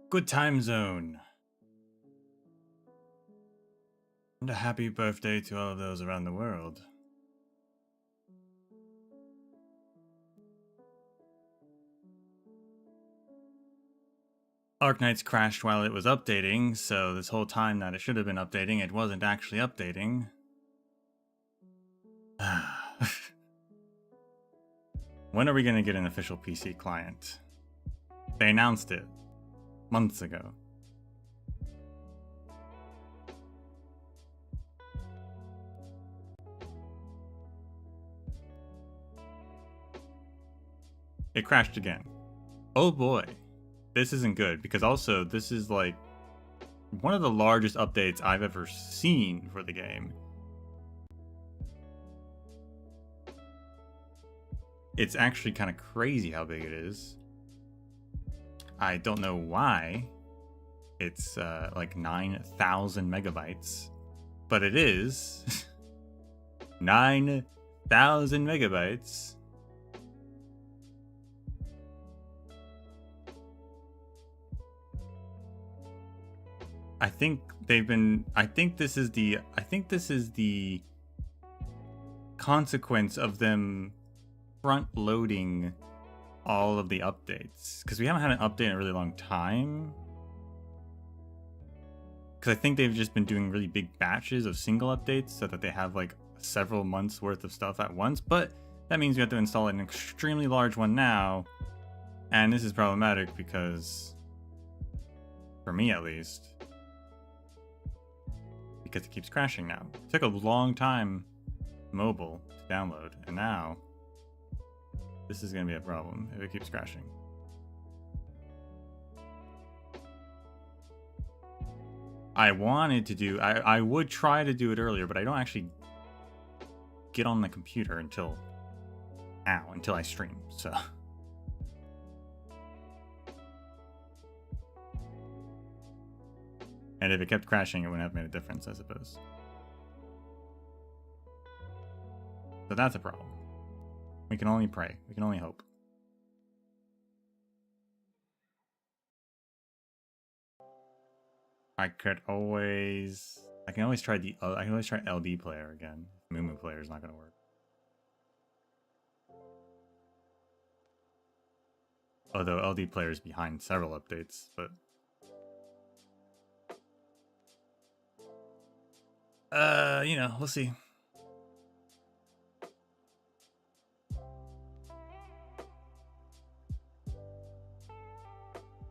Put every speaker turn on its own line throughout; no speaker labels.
Good time zone. And a happy birthday to all of those around the world. Arknights crashed while it was updating, so this whole time that it should have been updating, it wasn't actually updating. When are we going to get an official PC client? They announced it months ago. It crashed again. Oh boy. This isn't good, because also this is like one of the largest updates I've ever seen for the game. It's actually kind of crazy how big it is. I don't know why it's like 9,000 megabytes, but it is 9,000 megabytes. I think this is the consequence of them front loading all of the updates, because we haven't had an update in a really long time, because I think they've just been doing really big batches of single updates so that they have like several months worth of stuff at once, but that means we have to install an extremely large one now, and this is problematic because, for me at least, because it keeps crashing now. It took a long time mobile to download, and now this is going to be a problem if it keeps crashing. I would try to do it earlier, but I don't actually get on the computer until I stream, so. And if it kept crashing, it wouldn't have made a difference, I suppose. So that's a problem. We can only pray. We can only hope. I can always try LD player again. Moo player is not going to work. Although LD player is behind several updates, but we'll see.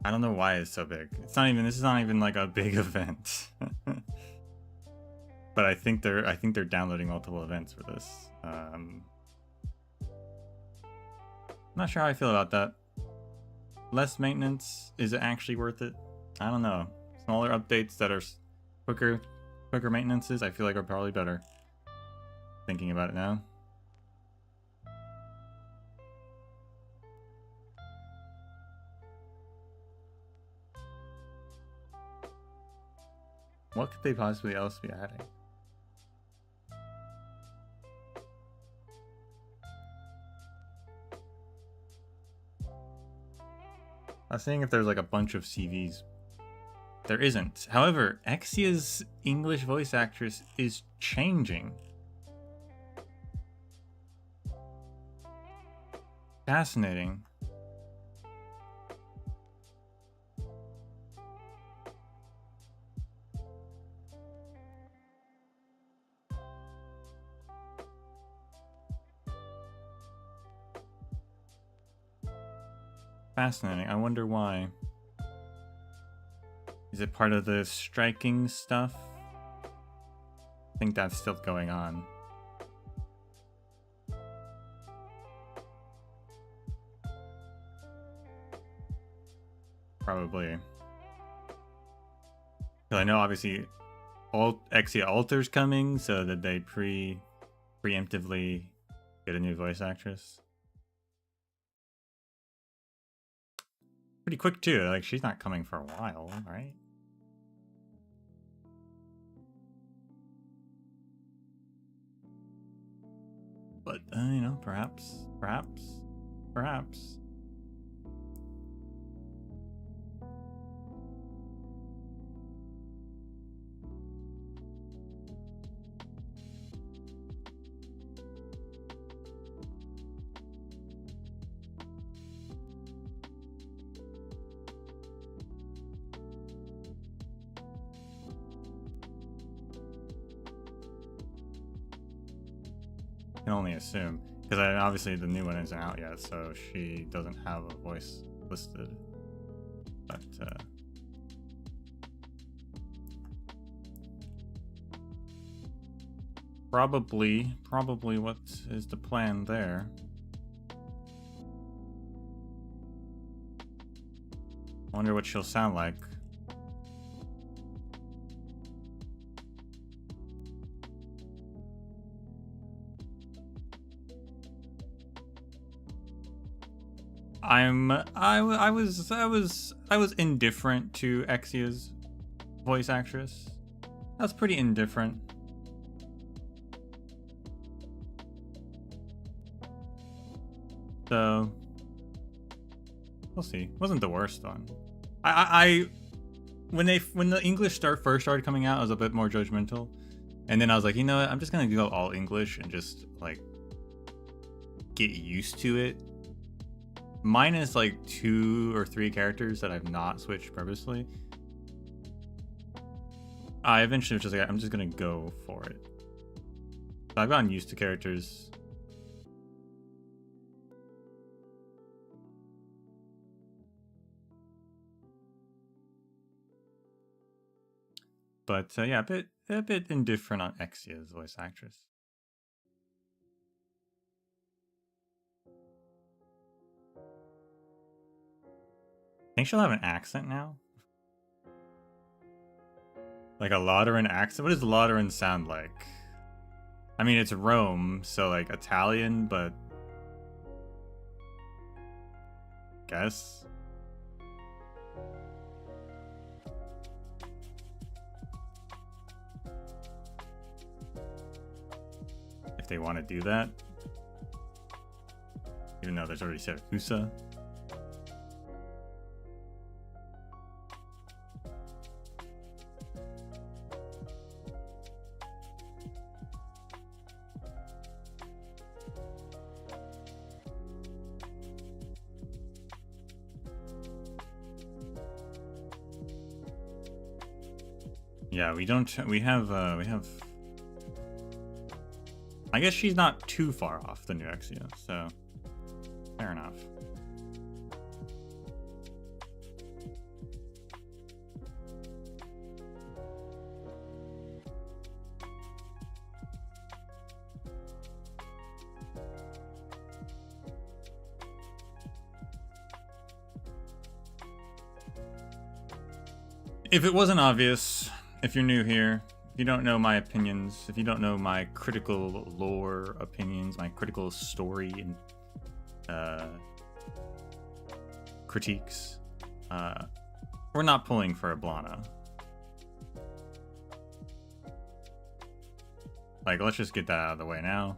I don't know why it's so big. This is not even like a big event. But I think they're downloading multiple events for this. I'm not sure how I feel about that. Less maintenance, is it actually worth it? I don't know. Smaller updates that are quicker maintenances, I feel like are probably better. Thinking about it now. What could they possibly else be adding? I was saying if there's like a bunch of CVs. There isn't. However, Exia's English voice actress is changing. Fascinating. Fascinating. I wonder why. Is it part of the striking stuff? I think that's still going on. Probably. Because I know obviously Exia Alter's coming, so that they preemptively get a new voice actress. Pretty quick too, like she's not coming for a while, right? But, perhaps. can only assume. Because obviously the new one isn't out yet, so she doesn't have a voice listed. But, probably what is the plan there. Wonder what she'll sound like. I was indifferent to Exia's voice actress. I was pretty indifferent. So we'll see. Wasn't the worst one. When the English first started coming out, I was a bit more judgmental, and then I was like, you know what? I'm just gonna go all English and just like get used to it. Minus like 2 or 3 characters that I've not switched purposely. I eventually was just like, I'm just gonna go for it. So I've gotten used to characters. But yeah, a bit indifferent on Exia's voice actress. I think she'll have an accent now. Like a Lauteran accent? What does Lauteran sound like? I mean, it's Rome, so like Italian, but... guess? If they want to do that. Even though there's already Siracusa. Yeah, we have I guess she's not too far off the new Exia, so fair enough. If it wasn't obvious, if you're new here, if you don't know my opinions, if you don't know my critical lore opinions, my critical story and critiques, we're not pulling for Eblana. Like, let's just get that out of the way now.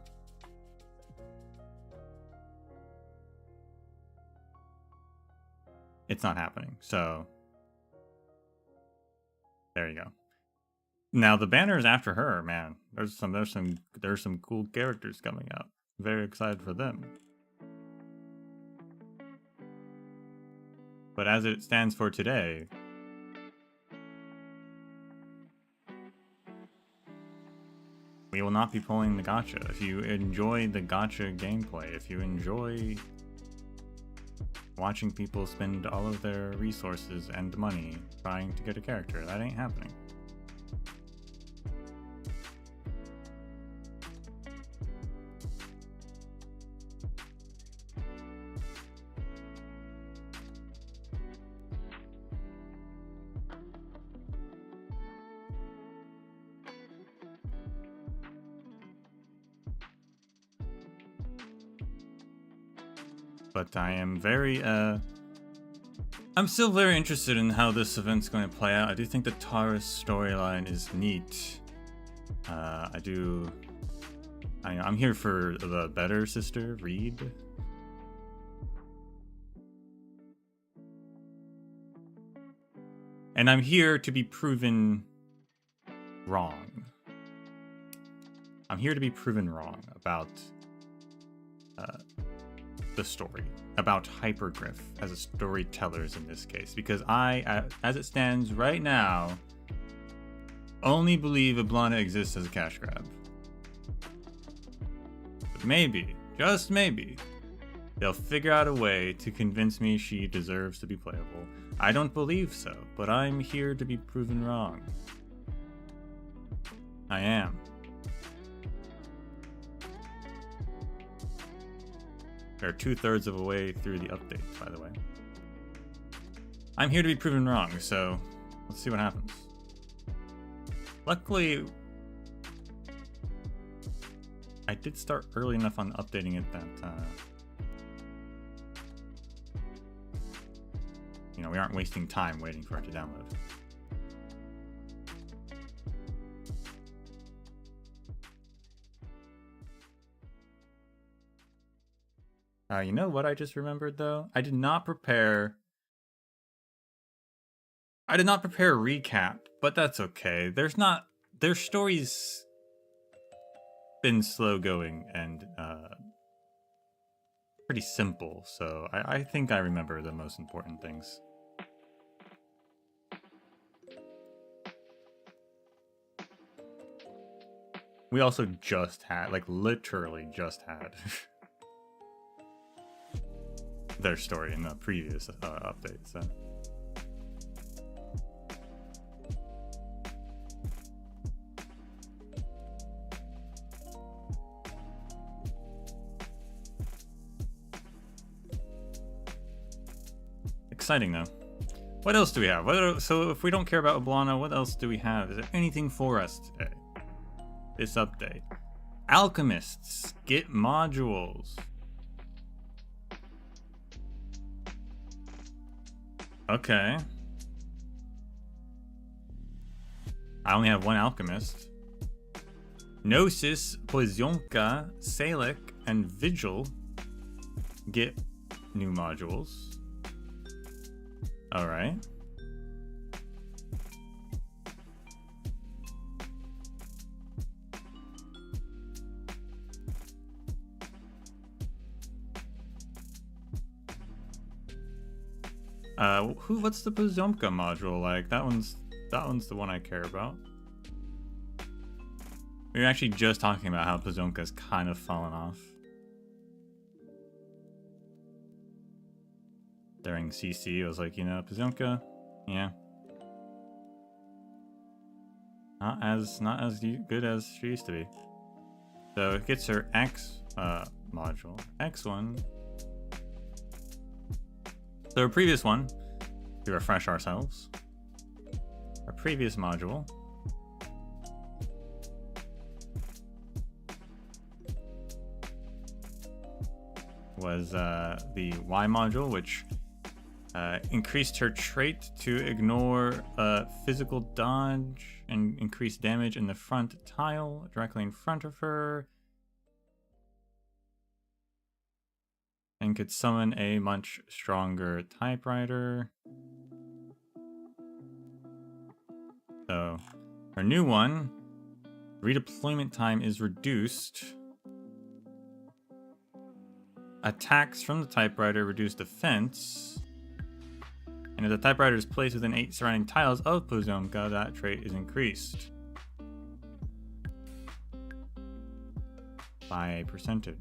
It's not happening, so there you go. Now the banner is after her, man. There's some cool characters coming out. Very excited for them. But as it stands for today, we will not be pulling the gacha. If you enjoy the gacha gameplay, if you enjoy watching people spend all of their resources and money trying to get a character, that ain't happening. But I am I'm still very interested in how this event's going to play out. I do think the Taurus storyline is neat. I'm here for the better sister, Reed. And I'm here to be proven wrong. I'm here to be proven wrong about the story, about Hypergriff as a storytellers in this case, because I, as it stands right now, only believe Eblana exists as a cash grab. maybe, just maybe, they'll figure out a way to convince me she deserves to be playable. I don't believe so, but I'm here to be proven wrong. I am. We're 2/3 of a way through the update, by the way. I'm here to be proven wrong, so let's see what happens. Luckily, I did start early enough on updating it that, you know, we aren't wasting time waiting for it to download. You know what I just remembered though? I did not prepare a recap, but that's okay. Their story's been slow going and pretty simple, so I think I remember the most important things. We also just had, like literally just had their story in the previous update, so. Exciting though. What else do we have? So if we don't care about Eblana, what else do we have? Is there anything for us today? This update. Alchemists get modules. Okay. I only have one alchemist. Gnosis, Pozionka, Salic, and Vigil get new modules. Alright. What's the Pozionka module like? That one's the one I care about. We were actually just talking about how Pozionka's kind of fallen off during CC. I was like, you know, Pozionka, yeah, not as good as she used to be. So it gets her X module, X1. So our previous one, to refresh ourselves, our previous module was the Y module, which increased her trait to ignore physical dodge and increase damage in the front tile directly in front of her, and could summon a much stronger typewriter. So our new one, redeployment time is reduced. Attacks from the typewriter reduce defense. And if the typewriter is placed within 8 surrounding tiles of Pozionka, that trait is increased by a percentage.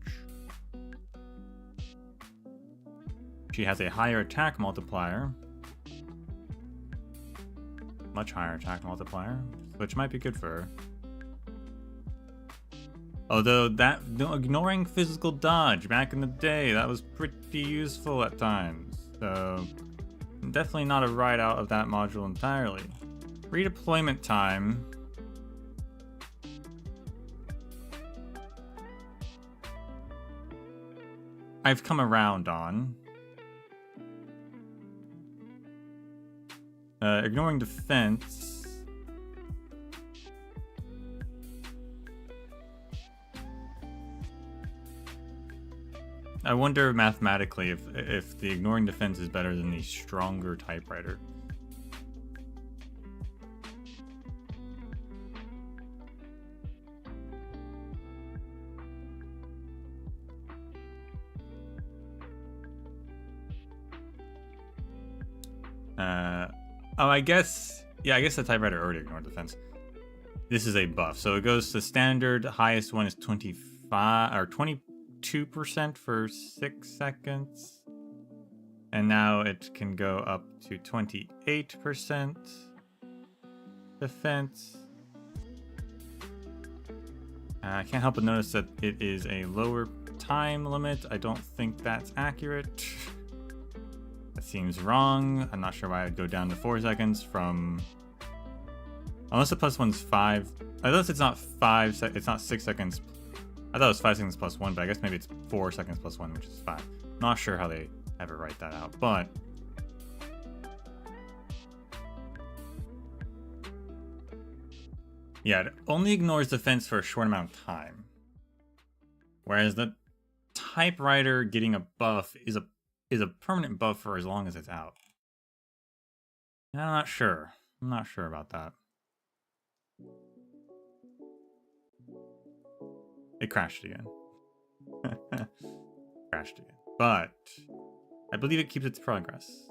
She has a higher attack multiplier. Much higher attack multiplier, which might be good for her. Although ignoring physical dodge back in the day, that was pretty useful at times. So definitely not a write out of that module entirely. Redeployment time. I've come around on. Ignoring defense. I wonder mathematically if the ignoring defense is better than the stronger typewriter. Oh, I guess the typewriter already ignored defense. This is a buff, so it goes to standard. Highest one is 25 or 20 2% for 6 seconds. And now it can go up to 28% defense. I can't help but notice that it is a lower time limit. I don't think that's accurate. That seems wrong. I'm not sure why I'd go down to 4 seconds from... Unless the plus one's 5. Unless it's not 5 it's not 6 seconds. I thought it was 5 seconds plus 1, but I guess maybe it's 4 seconds plus 1, which is 5. Not sure how they ever write that out, but... Yeah, it only ignores defense for a short amount of time. Whereas the typewriter getting a buff is a permanent buff for as long as it's out. And I'm not sure. I'm not sure about that. It crashed again. Crashed again. But I believe it keeps its progress.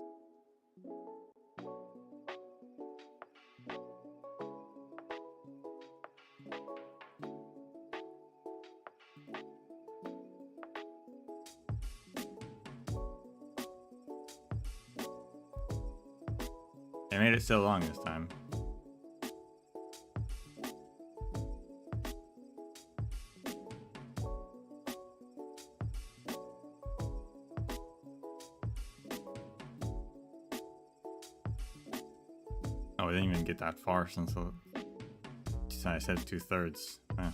They made it so long this time. Oh, we didn't even get that far since I said 2/3. Eh.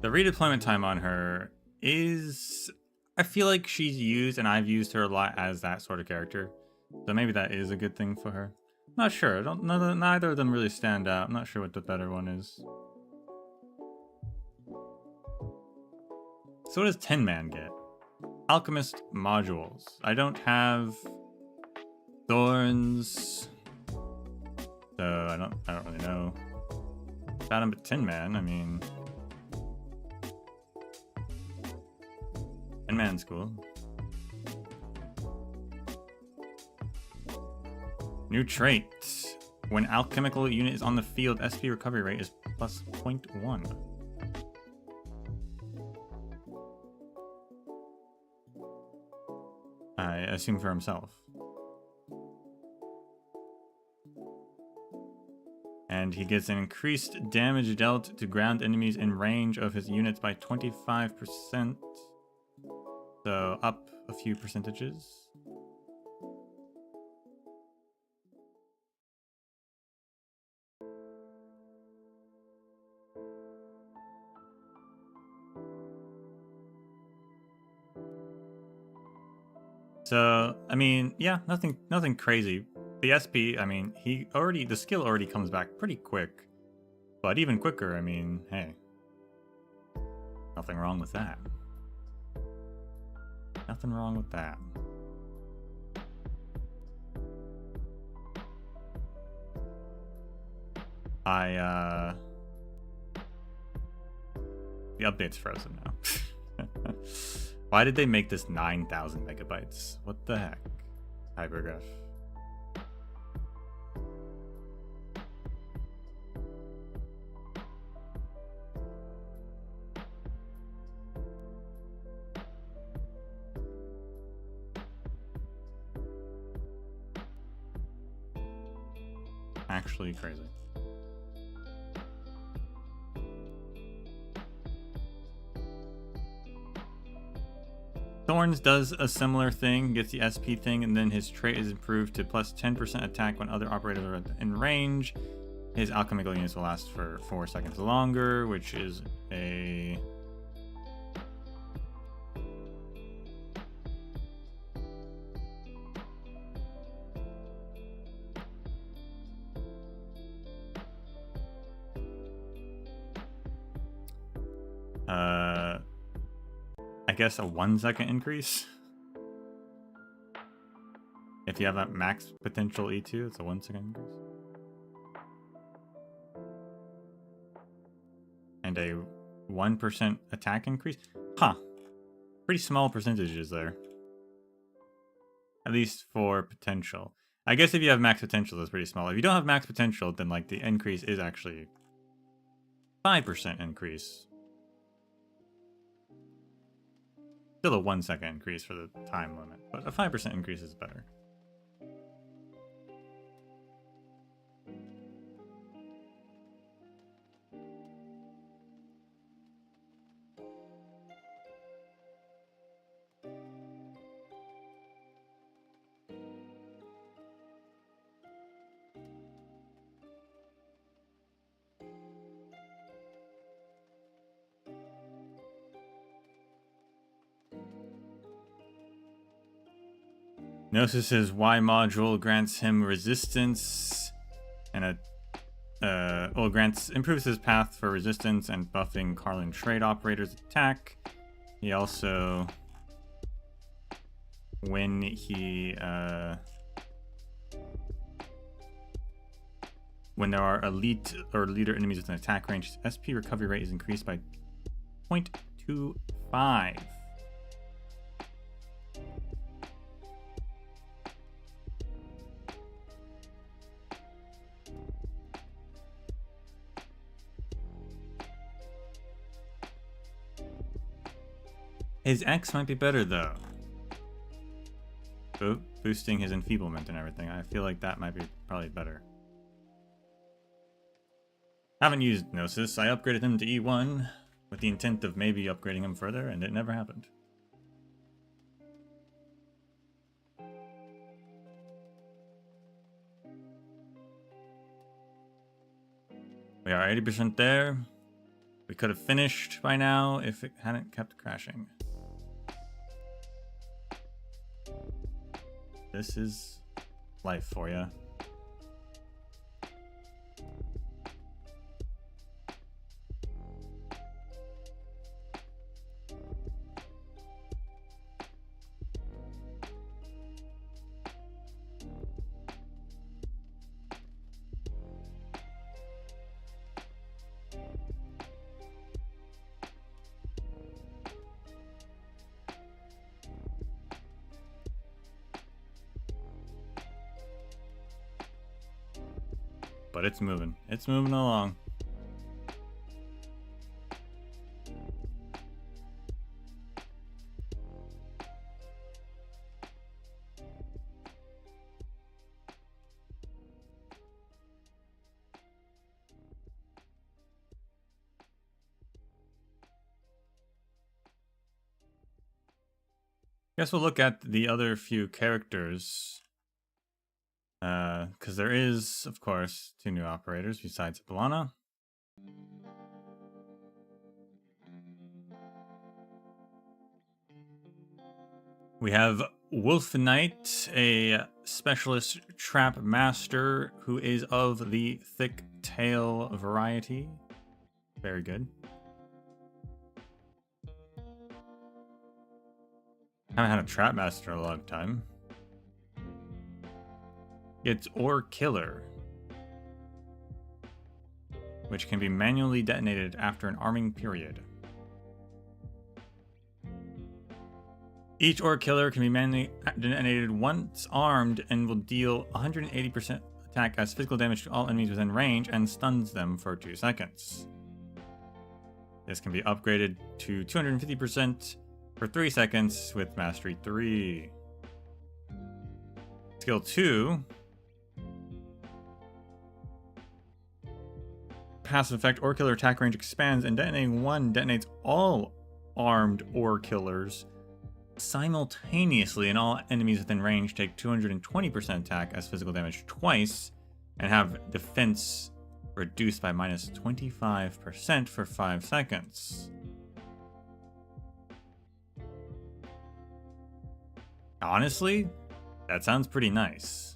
The redeployment time on her is... I feel like she's used, and I've used her a lot as that sort of character. So maybe that is a good thing for her. Not sure. Neither of them really stand out. I'm not sure what the better one is. So what does Tin Man get? Alchemist modules. I don't have thorns. So I don't really know about him, but Tin Man, I mean... Tin Man's cool. New trait. When alchemical unit is on the field, SP recovery rate is plus 0.1. I assume for himself. And he gets an increased damage dealt to ground enemies in range of his units by 25%. So up a few percentages. So, I mean, yeah, nothing crazy. The SP, I mean, the skill already comes back pretty quick. But even quicker, I mean, hey. Nothing wrong with that. Nothing wrong with that. The update's frozen now. Why did they make this 9,000 megabytes? What the heck? Hypergraph. Actually crazy. Thorns does a similar thing, gets the SP thing, and then his trait is improved to plus 10% attack when other operators are in range. His alchemical units will last for 4 seconds longer, which is a... I guess a 1 second increase. If you have that max potential E2, it's a 1 second increase. and a 1% attack increase. Huh. Pretty small percentages there. At least for potential. I guess if you have max potential, that's pretty small. If you don't have max potential, then like the increase is actually 5% increase. Still a 1 second increase for the time limit, but a 5% increase is better. Gnosis's Y module grants him resistance and improves his path for resistance and buffing Carlin trade operators attack. He also, when there are elite or leader enemies with an attack range, his SP recovery rate is increased by 0.25. His X might be better though. Boosting his enfeeblement and everything. I feel like that might be probably better. Haven't used Gnosis. I upgraded him to E1 with the intent of maybe upgrading him further, and it never happened. We are 80% there. We could have finished by now if it hadn't kept crashing. This is life for ya. But it's moving. It's moving along. Guess we'll look at the other few characters. Because there is, of course, 2 new operators besides Eblana. We have Wolf Knight, a specialist trap master who is of the thick tail variety. Very good. Haven't had a trap master in a long time. It's Ore Killer, which can be manually detonated after an arming period. Each Ore Killer can be manually detonated once armed and will deal 180% attack as physical damage to all enemies within range and stuns them for 2 seconds. This can be upgraded to 250% for 3 seconds with Mastery 3. Skill 2. Passive effect, Ore Killer attack range expands, and detonating 1 detonates all armed Ore Killers simultaneously, and all enemies within range take 220% attack as physical damage twice, and have defense reduced by minus 25% for 5 seconds. Honestly, that sounds pretty nice.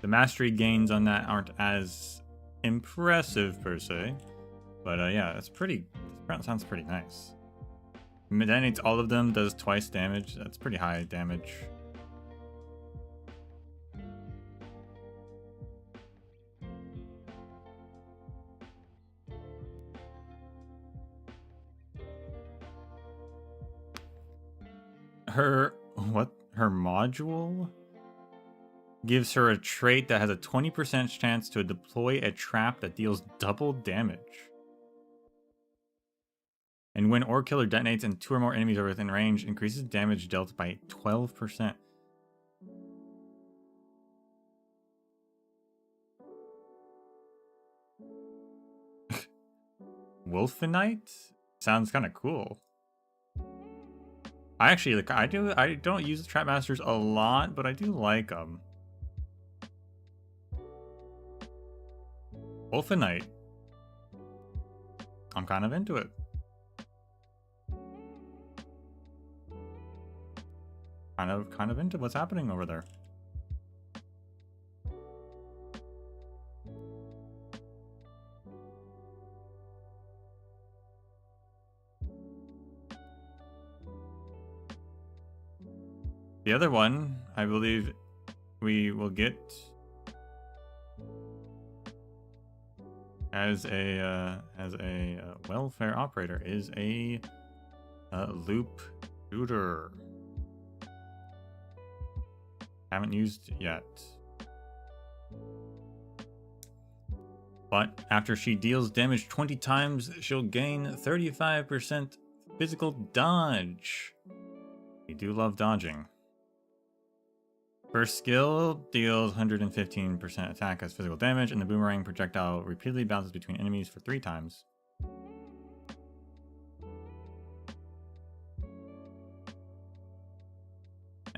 The mastery gains on that aren't as impressive per se, but yeah, that's pretty. That sounds pretty nice. Detonates all of them, does twice damage. That's pretty high damage. her module gives her a trait that has a 20% chance to deploy a trap that deals double damage. And when Orc Killer detonates and 2 or more enemies are within range, increases damage dealt by 12%. Wolfenite? Sounds kind of cool. I actually like. I don't use the Trap Masters a lot, but I do like them. Wolfenite. I'm kind of into it. Kind of into what's happening over there. The other one, I believe we will get as a welfare operator is a loop shooter. Haven't used yet. But after she deals damage 20 times, she'll gain 35% physical dodge. We do love dodging. First skill deals 115% attack as physical damage, and the boomerang projectile repeatedly bounces between enemies for 3 times.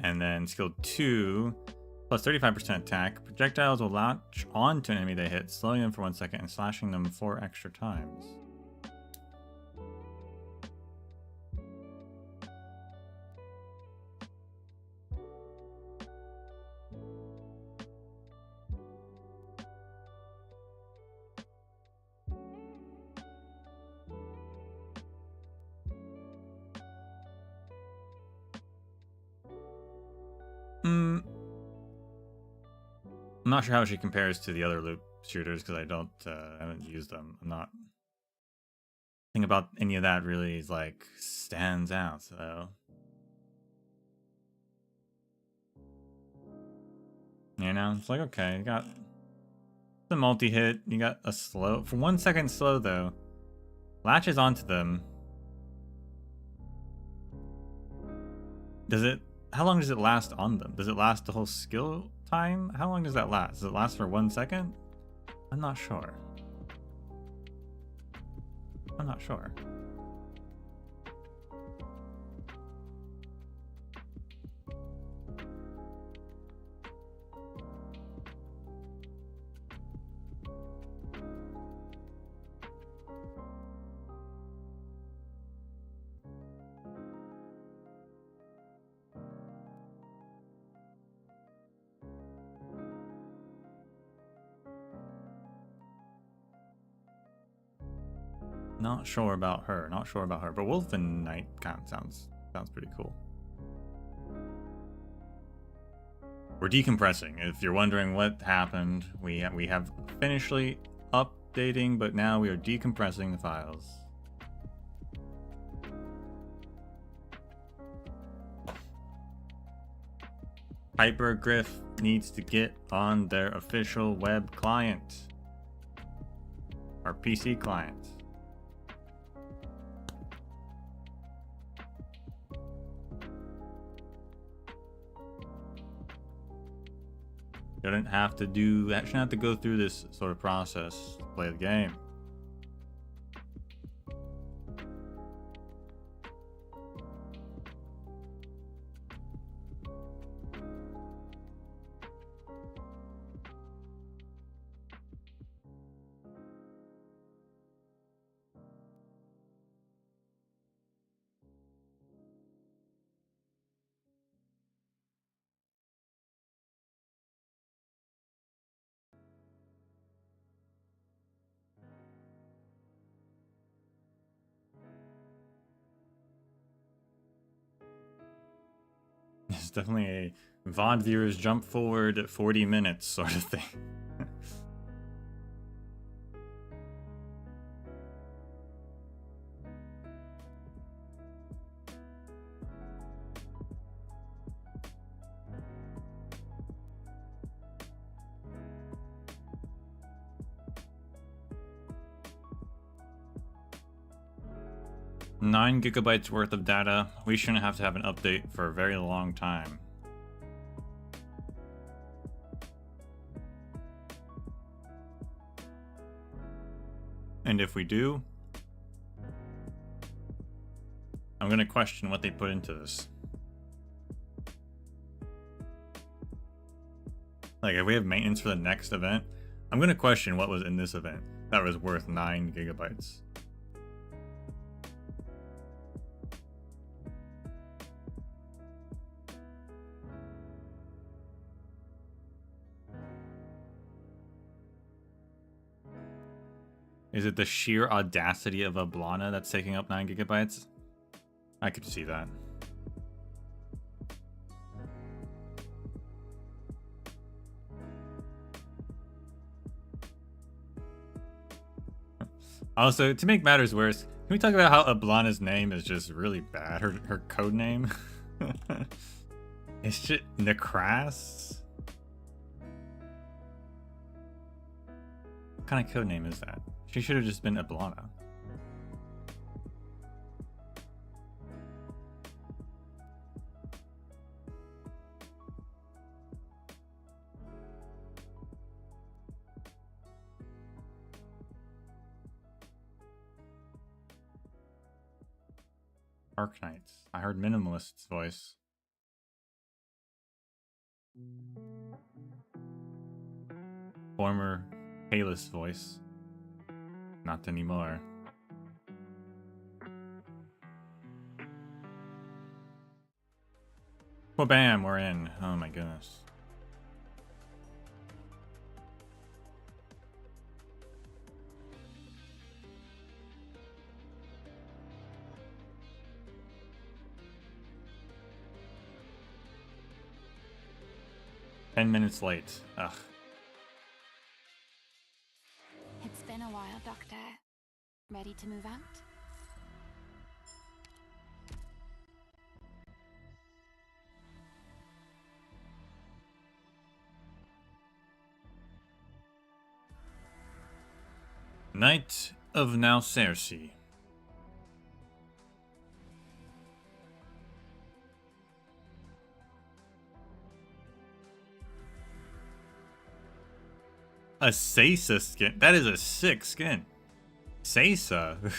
And then skill 2, plus 35% attack. Projectiles will latch onto an enemy they hit, slowing them for 1 second and slashing them 4 extra times. I'm not sure how she compares to the other loop shooters because I haven't used them. I'm not. Nothing about any of that really is like stands out. So, you know, it's like okay, you got the multi-hit. You got a slow for 1 second slow though. Latches onto them. Does it? How long does it last on them? Does it last the whole skill time? How long does that last? Does it last for 1 second? I'm not sure. I'm not sure. Not sure about her. Not sure about her. But Wolfenite kind of sounds pretty cool. We're decompressing. If you're wondering what happened, we have finishly updating, but now we are decompressing the files. Hypergriff needs to get on their official web client. Our PC client. Shouldn't have to go through this sort of process to play the game. It's definitely a VOD viewers jump forward at 40 minutes sort of thing. 9 gigabytes worth of data. We shouldn't have to have an update for a very long time. And if we do, I'm gonna question what they put into this. Like, if we have maintenance for the next event, I'm gonna question what was in this event that was worth 9 gigabytes. Is it the sheer audacity of Eblana that's taking up 9 gigabytes? I could see that. Also, to make matters worse, can we talk about how Eblana's name is just really bad? Her code name? It's just Necras? What kind of code name is that? She should have just been Eblana. Arknights. I heard Minimalist's voice. Former Payless voice. Not anymore. Well, bam, we're in. Oh my goodness. $10 late. Ugh.
It's been a while, Doctor. Ready to move out?
Knight of Naucerci. A Seysa skin. That is a sick skin. Seysa.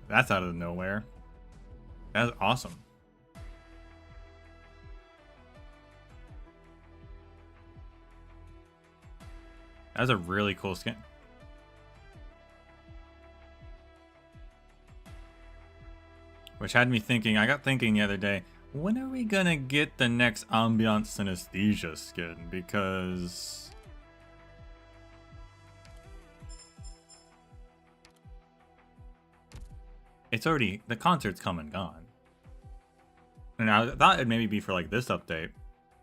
That's out of nowhere. That's awesome. That's a really cool skin. Which had me thinking, I got thinking the other day, when are we gonna get the next Ambient Synesthesia skin? Because it's already, the concert's come and gone. And I thought it'd maybe be for like this update,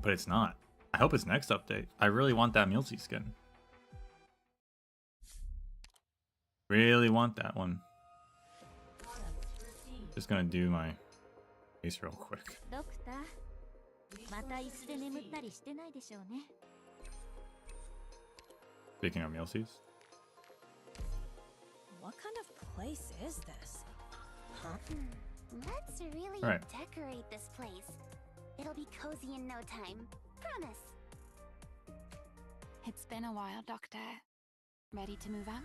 but it's not. I hope it's next update. I really want that Milsey skin. Really want that one. Just gonna do my face real quick. Speaking of Milseys.
What kind of place is this? Huh?
Let's really decorate this place. It'll be cozy in no time. Promise. It's been a while, Doctor. Ready to move out?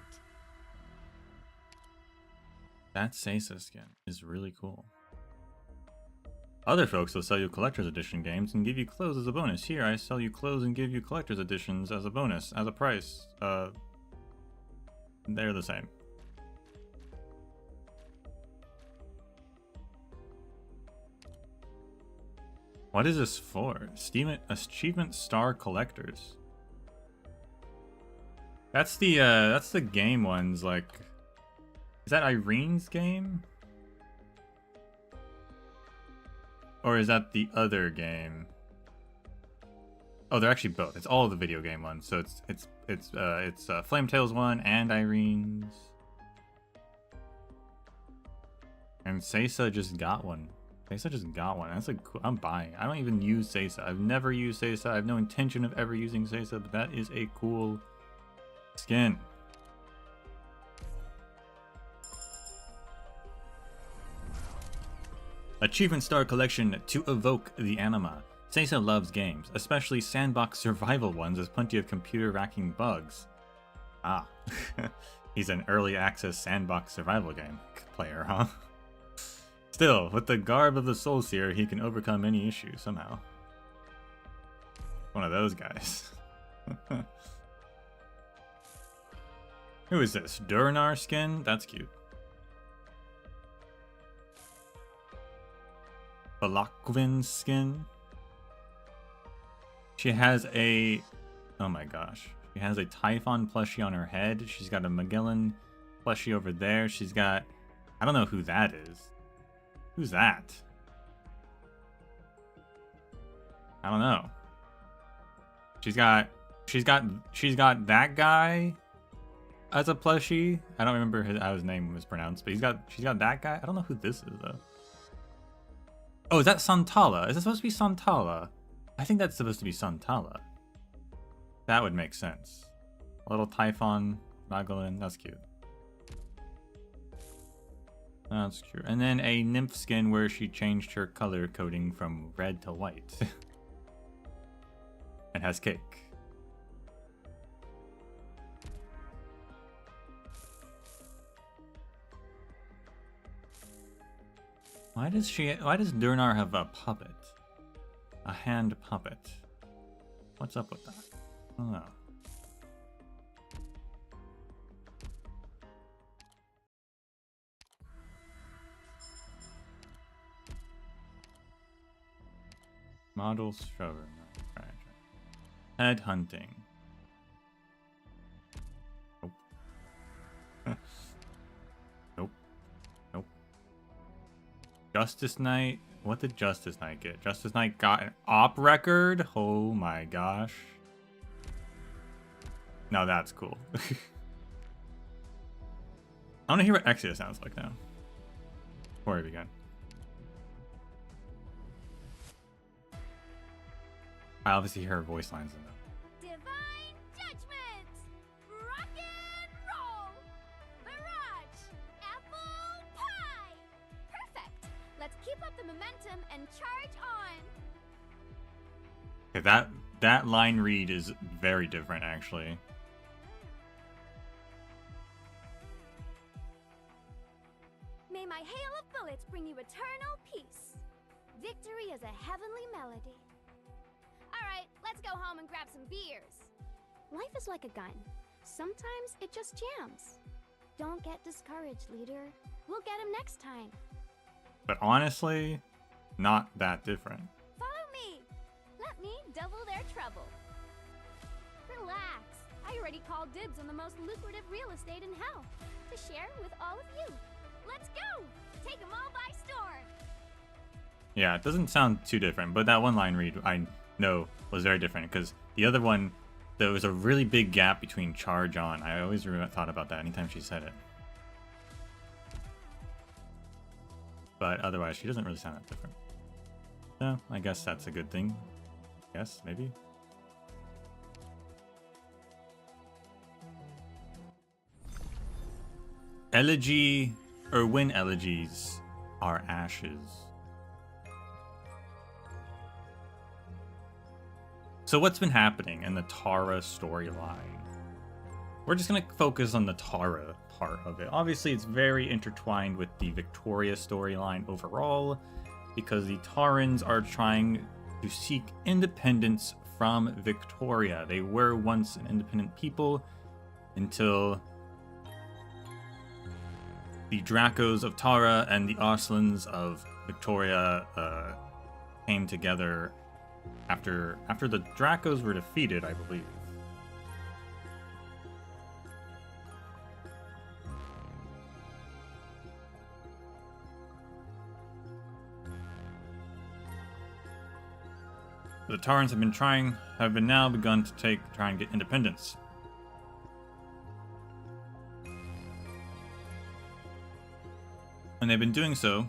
That Seysa skin is really cool. Other folks will sell you collector's edition games and give you clothes as a bonus. Here, I sell you clothes and give you collector's editions as a bonus, as a price. They're the same. What is this for? Achievement Star Collectors. That's the game ones, like... Is that Irene's game? Or is that the other game? Oh, they're actually both. It's all of the video game ones. So it's Flame Tales one and Irene's. And Seysa just got one. Seysa just got one. That's a cool. I'm buying. I don't even use Seysa. I've never used Seysa. I have no intention of ever using Seysa, but that is a cool skin. Achievement Star Collection to evoke the anima. Seiza loves games, especially sandbox survival ones with plenty of computer racking bugs. Ah, he's an early access sandbox survival game player, huh? Still, with the garb of the Soul Seer, he can overcome any issue somehow. One of those guys. Who is this? Durnar skin? That's cute. Balakvin skin. She has a... Oh my gosh. She has a Typhon plushie on her head. She's got a Magellan plushie over there. She's got... I don't know who that is. Who's that? I don't know. She's got that guy as a plushie. I don't remember how his name was pronounced, but she's got that guy. I don't know who this is though. Oh, is that Santala? Is that supposed to be Santala? I think that's supposed to be Santala. That would make sense. A little Typhon, Magellan, that's cute. That's cute. And then a nymph skin where she changed her color coding from red to white. And has cake. Why does Durnar have a puppet? A hand puppet. What's up with that? I don't know. Models shower. Right. Head hunting. Nope. Nope. Nope. Justice Knight. What did Justice Knight get? Justice Knight got an op record? Oh my gosh. Now that's cool. I want to hear what Exia sounds like now. Before we begin. I obviously hear her voice lines in them.
Divine judgment! Rock and roll! Barrage! Apple pie! Perfect! Let's keep up the momentum and charge on!
Okay, that line read is very different actually.
May my hail of bullets bring you eternal peace. Victory is a heavenly melody. Alright, let's go home and grab some beers. Life is like a gun. Sometimes it just jams. Don't get discouraged, leader. We'll get him next time.
But honestly, not that different.
Follow me. Let me double their trouble. Relax. I already called dibs on the most lucrative real estate in hell to share with all of you. Let's go! Take them all by storm!
Yeah, it doesn't sound too different, but that one line read I know was very different because the other one, there was a really big gap between charge on. I always thought about that anytime she said it. But otherwise, she doesn't really sound that different. So, I guess that's a good thing. Yes, maybe. Elegy, or when elegies are ashes. So what's been happening in the Tara storyline? We're just going to focus on the Tara part of it. Obviously, it's very intertwined with the Victoria storyline overall, because the Tarans are trying to seek independence from Victoria. They were once an independent people until the Dracos of Tara and the Arslans of Victoria came together after the Dracos were defeated, I believe. The Tarans have now begun to try and get independence. And they've been doing so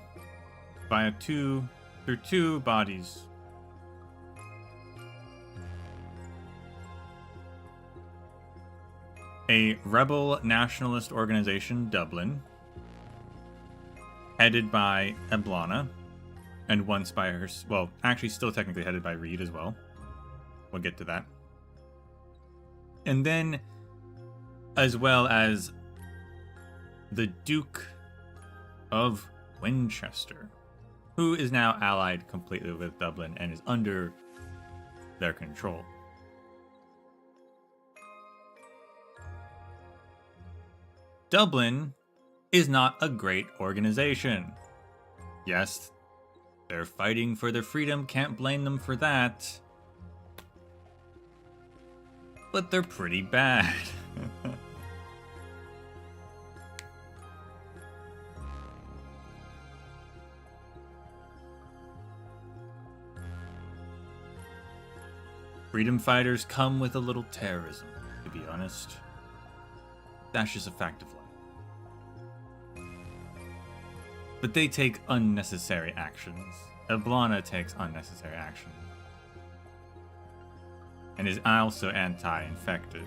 through two bodies. A rebel nationalist organization, Dublin, headed by Eblana, and once by her, well, actually still technically headed by Reed as well. We'll get to that. And then, as well as the Duke of Winchester, who is now allied completely with Dublin and is under their control. Dublin is not a great organization. Yes, they're fighting for their freedom, can't blame them for that. But they're pretty bad. Freedom fighters come with a little terrorism, to be honest. That's just a fact of life. But they take unnecessary actions. Eblana takes unnecessary action. And is also anti-infected.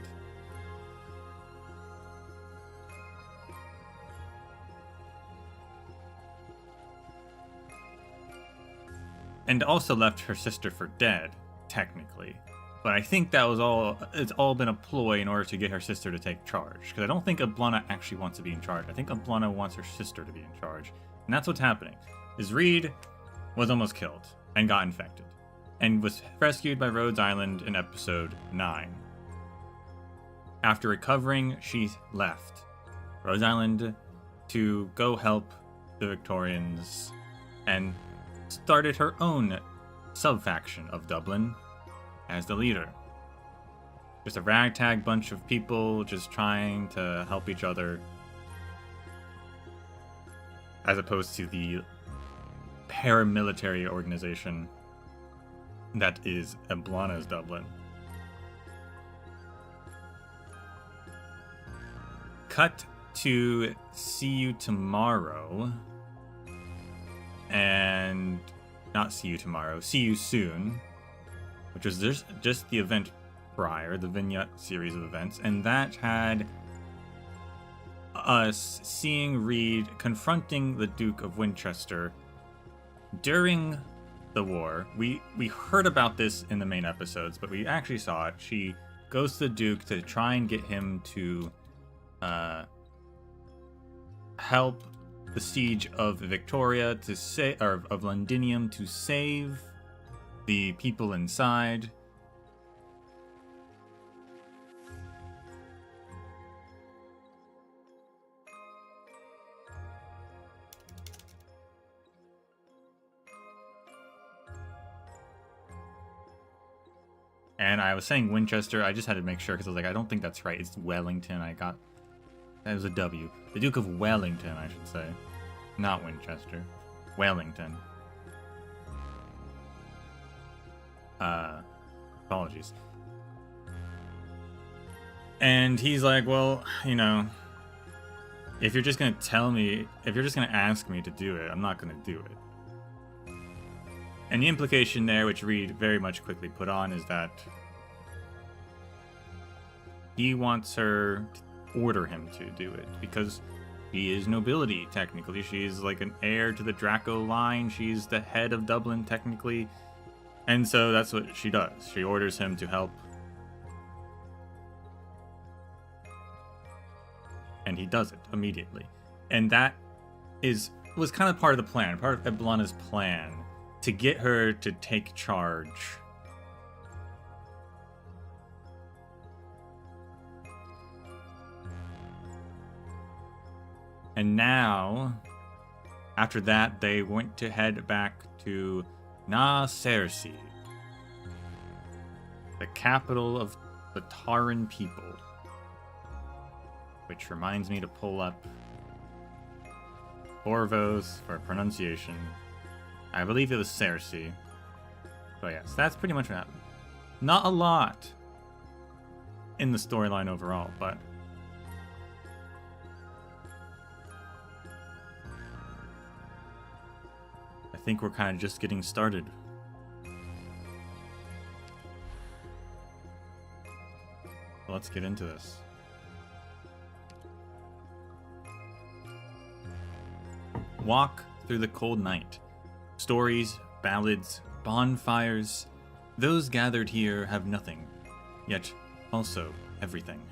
And also left her sister for dead, technically. But I think that was all, it's all been a ploy in order to get her sister to take charge. Because I don't think Eblana actually wants to be in charge. I think Eblana wants her sister to be in charge. And that's what's happening. Is Reed was almost killed and got infected. And was rescued by Rhodes Island in episode 9. After recovering, she left Rhodes Island to go help the Victorians and started her own sub-faction of Dublin as the leader. Just a ragtag bunch of people just trying to help each other, as opposed to the paramilitary organization that is Eblana's Dublin. Cut to See You Tomorrow. And not See You Tomorrow, See You Soon, which was just the event prior, the vignette series of events, and that had us seeing Reed confronting the Duke of Winchester during the war. We heard about this in the main episodes, but we actually saw it. She goes to the Duke to try and get him to help the siege of Victoria to of Londinium to save the people inside. And I was saying Winchester, I just had to make sure because I was like, I don't think that's right. It's Wellington. That was a W. The Duke of Wellington, I should say. Not Winchester. Wellington. Apologies. And he's like, well, you know, if you're just going to ask me to do it, I'm not going to do it. And the implication there, which Reed very much quickly put on, is that he wants her to order him to do it because he is nobility, technically. She's like an heir to the Draco line. She's the head of Dublin, technically. And so that's what she does. She orders him to help. And he does it immediately. And that was kind of part of the plan, part of Eblana's plan, to get her to take charge. And now, after that, they went to head back to Narration, the capital of the Taran people. Which reminds me to pull up Orvos for pronunciation. I believe it was Cersei. So yes, that's pretty much what happened. Not a lot in the storyline overall, but I think we're kind of just getting started. So let's get into this. Walk through the cold night. Stories, ballads, bonfires, those gathered here have nothing, yet also everything.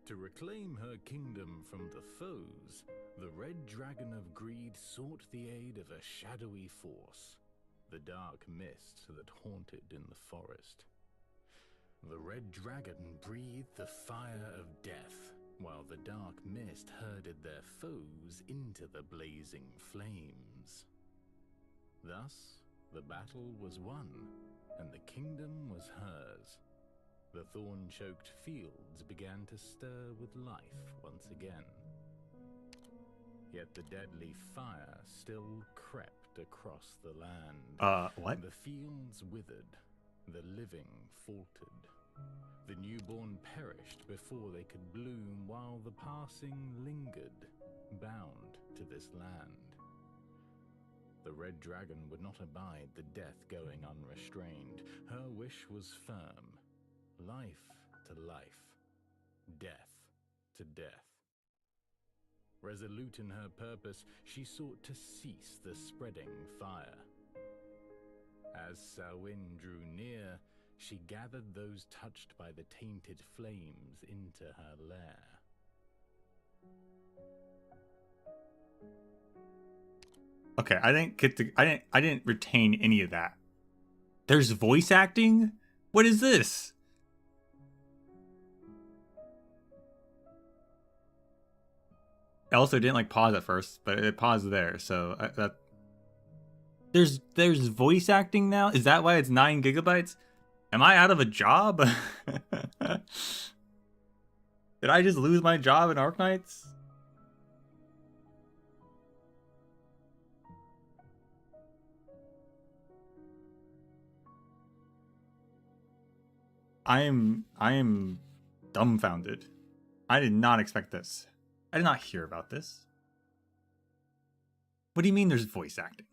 To reclaim her kingdom from the foes, the Red Dragon of Greed sought the aid of a shadowy force, the dark mist that haunted in the forest. The Red Dragon breathed the fire of death, while the dark mist herded their foes into the blazing flames. Thus, the battle was won, and the kingdom was hers. The thorn-choked fields began to stir with life once again. Yet the deadly fire still crept across the land.
What?
The fields withered, the living faltered. The newborn perished before they could bloom, while the passing lingered, bound to this land. The Red Dragon would not abide the death going unrestrained. Her wish was firm. Life to life, death to death. Resolute in her purpose, she sought to cease the spreading fire. As Samhain drew near, she gathered those touched by the tainted flames into her lair.
Okay, I didn't retain any of that. There's voice acting? What is this? I also didn't like pause at first, but it paused there, so there's voice acting now? Is that why it's 9 gigabytes? Am I out of a job? Did I just lose my job in Arknights? I am dumbfounded. I did not expect this. I did not hear about this. What do you mean there's voice acting?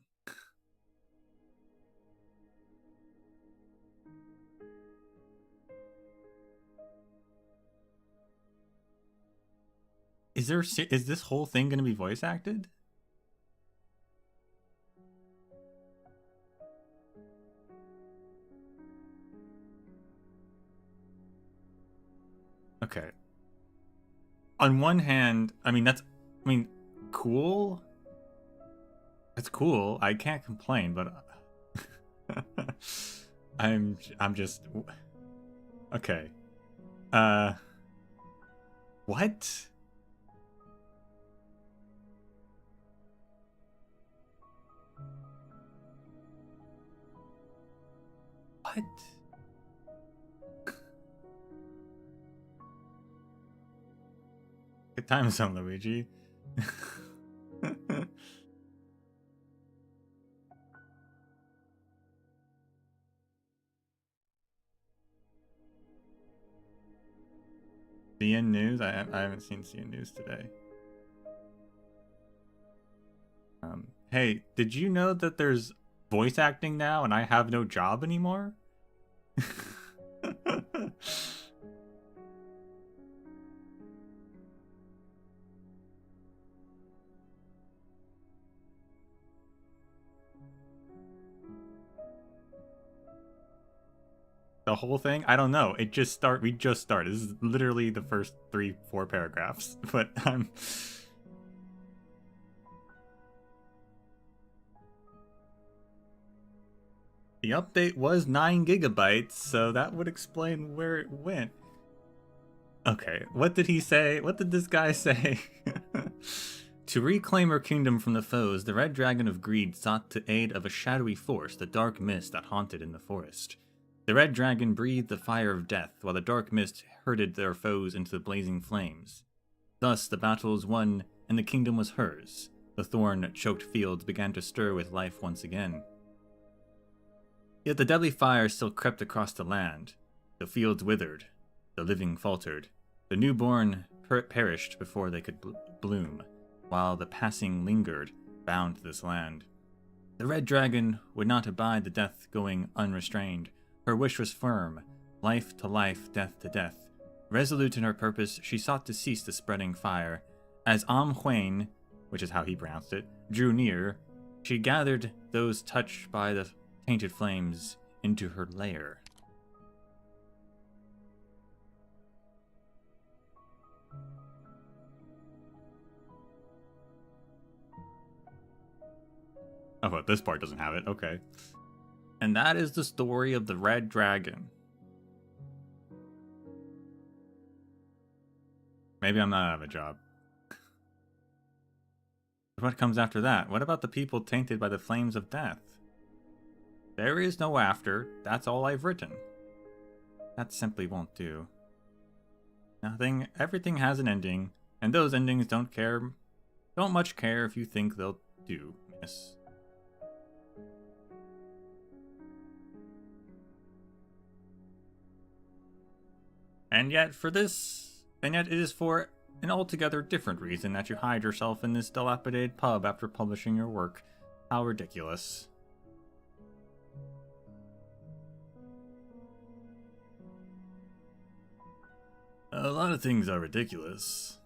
Is this whole thing going to be voice acted? Okay. On one hand, cool. That's cool. I can't complain, but I'm just okay. What? What? Good time zone, Luigi. CN News? I haven't seen CN News today. Hey, did you know that there's voice acting now and I have no job anymore? The whole thing? I don't know. We just started. This is literally the first 3-4 paragraphs. But the update was 9 gigabytes, so that would explain where it went. Okay, what did he say? What did this guy say? To reclaim her kingdom from the foes, the Red Dragon of Greed sought the aid of a shadowy force, the dark mist that haunted in the forest. The Red Dragon breathed the fire of death, while the dark mist herded their foes into the blazing flames. Thus the battle was won, and the kingdom was hers. The thorn-choked fields began to stir with life once again. Yet the deadly fire still crept across the land. The fields withered. The living faltered. The newborn perished before they could bloom, while the passing lingered, bound to this land. The red dragon would not abide the death going unrestrained. Her wish was firm, life to life, death to death. Resolute in her purpose, she sought to cease the spreading fire. As Huan, which is how he pronounced it, drew near, she gathered those touched by the tainted flames into her lair. Oh, but this part doesn't have it. Okay. And that is the story of the Red Dragon. Maybe I'm not out of a job. But what comes after that? What about the people tainted by the flames of death? There is no after. That's all I've written. That simply won't do. Everything has an ending, and those endings don't much care if you think they'll do, miss. And yet it is for an altogether different reason that you hide yourself in this dilapidated pub after publishing your work. How ridiculous. A lot of things are ridiculous.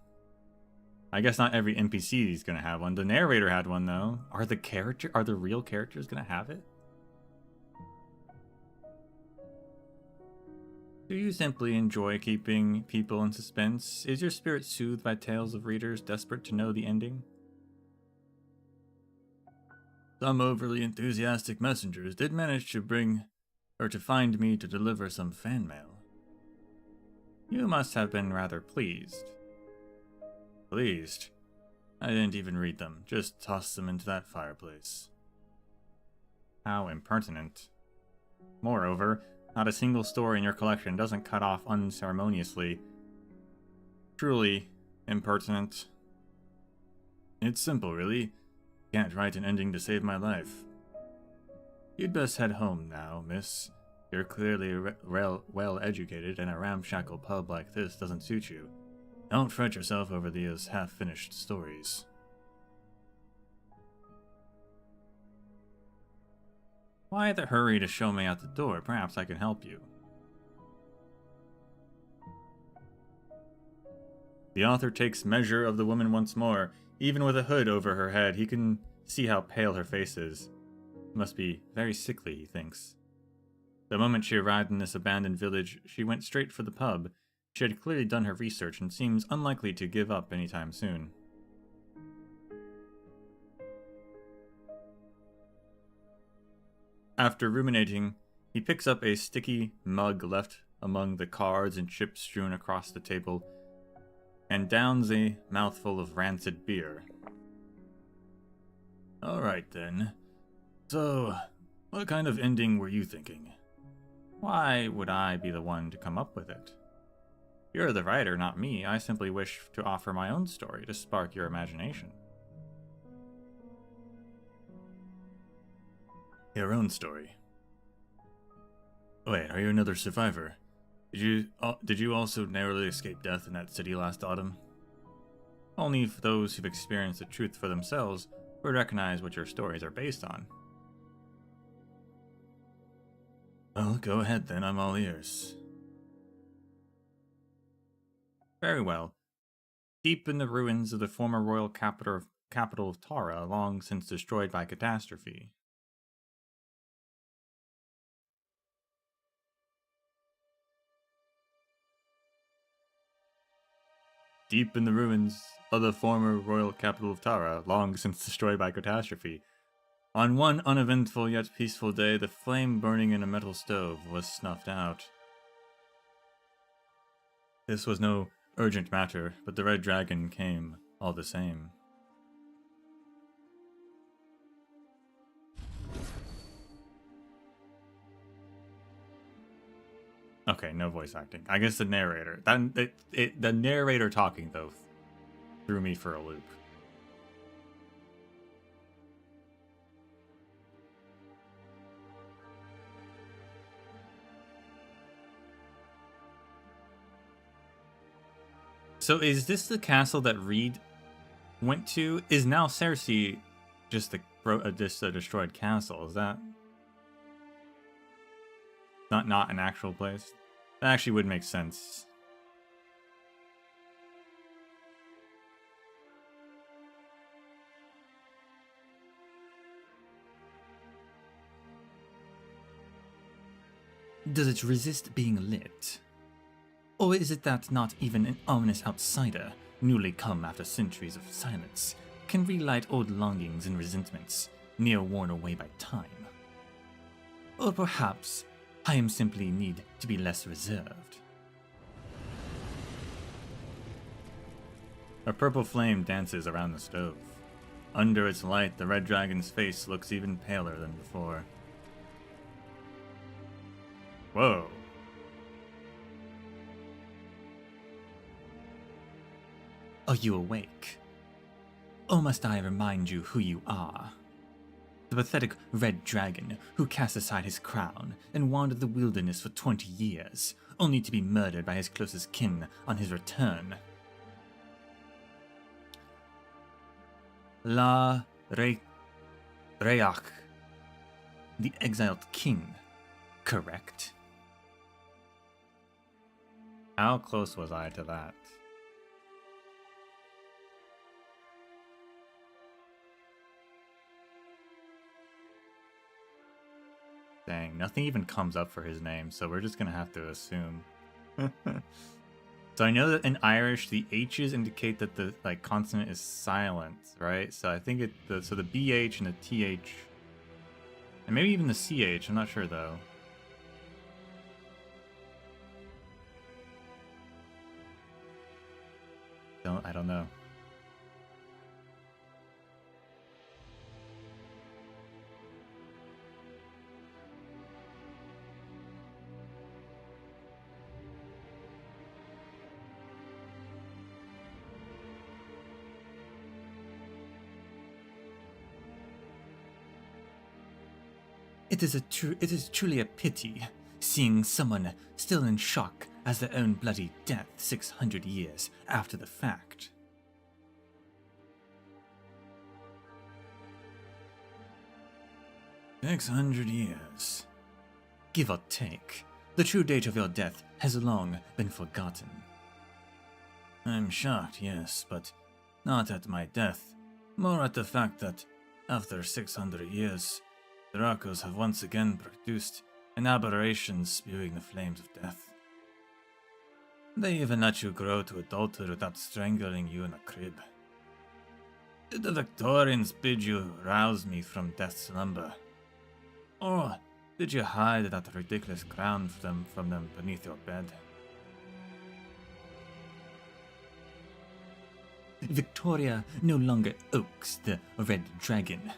I guess not every NPC is gonna have one. The narrator had one though. Are the real characters gonna have it? Do you simply enjoy keeping people in suspense? Is your spirit soothed by tales of readers desperate to know the ending? Some overly enthusiastic messengers did manage to find me to deliver some fan mail. You must have been rather pleased. Pleased? I didn't even read them, just tossed them into that fireplace. How impertinent. Moreover, not a single story in your collection doesn't cut off unceremoniously. Truly impertinent. It's simple, really. Can't write an ending to save my life. You'd best head home now, miss. You're clearly well educated, and a ramshackle pub like this doesn't suit you. Don't fret yourself over these half-finished stories. Why the hurry to show me out the door? Perhaps I can help you. The author takes measure of the woman once more. Even with a hood over her head, he can see how pale her face is. It must be very sickly, he thinks. The moment she arrived in this abandoned village, she went straight for the pub. She had clearly done her research and seems unlikely to give up anytime soon. After ruminating, he picks up a sticky mug left among the cards and chips strewn across the table, and downs a mouthful of rancid beer. Alright then. So, what kind of ending were you thinking? Why would I be the one to come up with it? You're the writer, not me. I simply wish to offer my own story to spark your imagination. Your own story. Wait, are you another survivor? Did you also narrowly escape death in that city last autumn? Only if those who've experienced the truth for themselves would recognize what your stories are based on. Well, go ahead then, I'm all ears. Very well. Deep in the ruins of the former royal capital of Tara, long since destroyed by catastrophe. Deep in the ruins of the former royal capital of Tara, long since destroyed by catastrophe. On one uneventful yet peaceful day, the flame burning in a metal stove was snuffed out. This was no urgent matter, but the red dragon came all the same. Okay, no voice acting. I guess the narrator. The narrator talking, though, threw me for a loop. So is this the castle that Reed went to? Is now Cersei just the this destroyed castle. Is that not an actual place? That actually would make sense. Does it resist being lit? Or is it that not even an ominous outsider, newly come after centuries of silence, can relight old longings and resentments, near worn away by time? Or perhaps I am simply need to be less reserved. A purple flame dances around the stove. Under its light, the red dragon's face looks even paler than before. Whoa. Are you awake? Or must I remind you who you are? The pathetic red dragon who cast aside his crown and wandered the wilderness for 20 years, only to be murdered by his closest kin on his return. Reach, the exiled king, correct? How close was I to that? Dang, nothing even comes up for his name, so we're just gonna have to assume. So I know that in Irish, the H's indicate that the consonant is silent, right? So I think the BH and the TH, and maybe even the CH, I'm not sure though. I don't know. It is truly a pity, seeing someone still in shock as their own bloody death 600 years after the fact. "600 years. Give or take, the true date of your death has long been forgotten." "I'm shocked, yes, but not at my death, more at the fact that, after 600 years, the Dracos have once again produced an aberration spewing the flames of death. They even let you grow to adulthood without strangling you in a crib. Did the Victorians bid you rouse me from death's slumber? Or did you hide that ridiculous crown from them beneath your bed?" Victoria no longer oaks the red dragon.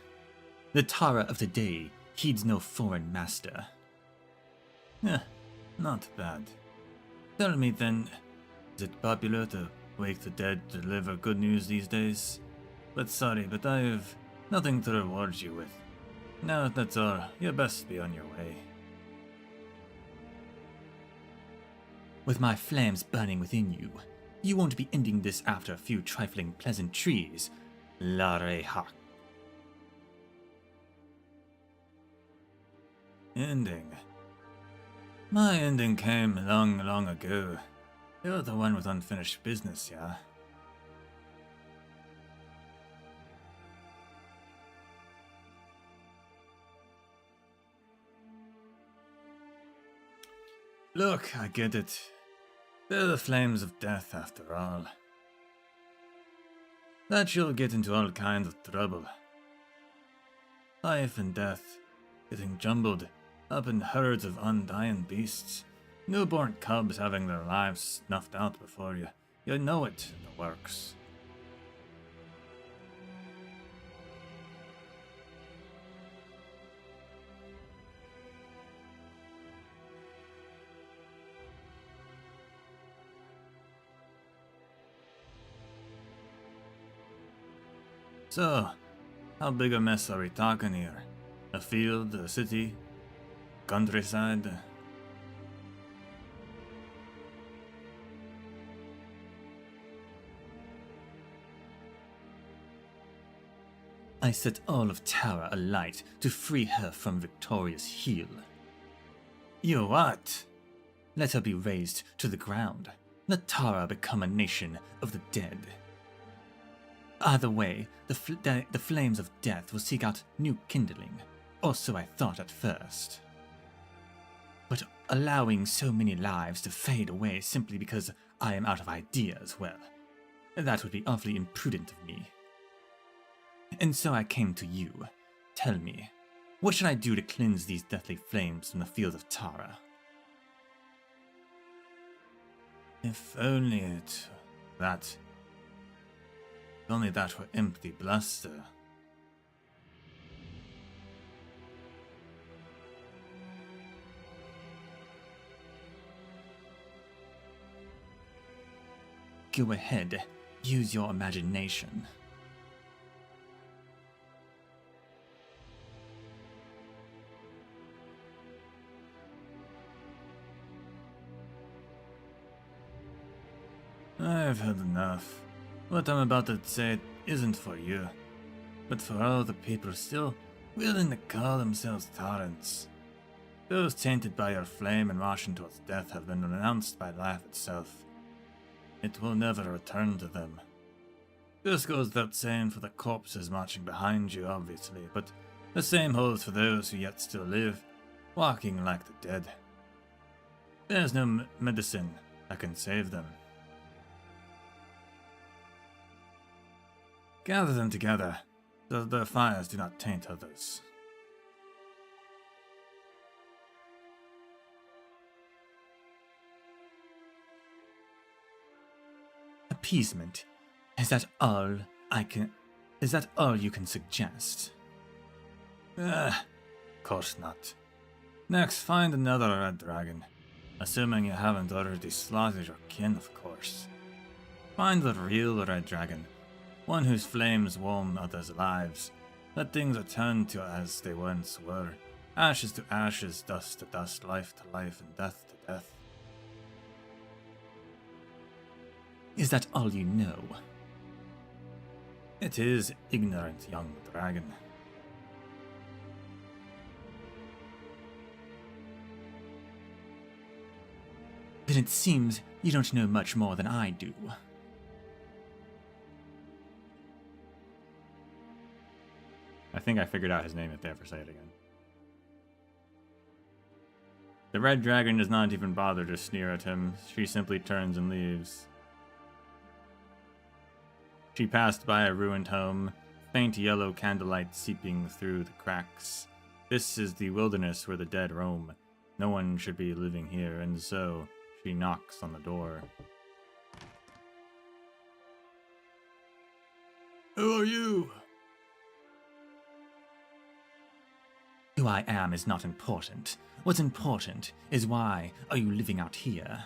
The Tara of the day heeds no foreign master. Not bad. Tell me then, is it popular to wake the dead to deliver good news these days? But sorry, but I have nothing to reward you with. Now that that's all, you best be on your way. With my flames burning within you, you won't be ending this after a few trifling pleasantries, Lareha. Ending. My ending came long, long ago. You're the one with unfinished business, yeah? Look, I get it. They're the flames of death, after all. That you'll get into all kinds of trouble. Life and death, getting jumbled up in herds of undying beasts. Newborn cubs having their lives snuffed out before you. You know it in the works. So, how big a mess are we talking here? A field, a city, countryside? I set all of Tara alight to free her from Victoria's heel. You what? Let her be razed to the ground. Let Tara become a nation of the dead. Either way, the flames of death will seek out new kindling, or so I thought at first. But allowing so many lives to fade away simply because I am out of ideas, well, that would be awfully imprudent of me. And so I came to you. Tell me, what should I do to cleanse these deathly flames from the field of Tara? If only that were empty bluster. Go ahead, use your imagination. I've had enough. What I'm about to say isn't for you, but for all the people still willing to call themselves torrents. Those tainted by your flame and marching towards death have been renounced by life itself. It will never return to them. This goes without saying for the corpses marching behind you, obviously, but the same holds for those who yet still live, walking like the dead. There's no medicine that can save them. Gather them together, so that their fires do not taint others. Appeasement. Is that all you can suggest? Of course not. Next, find another red dragon. Assuming you haven't already slaughtered your kin, of course. Find the real red dragon. One whose flames warm others' lives. Let things return to as they once were. Ashes to ashes, dust to dust, life to life, and death to death. Is that all you know? It is, ignorant young dragon. Then it seems you don't know much more than I do. I think I figured out his name if they ever say it again. The red dragon does not even bother to sneer at him. She simply turns and leaves. She passed by a ruined home, faint yellow candlelight seeping through the cracks. This is the wilderness where the dead roam. No one should be living here, and so she knocks on the door. Who are you? Who I am is not important. What's important is why are you living out here?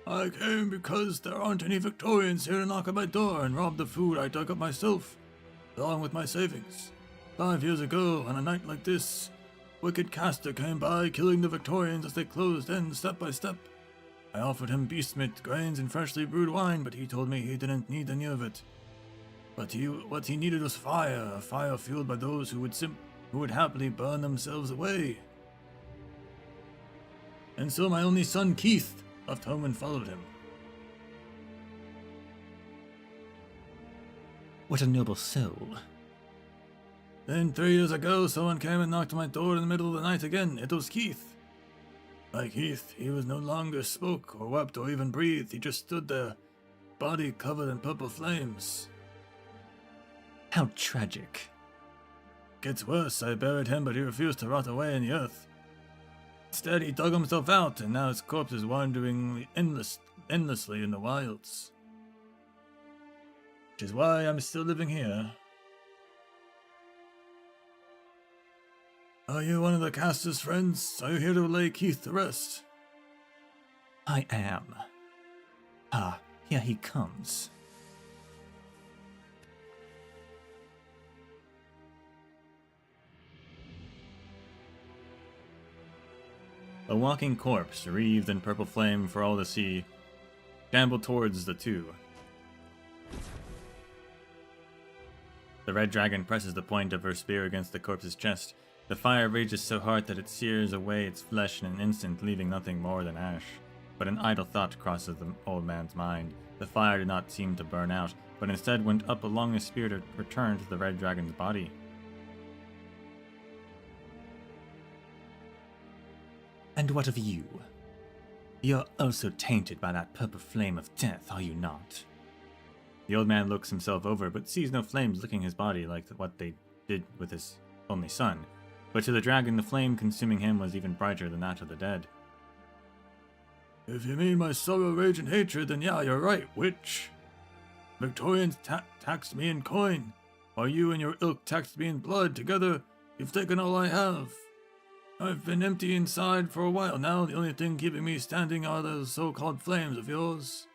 I came because there aren't any Victorians here to knock at my door and rob the food I dug up myself, along with my savings. 5 years ago, on a night like this, wicked caster came by, killing the Victorians as they closed in step by step. I offered him beast meat, grains, and freshly brewed wine, but he told me he didn't need any of it. But what he needed was fire, a fire fueled by those who would happily burn themselves away. And so my only son, Keith, left home and followed him. What a noble soul. Then 3 years ago, someone came and knocked on my door in the middle of the night again. It was Keith. Like Keith, he was no longer spoke or wept or even breathed. He just stood there, body covered in purple flames. How tragic. Gets worse. I buried him, but he refused to rot away in the earth. Instead, he dug himself out, and now his corpse is wandering endlessly in the wilds. Which is why I'm still living here. Are you one of the caster's friends? Are you here to lay Keith to rest? I am. Ah, here he comes. A walking corpse, wreathed in purple flame for all to see, shambled towards the two. The red dragon presses the point of her spear against the corpse's chest. The fire rages so hard that it sears away its flesh in an instant, leaving nothing more than ash. But an idle thought crosses the old man's mind. The fire did not seem to burn out, but instead went up along the spear to return to the red dragon's body. And what of you? You're also tainted by that purple flame of death, are you not? The old man looks himself over, but sees no flames licking his body like what they did with his only son. But to the dragon, the flame consuming him was even brighter than that of the dead. If you mean my sorrow, rage, and hatred, then yeah, you're right, witch. Victorians taxed me in coin, while you and your ilk taxed me in blood. Together, you've taken all I have. I've been empty inside for a while now. The only thing keeping me standing are those so-called flames of yours.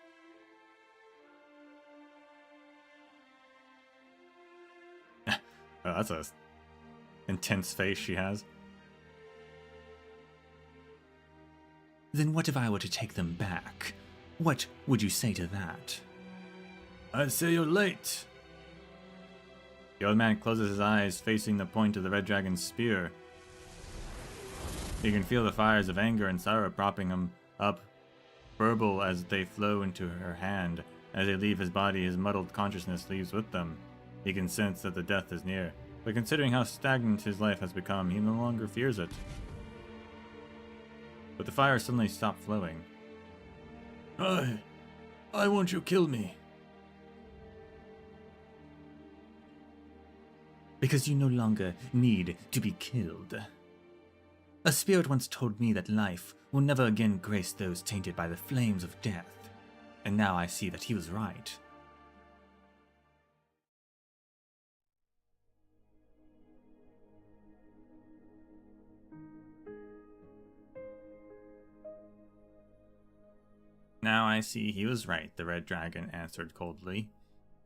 Oh, that's a intense face she has. Then what if I were to take them back? What would you say to that? I'd say you're late. The old man closes his eyes, facing the point of the red dragon's spear. You can feel the fires of anger and sorrow propping him up, burble as they flow into her hand. As they leave his body, his muddled consciousness leaves with them. He can sense that the death is near, but considering how stagnant his life has become, he no longer fears it. But the fire suddenly stopped flowing. Why won't you kill me? Because you no longer need to be killed. A spirit once told me that life will never again grace those tainted by the flames of death, and now I see that he was right. Now I see he was right, the red dragon answered coldly.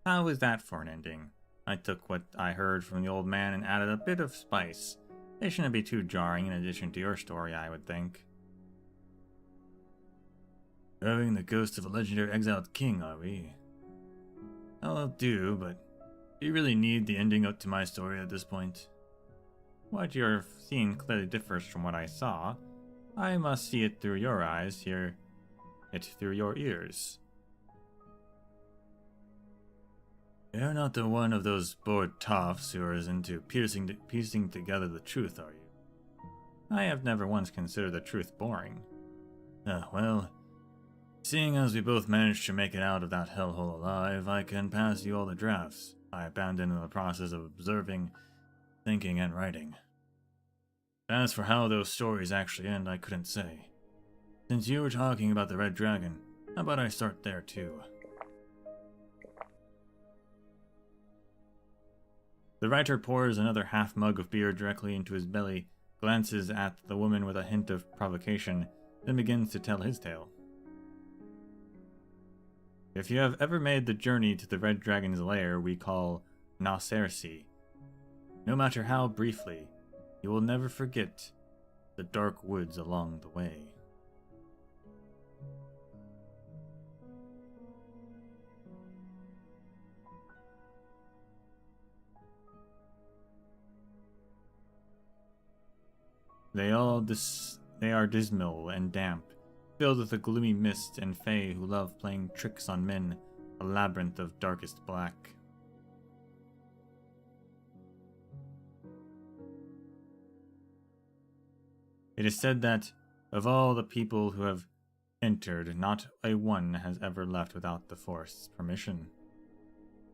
How was that for an ending? I took what I heard from the old man and added a bit of spice. They shouldn't be too jarring in addition to your story, I would think. Having the ghost of a legendary exiled king, are we? I'll do, but do you really need the ending up to my story at this point? What you're seeing clearly differs from what I saw. I must see it through your eyes, hear it through your ears. You're not the one of those bored toffs who are into piecing together the truth, are you? I have never once considered the truth boring. Well, seeing as we both managed to make it out of that hellhole alive, I can pass you all the drafts I abandoned in the process of observing, thinking, and writing. As for how those stories actually end, I couldn't say. Since you were talking about the Red Dragon, how about I start there too? The writer pours another half mug of beer directly into his belly, glances at the woman with a hint of provocation, then begins to tell his tale. If you have ever made the journey to the Red Dragon's lair we call Nacersi, no matter how briefly, you will never forget the dark woods along the way. They are dismal and damp, filled with a gloomy mist and fae who love playing tricks on men, a labyrinth of darkest black. It is said that, of all the people who have entered, not a one has ever left without the Forest's permission.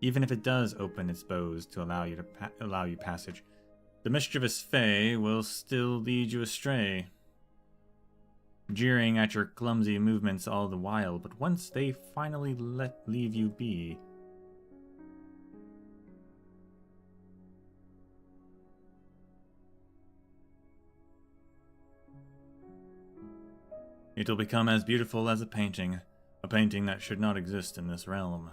Even if it does open its bows to allow you passage, the mischievous fae will still lead you astray, jeering at your clumsy movements all the while, but once they finally leave you be, it will become as beautiful as a painting that should not exist in this realm.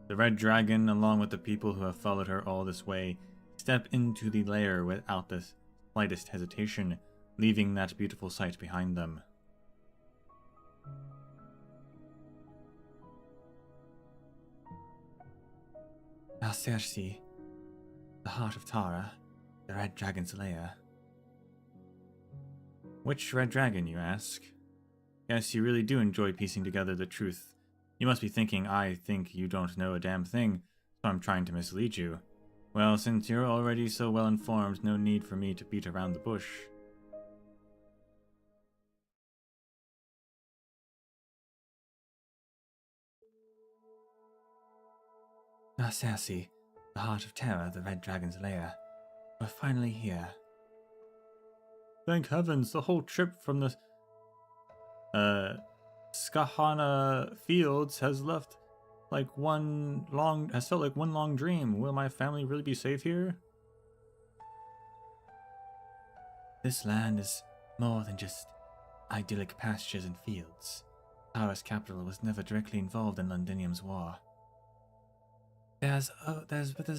The Red Dragon, along with the people who have followed her all this way, step into the lair without the slightest hesitation, leaving that beautiful sight behind them. Narcersi, the heart of Tara, the red dragon's lair. Which red dragon, you ask? Guess you really do enjoy piecing together the truth. You must be thinking I think you don't know a damn thing, so I'm trying to mislead you. Well, since you're already so well informed, no need for me to beat around the bush. Narcersi, the heart of terror, the red dragon's lair. We're finally here. Thank heavens, the whole trip from the Skahana fields has felt like one long dream. Will my family really be safe here? This land is more than just idyllic pastures and fields. Tara's capital was never directly involved in Londinium's war. There's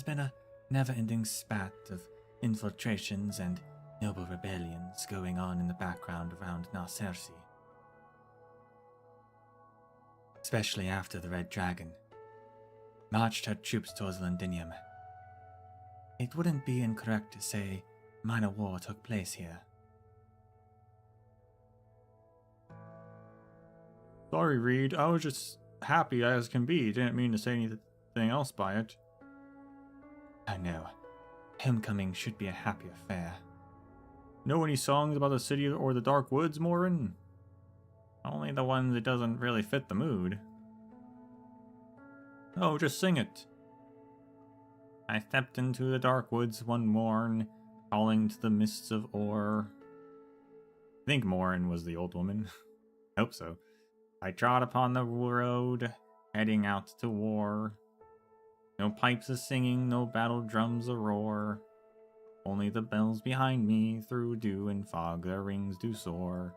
been a never-ending spat of infiltrations and noble rebellions going on in the background around Narcersi. Especially after the Red Dragon marched her troops towards Londinium. It wouldn't be incorrect to say minor war took place here. Sorry, Reed. I was just happy as can be. Didn't mean to say anything else by it. Oh no. Homecoming should be a happy affair. Know any songs about the city or the dark woods, Morin? Only the ones that doesn't really fit the mood. Oh, just sing it. I stepped into the dark woods one morn, calling to the mists of ore. I think Morin was the old woman. Hope so. I trod upon the road, heading out to war. No pipes a singing, no battle drums a roar. Only the bells behind me, through dew and fog, their rings do soar.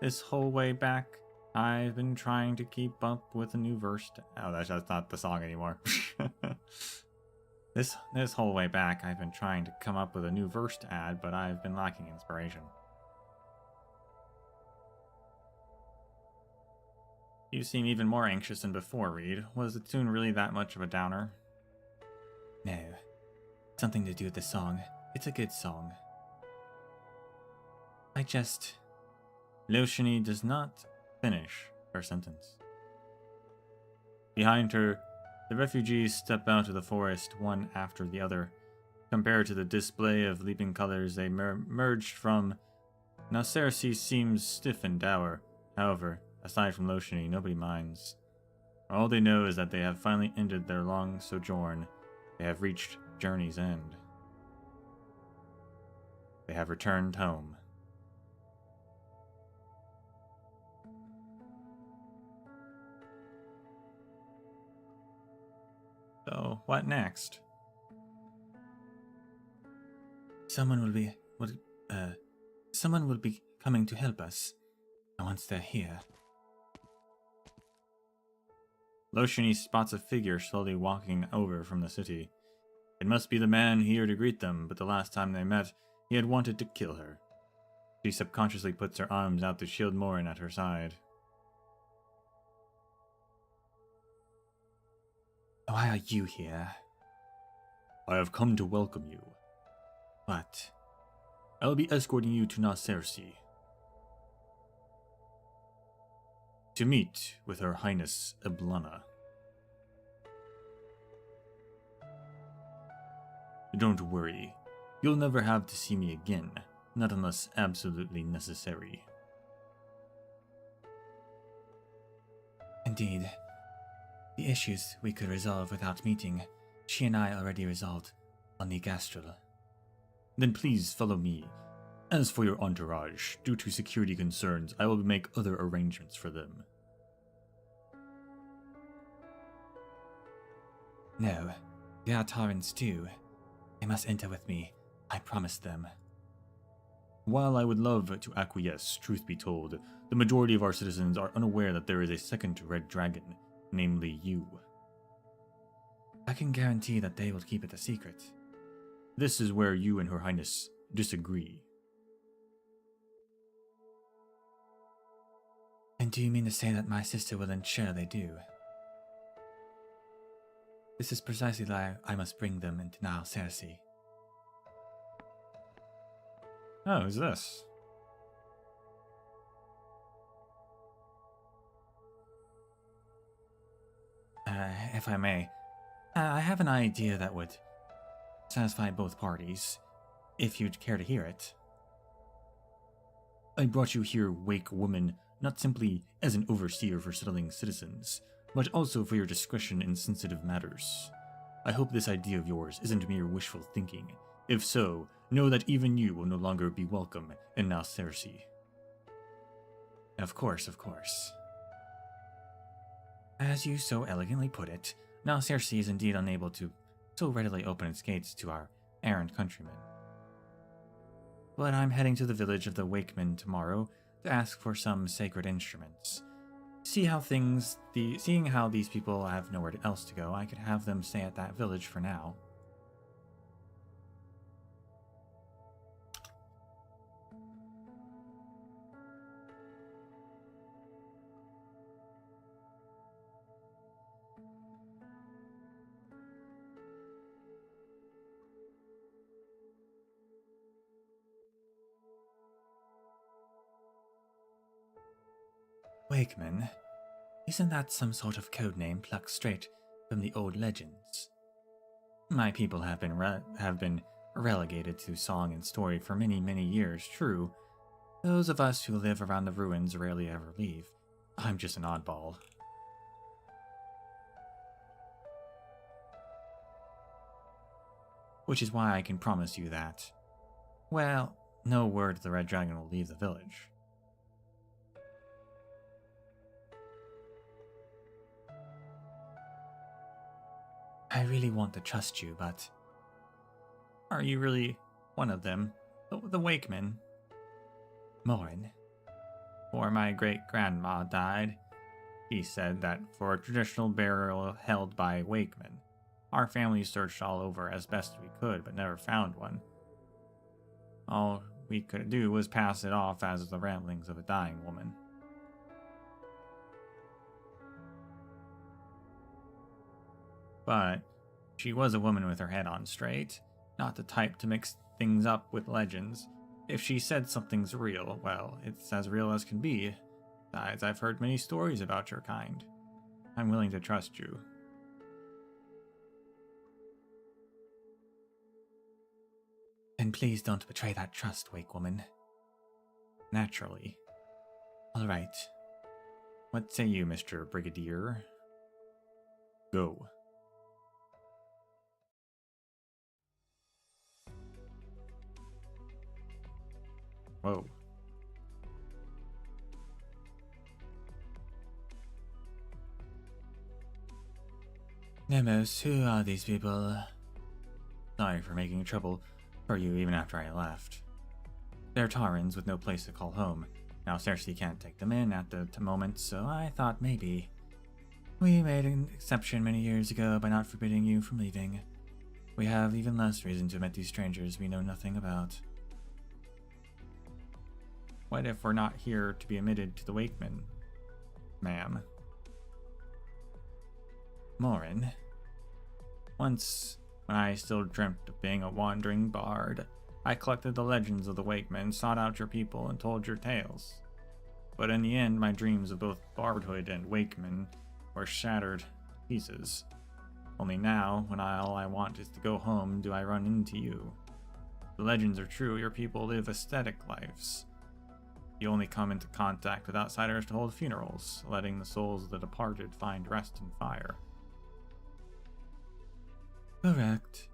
This whole way back, I've been trying to keep up with a new verse. Oh, that's not the song anymore. This whole way back, I've been trying to come up with a new verse to add, but I've been lacking inspiration. You seem even more anxious than before, Reed. Was the tune really that much of a downer? No. Something to do with the song. It's a good song. Loshini does not finish her sentence. Behind her, the refugees step out of the forest one after the other. Compared to the display of leaping colors they merged from, Narcersi seems stiff and dour. However, aside from Loshini, nobody minds. All they know is that they have finally ended their long sojourn. They have reached journey's end. They have returned home. So, what next? Someone will be coming to help us. And once they're here. Loshini spots a figure slowly walking over from the city. It must be the man here to greet them, but the last time they met, he had wanted to kill her. She subconsciously puts her arms out to shield Morin at her side. Why are you here? I have come to welcome you. What? I'll be escorting you to Narcersi. To meet with Her Highness Eblana. Don't worry, you'll never have to see me again, not unless absolutely necessary. Indeed. The issues we could resolve without meeting, she and I already resolved on the Gastral. Then please follow me. As for your entourage, due to security concerns, I will make other arrangements for them. No, they are Tarans too. They must enter with me. I promised them. While I would love to acquiesce, truth be told, the majority of our citizens are unaware that there is a second red dragon, namely you. I can guarantee that they will keep it a secret. This is where you and Her Highness disagree. And do you mean to say that my sister will ensure they do? This is precisely why I must bring them into Nile Cersei. Oh, who's this? If I may, I have an idea that would satisfy both parties, if you'd care to hear it. I brought you here, Wake Woman, not simply as an overseer for settling citizens, but also for your discretion in sensitive matters. I hope this idea of yours isn't mere wishful thinking. If so, know that even you will no longer be welcome in Nile Cersei. Of course, of course. As you so elegantly put it, Nile Cersei is indeed unable to so readily open its gates to our errant countrymen. But I'm heading to the village of the Wakemen tomorrow to ask for some sacred instruments. Seeing how these people have nowhere else to go, I could have them stay at that village for now. Wakeman? Isn't that some sort of code name plucked straight from the old legends? My people have been relegated to song and story for many, many years, true. Those of us who live around the ruins rarely ever leave. I'm just an oddball. Which is why I can promise you that, well, no word the Red Dragon will leave the village. I really want to trust you, but... Are you really one of them? The Wakemen? Morin. Before my great-grandma died, he said that for a traditional burial held by Wakemen, our family searched all over as best we could, but never found one. All we could do was pass it off as the ramblings of a dying woman. But she was a woman with her head on straight, not the type to mix things up with legends. If she said something's real, well, it's as real as can be. Besides, I've heard many stories about your kind. I'm willing to trust you. Then please don't betray that trust, Wake Woman. Naturally. All right. What say you, Mr. Brigadier? Go. Whoa. Nemos, who are these people? Sorry for making trouble for you even after I left. They're Taurans with no place to call home. Now Cersei can't take them in at the moment, so I thought maybe. We made an exception many years ago by not forbidding you from leaving. We have even less reason to admit these strangers we know nothing about. What if we're not here to be admitted to the Wakemen, ma'am? Morin. Once, when I still dreamt of being a wandering bard, I collected the legends of the Wakemen, sought out your people, and told your tales. But in the end, my dreams of both bardhood and Wakemen were shattered to pieces. Only now, when all I want is to go home, do I run into you. The legends are true, your people live ascetic lives. You only come into contact with outsiders to hold funerals, letting the souls of the departed find rest in fire. Correct.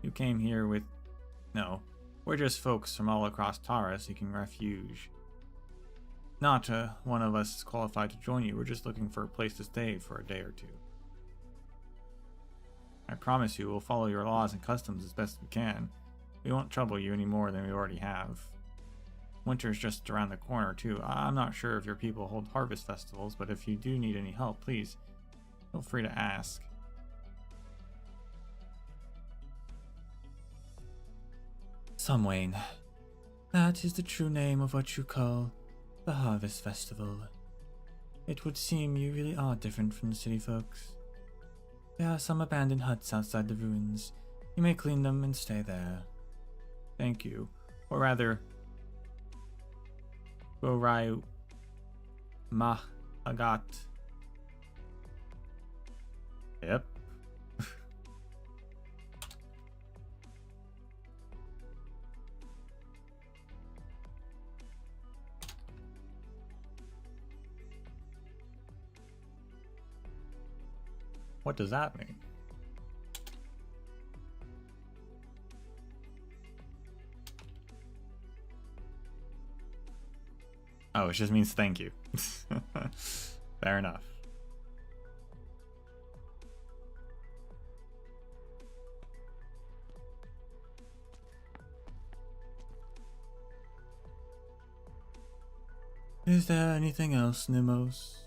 You came here with... No, we're just folks from all across Tara seeking refuge. Not one of us is qualified to join you, we're just looking for a place to stay for a day or two. I promise you we'll follow your laws and customs as best we can. We won't trouble you any more than we already have. Winter's just around the corner, too. I'm not sure if your people hold harvest festivals, but if you do need any help, please feel free to ask. Samhain. That is the true name of what you call the Harvest Festival. It would seem you really are different from the city folks. There are some abandoned huts outside the ruins. You may clean them and stay there. Thank you. Or rather, Gorai Mahagat. Yep. What does that mean? Oh, it just means thank you. Fair enough. Is there anything else, Nimos?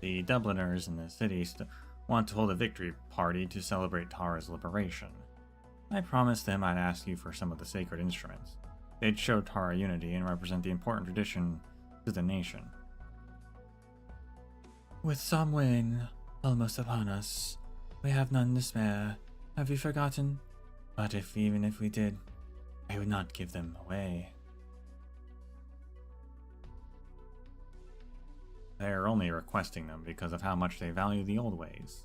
The Dubliners in the city want to hold a victory party to celebrate Tara's liberation. I promised them I'd ask you for some of the sacred instruments. They'd show Tara unity and represent the important tradition to the nation. With Samhain almost upon us, we have none to spare. Have you forgotten? But even if we did, I would not give them away. They are only requesting them because of how much they value the old ways.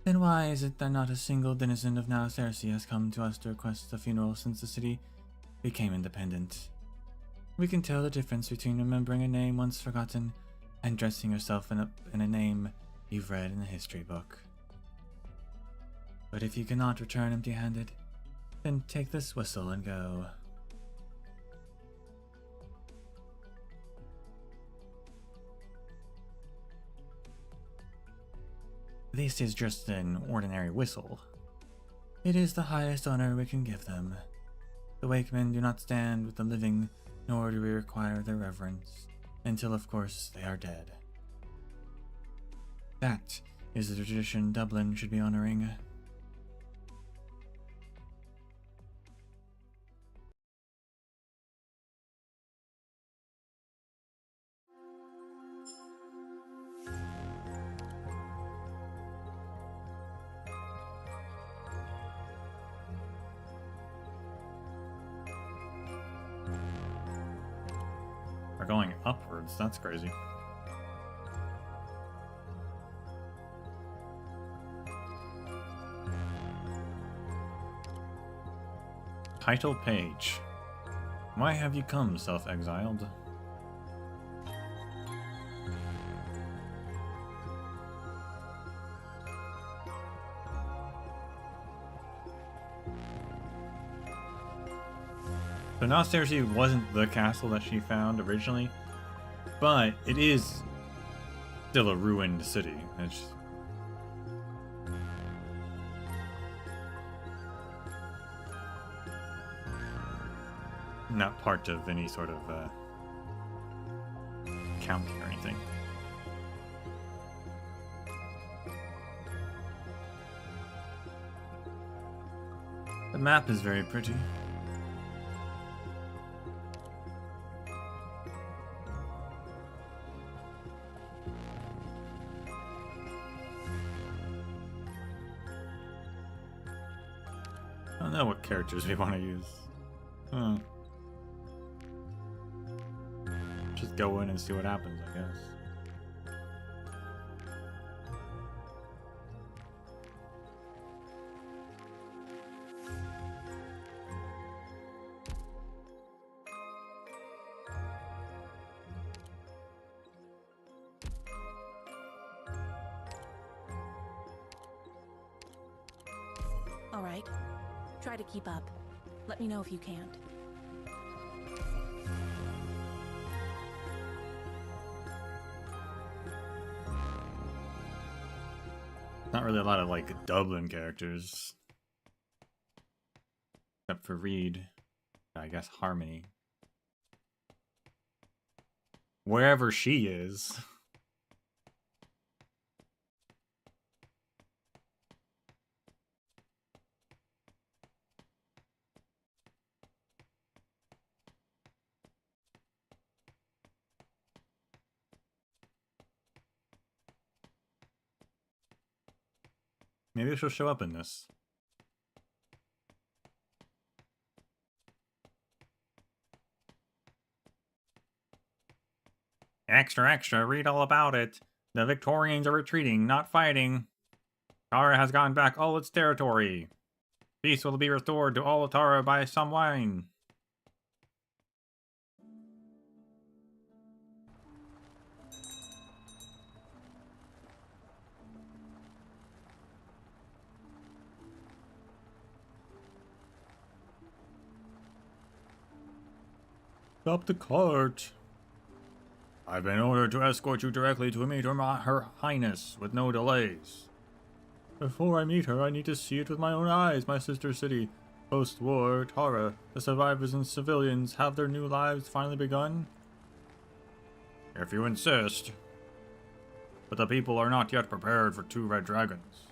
Then why is it that not a single denizen of Now Cersei has come to us to request a funeral since the city became independent? We can tell the difference between remembering a name once forgotten and dressing yourself in a name you've read in a history book. But if you cannot return empty-handed, then take this whistle and go. This is just an ordinary whistle. It is the highest honor we can give them. The Wakemen do not stand with the living, nor do we require their reverence, until of course they are dead. That is the tradition Dublin should be honoring. We're going upwards, that's crazy. Title page. Why have you come, self-exiled? So now Cersei wasn't the castle that she found originally, but it is still a ruined city. It's not part of any sort of county or anything. The map is very pretty. I don't know what characters we want to use. Just go in and see what happens, I guess.
All right. Try to keep up. Let me know if you can't.
Not really a lot of like Dublin characters. Except for Reed. I guess Harmony. Wherever she is. Maybe she'll show up in this. Extra, extra, read all about it. The Victorians are retreating, not fighting. Tara has gotten back all its territory. Peace will be restored to all of Tara by some wine. Stop the cart. I've been ordered to escort you directly to meet Her Highness with no delays. Before I meet her, I need to see it with my own eyes, my sister city. Post-war, Tara, the survivors and civilians, have their new lives finally begun? If you insist. But the people are not yet prepared for 2 red dragons.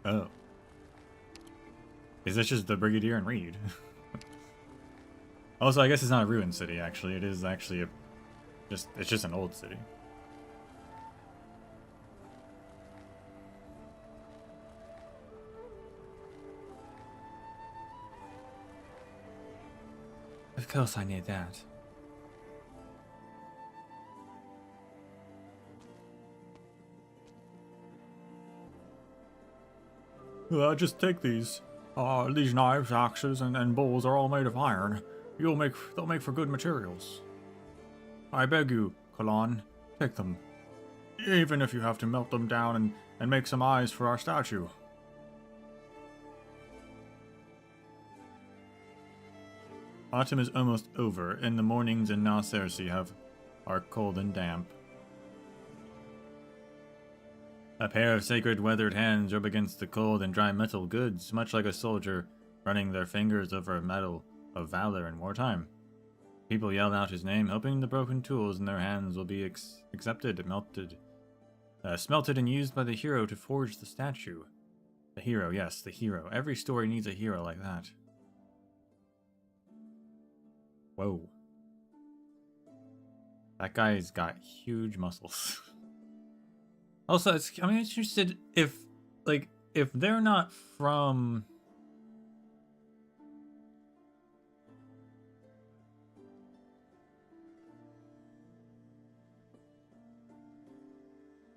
Oh. Is this just the Brigadier and Reed? Also, I guess it's not a ruined city, actually. It is actually it's just an old city. Of course I need that. Just take these. These knives, axes, and bowls are all made of iron. They'll make for good materials. I beg you, Kalan, take them. Even if you have to melt them down and make some eyes for our statue. Autumn is almost over, and the mornings in Narration are cold and damp. A pair of sacred weathered hands rub against the cold and dry metal goods, much like a soldier running their fingers over a medal of valor in wartime. People yell out his name, hoping the broken tools in their hands will be accepted, smelted and used by the hero to forge the statue. The hero, yes, the hero. Every story needs a hero like that. Whoa. That guy's got huge muscles. Also, I'm interested if they're not from...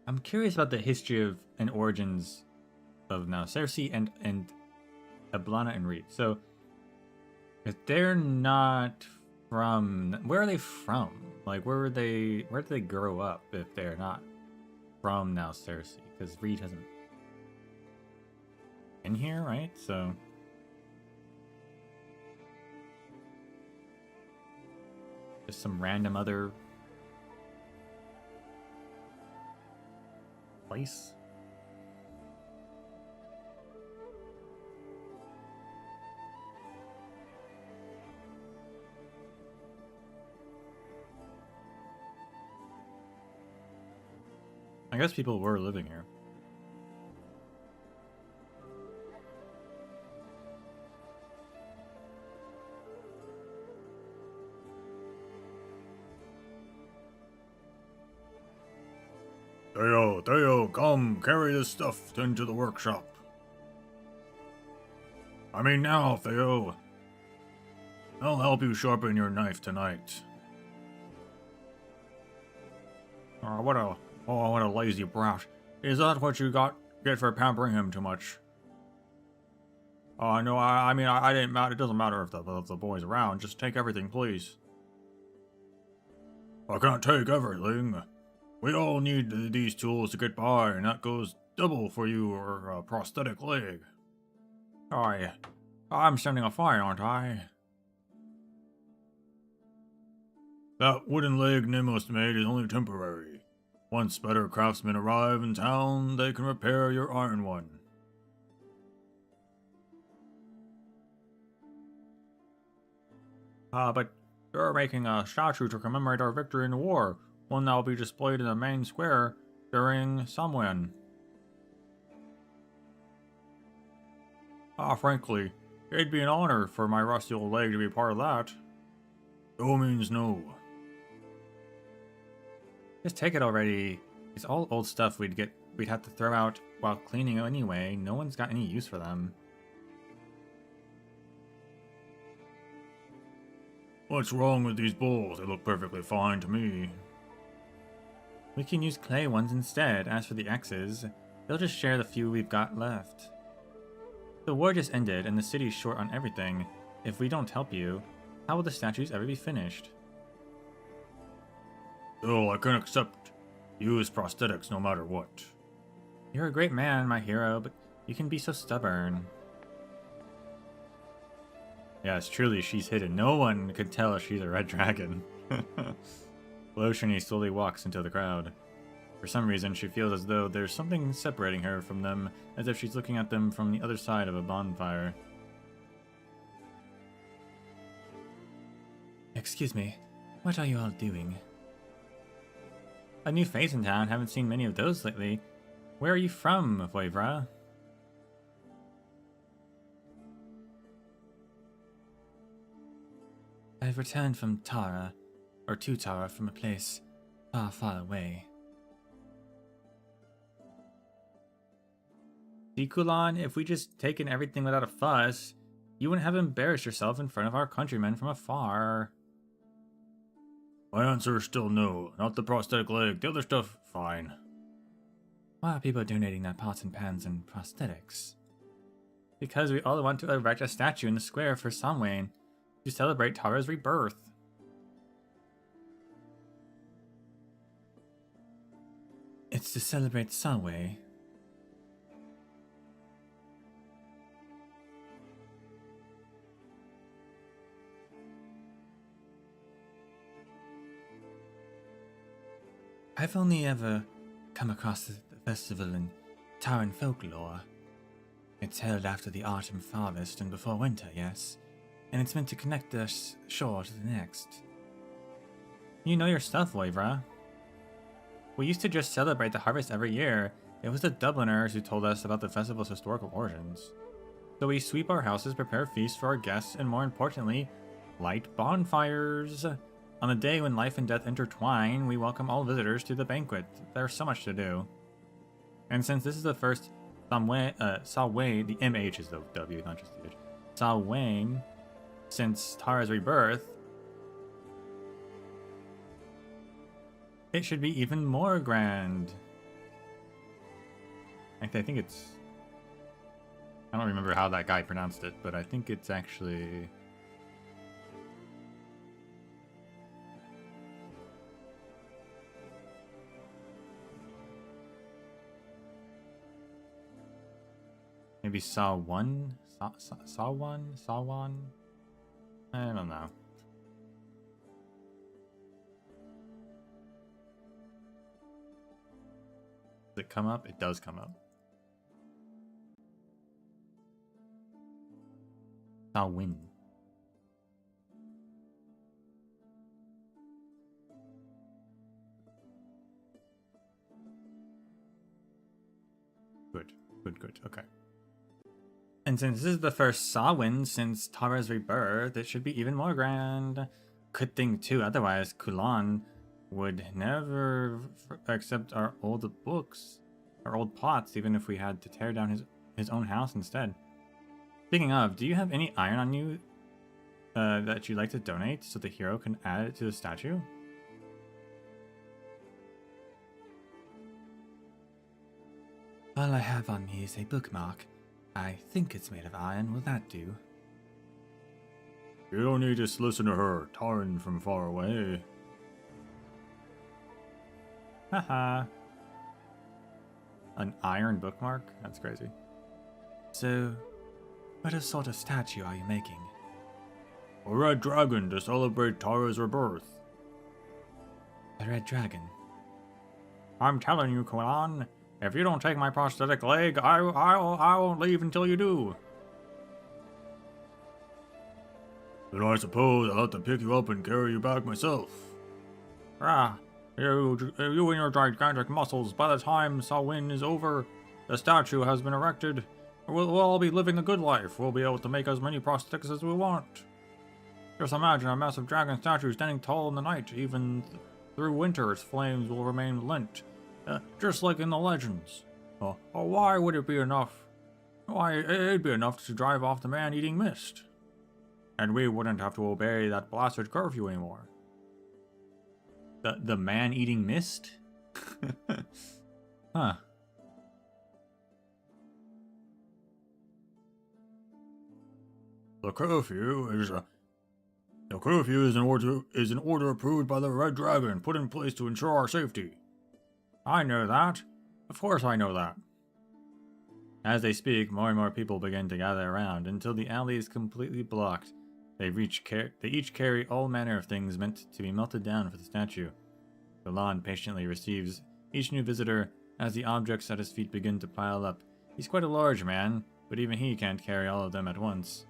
I'm curious about the history of and origins of now Cersei and Eblana and Reed. So, if they're not from, where are they from? Like, where did they grow up if they're not from now Cersei? Because Reed hasn't been here, right? So, just some random other place. I guess people were living here. Theo, come, carry this stuff into the workshop. I mean now, Theo. I'll help you sharpen your knife tonight. What a lazy brat. Is that what you get for pampering him too much? No, I mean, I didn't matter. It doesn't matter if the boy's around. Just take everything, please. I can't take everything. We all need these tools to get by, and that goes double for you or a prosthetic leg. I'm sending a fire, aren't I? That wooden leg Nemos made is only temporary. Once better craftsmen arrive in town, they can repair your iron one. But you're making a statue to commemorate our victory in the war. One that will be displayed in the main square during Samhain. Frankly, it'd be an honor for my rusty old leg to be part of that. No means no. Just take it already. It's all old stuff we'd we'd have to throw out while cleaning anyway. No one's got any use for them. What's wrong with these bowls? They look perfectly fine to me. We can use clay ones instead. As for the axes, they'll just share the few we've got left. The war just ended and the city's short on everything. If we don't help you, how will the statues ever be finished? Oh, I can accept you as prosthetics no matter what. You're a great man, my hero, but you can be so stubborn. Yes, truly, she's hidden. No one could tell if she's a red dragon. Lotiony slowly walks into the crowd. For some reason, she feels as though there's something separating her from them, as if she's looking at them from the other side of a bonfire. Excuse me, what are you all doing? A new face in town, haven't seen many of those lately. Where are you from, Voivra? I've returned from Tara, or to Tara from a place far, far away. See, Kulan, if we just taken everything without a fuss, you wouldn't have embarrassed yourself in front of our countrymen from afar. My answer is still no. Not the prosthetic leg. The other stuff, fine. Why are people donating their pots and pans and prosthetics? Because we all want to erect a statue in the square for Samhain to celebrate Tara's rebirth. It's to celebrate Samhain. I've only ever come across the festival in Taran folklore. It's held after the autumn harvest and before winter, yes? And it's meant to connect the shore to the next. You know your stuff, Voivra. We used to just celebrate the harvest every year. It was the Dubliners who told us about the festival's historical origins. So we sweep our houses, prepare feasts for our guests, and more importantly, light bonfires. On the day when life and death intertwine, we welcome all visitors to the banquet. There's so much to do. And since this is the first Samhain, the MH is the W, not just the H. Samhain, since Tara's rebirth, it should be even more grand. I think it's... I don't remember how that guy pronounced it, but I think it's actually... Maybe Sawan? Sawan? I don't know. Does it come up? It does come up. Sawin. Good. Okay. And since this is the first Samhain since Tara's rebirth, it should be even more grand. Good thing too, otherwise Kulan would never accept our old books, our old pots, even if we had to tear down his own house instead. Speaking of, do you have any iron on you that you'd like to donate so the hero can add it to the statue? All I have on me is a bookmark. I think it's made of iron. Will that do? You don't need to listen to her, Tarn from far away. Haha. An iron bookmark? That's crazy. So, what sort of statue are you making? A red dragon to celebrate Tara's rebirth. A red dragon? I'm telling you, Kulan. If you don't take my prosthetic leg, I won't leave until you do. Then I suppose I'll have to pick you up and carry you back myself. You and your gigantic muscles, by the time Samhain is over, the statue has been erected. We'll all be living the good life. We'll be able to make as many prosthetics as we want. Just imagine a massive dragon statue standing tall in the night. Even through winter, its flames will remain lit. Just like in the legends. Why would it be enough? Why, it'd be enough to drive off the man-eating mist. And we wouldn't have to obey that blasted curfew anymore. The man-eating mist? Huh. The curfew is an order approved by the Red Dragon, put in place to ensure our safety. I know that. Of course I know that. As they speak, more and more people begin to gather around until the alley is completely blocked. They each carry all manner of things meant to be melted down for the statue. Golan patiently receives each new visitor as the objects at his feet begin to pile up. He's quite a large man, but even he can't carry all of them at once.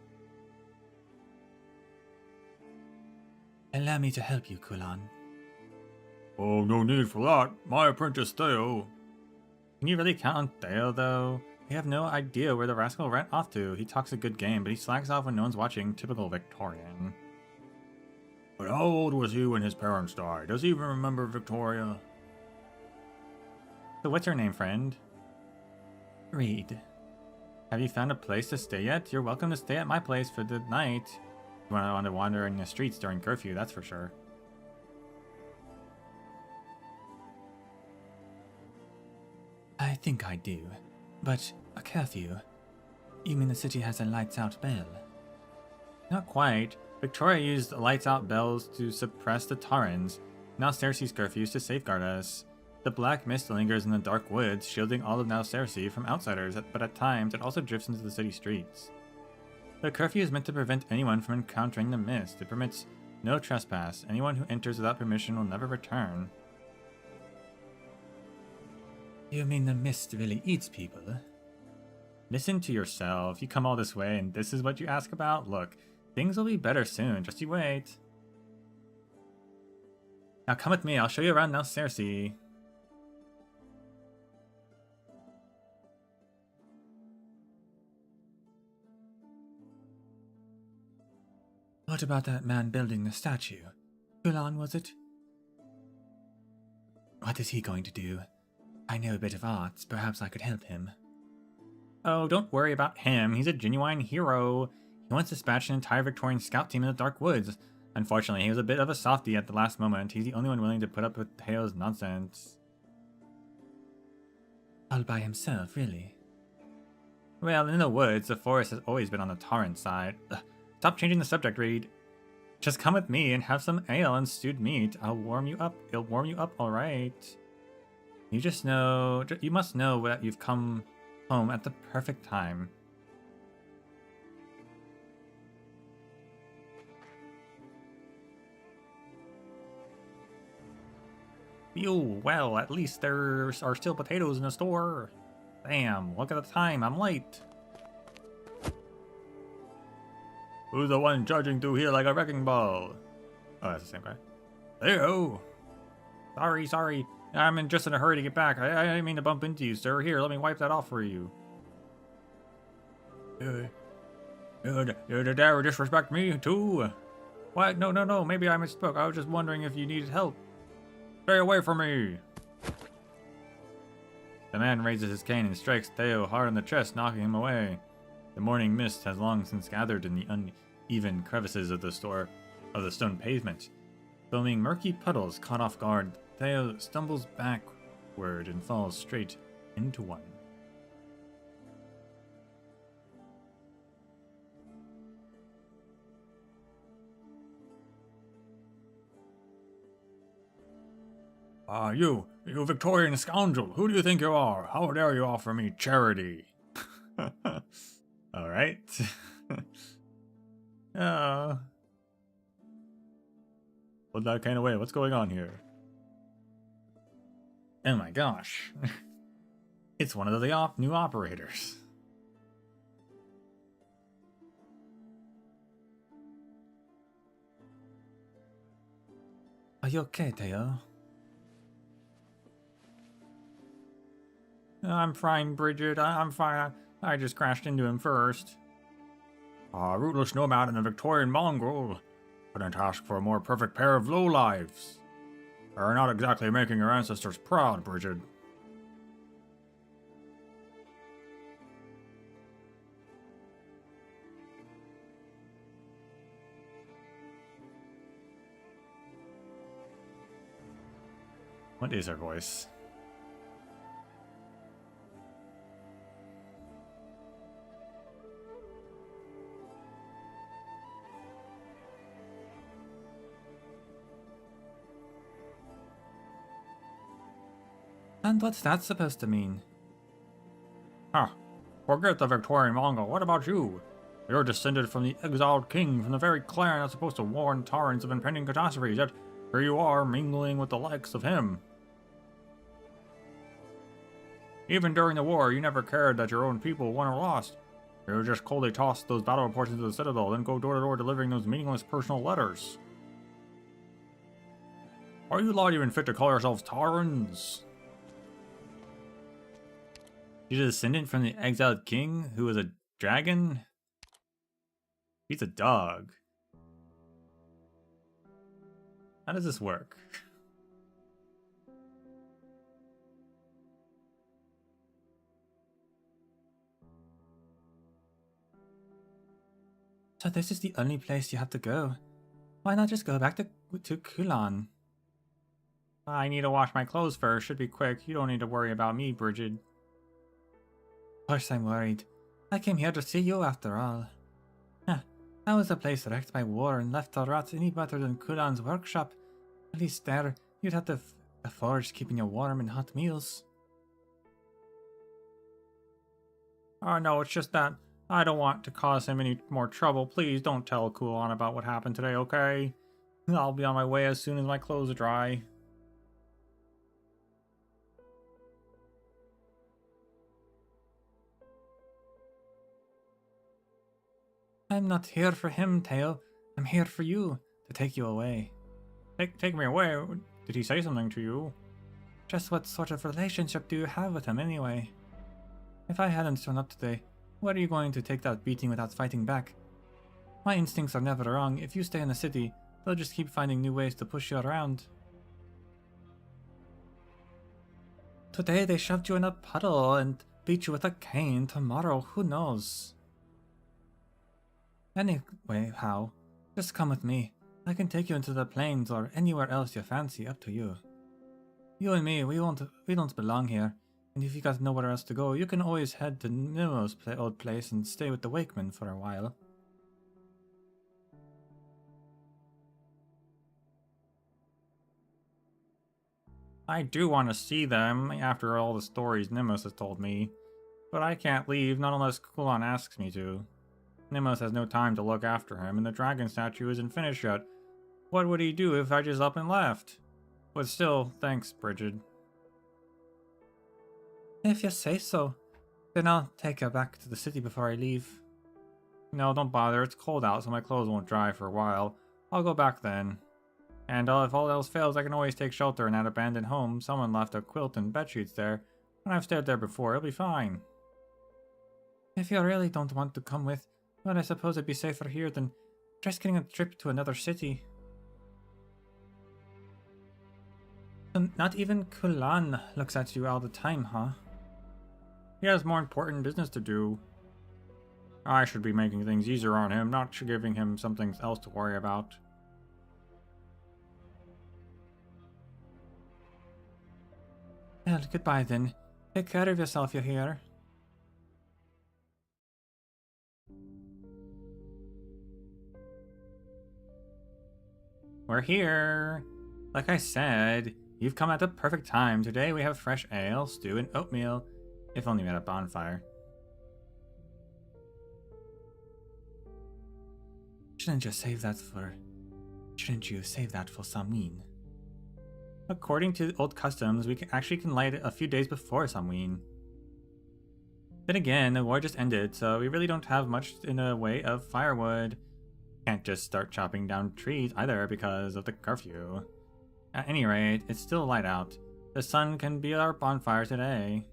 Allow me to help you, Golan. Oh, no need for that. My apprentice Theo. Can you really count on Theo, though? We have no idea where the rascal ran off to. He talks a good game, but he slacks off when no one's watching. Typical Victorian. But how old was he when his parents died? Does he even remember Victoria? So what's your name, friend? Reed. Have you found a place to stay yet? You're welcome to stay at my place for the night. You won't want to wander in the streets during curfew, that's for sure. I think I do. But a curfew? You mean the city has a lights-out bell? Not quite. Victoria used lights-out bells to suppress the Taurens. Now Cersei's curfew is to safeguard us. The black mist lingers in the dark woods, shielding all of Now Cersei from outsiders, but at times it also drifts into the city streets. The curfew is meant to prevent anyone from encountering the mist. It permits no trespass. Anyone who enters without permission will never return. You mean the mist really eats people? Listen to yourself. You come all this way and this is what you ask about? Look, things will be better soon. Just you wait. Now come with me. I'll show you around Now Cersei. What about that man building the statue? Golan, was it? What is he going to do? I know a bit of arts. Perhaps I could help him. Oh, don't worry about him. He's a genuine hero. He once dispatched an entire Victorian scout team in the Dark Woods. Unfortunately, he was a bit of a softie at the last moment. He's the only one willing to put up with Theo's nonsense. All by himself, really? Well, in the woods, the forest has always been on the Tauren side. Ugh. Stop changing the subject, Reed. Just come with me and have some ale and stewed meat. I'll warm you up. It'll warm you up, alright. You must know that you've come home at the perfect time. Ew, well, at least there are still potatoes in the store. Damn, look at the time, I'm late. Who's the one charging through here like a wrecking ball? Oh, that's the same guy. Hey-oh! Sorry. I'm just in a hurry to get back. I didn't mean to bump into you, sir. Here, let me wipe that off for you. You dare disrespect me, too? What? No. Maybe I misspoke. I was just wondering if you needed help. Stay away from me! The man raises his cane and strikes Theo hard on the chest, knocking him away. The morning mist has long since gathered in the uneven crevices of the stone pavement. Foaming murky puddles caught off guard, Theo stumbles backward and falls straight into one. You Victorian scoundrel, who do you think you are? How dare you offer me charity? Alright. Put that cane away. What's going on here? Oh my gosh. It's one of the new operators. Are you okay, Theo? I'm fine, Bridget. I'm fine. I just crashed into him first. Rootless nomad and a Victorian mongrel. Couldn't ask for a more perfect pair of lowlives. Are not exactly making your ancestors proud, Bridget. What is her voice? And what's that supposed to mean? Huh. Forget the Victorian Mongol. What about you? You're descended from the exiled king, from the very clan that's supposed to warn Taurans of impending catastrophes, yet here you are, mingling with the likes of him. Even during the war, you never cared that your own people won or lost. You just coldly tossed those battle reports into the citadel, then go door to door delivering those meaningless personal letters. Are you not even fit to call yourselves Taurans? You're a descendant from the exiled king, who was a dragon? He's a dog. How does this work? So this is the only place you have to go. Why not just go back to Kulan? I need to wash my clothes first. Should be quick. You don't need to worry about me, Bridget. Of course I'm worried. I came here to see you after all. That was a place wrecked by war and left to rot any better than Kulan's workshop. At least there, you'd have a forge keeping you warm and hot meals. Oh no, it's just that I don't want to cause him any more trouble. Please don't tell Kulan about what happened today, okay? I'll be on my way as soon as my clothes are dry. I'm not here for him, Teo. I'm here for you, to take you away. Take me away? Did he say something to you? Just what sort of relationship do you have with him anyway? If I hadn't shown up today, where are you going to take that beating without fighting back? My instincts are never wrong. If you stay in the city, they'll just keep finding new ways to push you around. Today they shoved you in a puddle and beat you with a cane. Tomorrow, who knows? Anyway, how? Just come with me. I can take you into the plains or anywhere else you fancy, up to you. You and me, we don't belong here. And if you got nowhere else to go, you can always head to Nemo's old place and stay with the Wakemen for a while. I do want to see them, after all the stories Nemos has told me. But I can't leave, not unless Kulan asks me to. Nemos has no time to look after him, and the dragon statue isn't finished yet. What would he do if I just up and left? But still, thanks, Bridget. If you say so, then I'll take you back to the city before I leave. No, don't bother, it's cold out, so my clothes won't dry for a while. I'll go back then. And if all else fails, I can always take shelter in that abandoned home. Someone left a quilt and bedsheets there, and I've stayed there before, it'll be fine. If you really don't want to come with, well, I suppose it'd be safer here than just getting a trip to another city. And not even Kulan looks at you all the time, huh? He has more important business to do. I should be making things easier on him, not giving him something else to worry about. Well, goodbye then. Take care of yourself, you hear? We're here! Like I said, you've come at the perfect time. Today we have fresh ale, stew, and oatmeal. If only we had a bonfire. Shouldn't you save that for Samhain? According to old customs, we actually can light it a few days before Samhain. Then again, the war just ended, so we really don't have much in the way of firewood. Can't just start chopping down trees either because of the curfew. At any rate, it's still light out. The sun can be our bonfire today.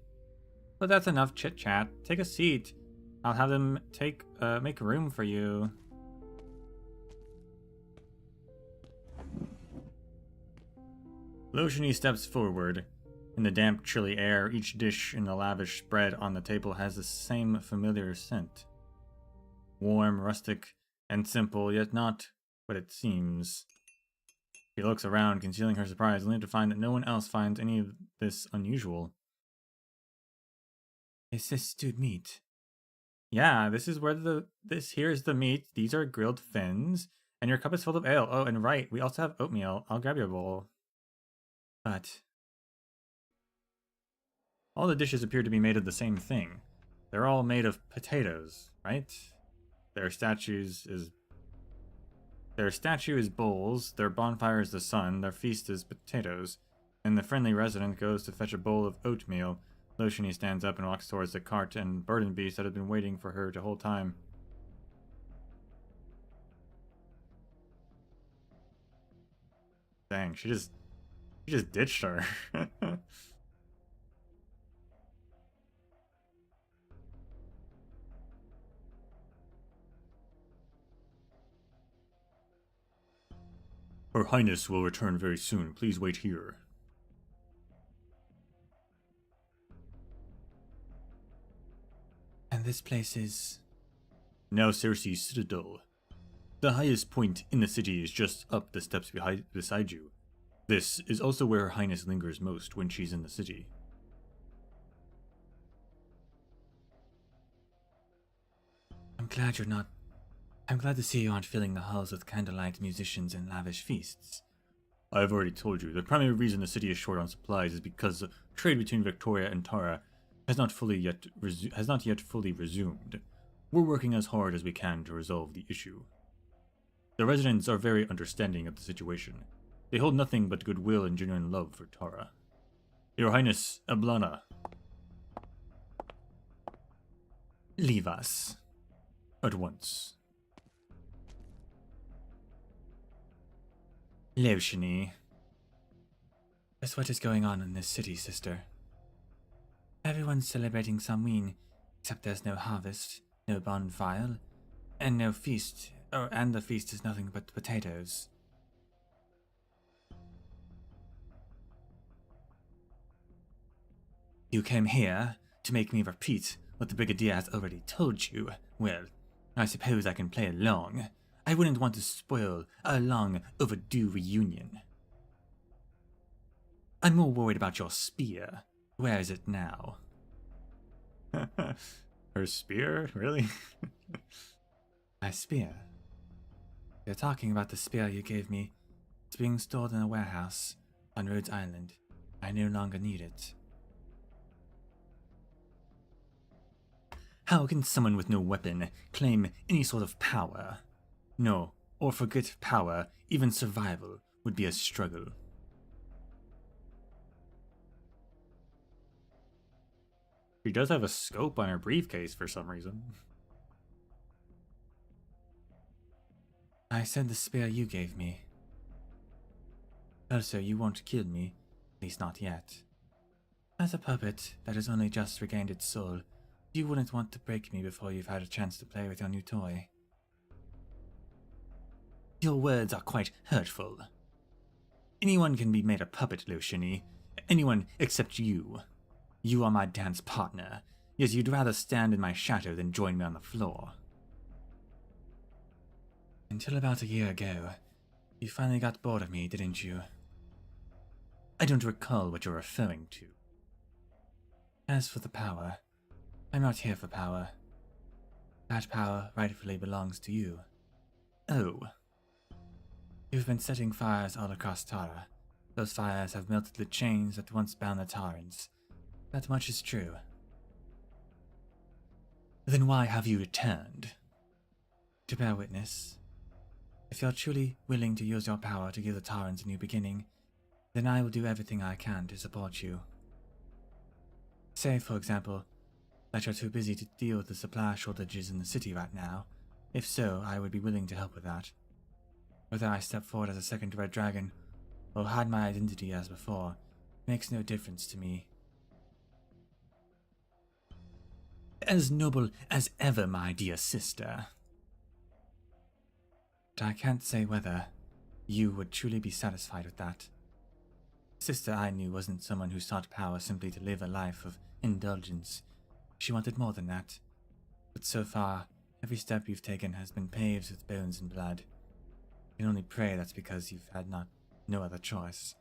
But that's enough chit-chat. Take a seat. I'll have them make room for you. Lotiony steps forward. In the damp, chilly air, each dish in the lavish spread on the table has the same familiar scent. Warm, rustic, and simple, yet not what it seems. She looks around, concealing her surprise, only to find that no one else finds any of this unusual. Is this stewed meat? Yeah, this is where this here is the meat. These are grilled fins, and your cup is full of ale. Oh, and right, we also have oatmeal. I'll grab your bowl. But all the dishes appear to be made of the same thing. They're all made of potatoes, right? Their statue is bowls, their bonfire is the sun, their feast is potatoes, and the friendly resident goes to fetch a bowl of oatmeal. Loshini stands up and walks towards the cart and burden beast that had been waiting for her the whole time. Dang, she just ditched her. Her Highness will return very soon. Please wait here. And this place is... Now Cersei's Citadel. The highest point in the city is just up the steps beside you. This is also where Her Highness lingers most when she's in the city. I'm glad to see you aren't filling the halls with candlelight musicians and lavish feasts. I've already told you, the primary reason the city is short on supplies is because the trade between Victoria and Tara has not yet fully resumed. We're working as hard as we can to resolve the issue. The residents are very understanding of the situation. They hold nothing but goodwill and genuine love for Tara. Your Highness, Eblana. Leave us. At once. Loshini. That's what is going on in this city, sister. Everyone's celebrating Samhain, except there's no harvest, no bonfire, and no feast. And the feast is nothing but potatoes. You came here to make me repeat what the Brigadier has already told you. Well, I suppose I can play along. I wouldn't want to spoil a long overdue reunion. I'm more worried about your spear. Where is it now? Her spear? Really? My spear? You're talking about the spear you gave me. It's being stored in a warehouse on Rhodes Island. I no longer need it. How can someone with no weapon claim any sort of power? No, or forget power, even survival would be a struggle. She does have a scope on her briefcase for some reason. I said the spear you gave me. Also, you won't kill me, at least not yet. As a puppet that has only just regained its soul, you wouldn't want to break me before you've had a chance to play with your new toy. Your words are quite hurtful. Anyone can be made a puppet, Loshini. Anyone except you. You are my dance partner, yet you'd rather stand in my shadow than join me on the floor. Until about a year ago, you finally got bored of me, didn't you? I don't recall what you're referring to. As for the power, I'm not here for power. That power rightfully belongs to you. Oh. You've been setting fires all across Tara. Those fires have melted the chains that once bound the Tarans. That much is true. Then why have you returned? To bear witness. If you're truly willing to use your power to give the Tarans a new beginning, then I will do everything I can to support you. Say, for example, that you're too busy to deal with the supply shortages in the city right now. If so, I would be willing to help with that. Whether I step forward as a second Red Dragon, or hide my identity as before, makes no difference to me. As noble as ever, my dear sister. But I can't say whether you would truly be satisfied with that. The sister I knew wasn't someone who sought power simply to live a life of indulgence. She wanted more than that. But so far, every step you've taken has been paved with bones and blood. I can only pray that's because you've no other choice.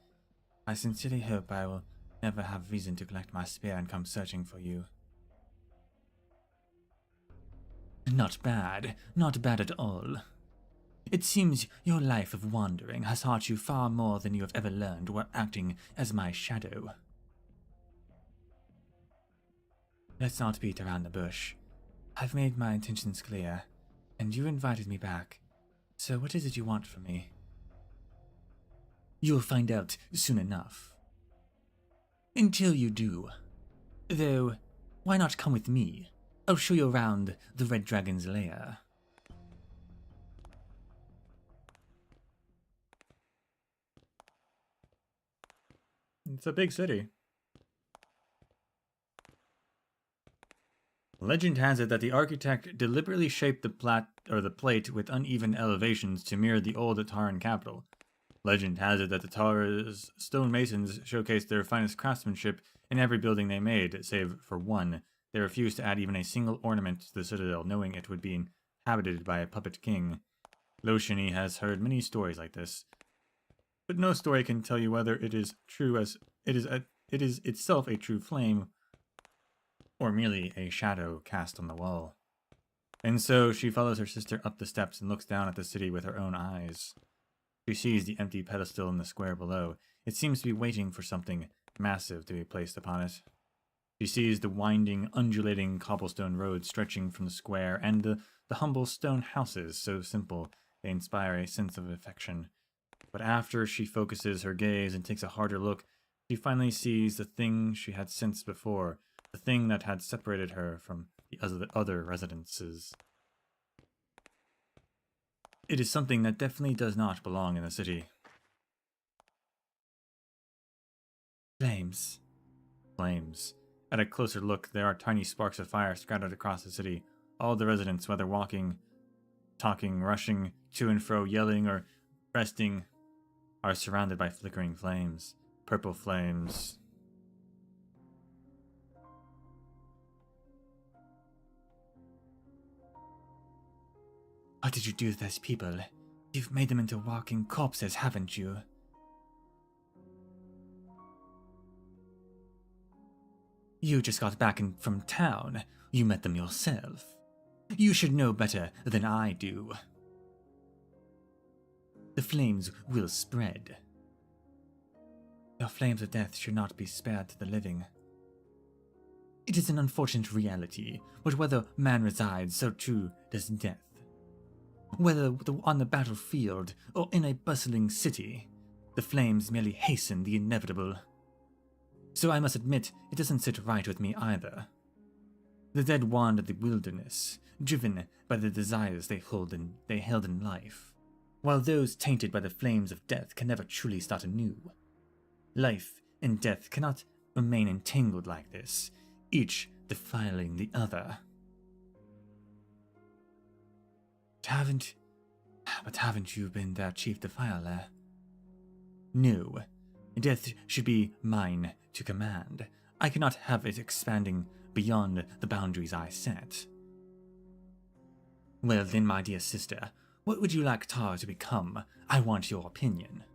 I sincerely hope I will never have reason to collect my spear and come searching for you. Not bad at all. It seems your life of wandering has taught you far more than you have ever learned while acting as my shadow. Let's not beat around the bush. I've made my intentions clear, and you invited me back. So what is it you want from me? You'll find out soon enough. Until you do. Though, why not come with me? I'll show you around the Red Dragon's lair. It's a big city. Legend has it that the architect deliberately shaped the plate with uneven elevations to mirror the old Taran capital. Legend has it that the Tara's stonemasons showcased their finest craftsmanship in every building they made, save for one. They refused to add even a single ornament to the citadel, knowing it would be inhabited by a puppet king. Loshini has heard many stories like this, but no story can tell you whether it is true, as it is itself a true flame, or merely a shadow cast on the wall. And so she follows her sister up the steps and looks down at the city with her own eyes. She sees the empty pedestal in the square below. It seems to be waiting for something massive to be placed upon it. She sees the winding, undulating cobblestone road stretching from the square, and the humble stone houses, so simple they inspire a sense of affection. But after she focuses her gaze and takes a harder look, she finally sees the thing she had sensed before, the thing that had separated her from the other residences. It is something that definitely does not belong in the city. Flames. Flames. At a closer look, there are tiny sparks of fire scattered across the city. All the residents, whether walking, talking, rushing to and fro, yelling, or resting, are surrounded by flickering flames. Purple flames. What did you do to those people? You've made them into walking corpses, haven't you? You just got back from town. You met them yourself. You should know better than I do. The flames will spread. Your flames of death should not be spared to the living. It is an unfortunate reality, but whether man resides, so too does death. Whether on the battlefield or in a bustling city, the flames merely hasten the inevitable. So I must admit, it doesn't sit right with me either. The dead wander the wilderness, driven by the desires they held in life, while those tainted by the flames of death can never truly start anew. Life and death cannot remain entangled like this, each defiling the other. Haven't you been their chief defiler? No. Death should be mine to command. I cannot have it expanding beyond the boundaries I set. Well then, my dear sister, what would you like Tara to become? I want your opinion.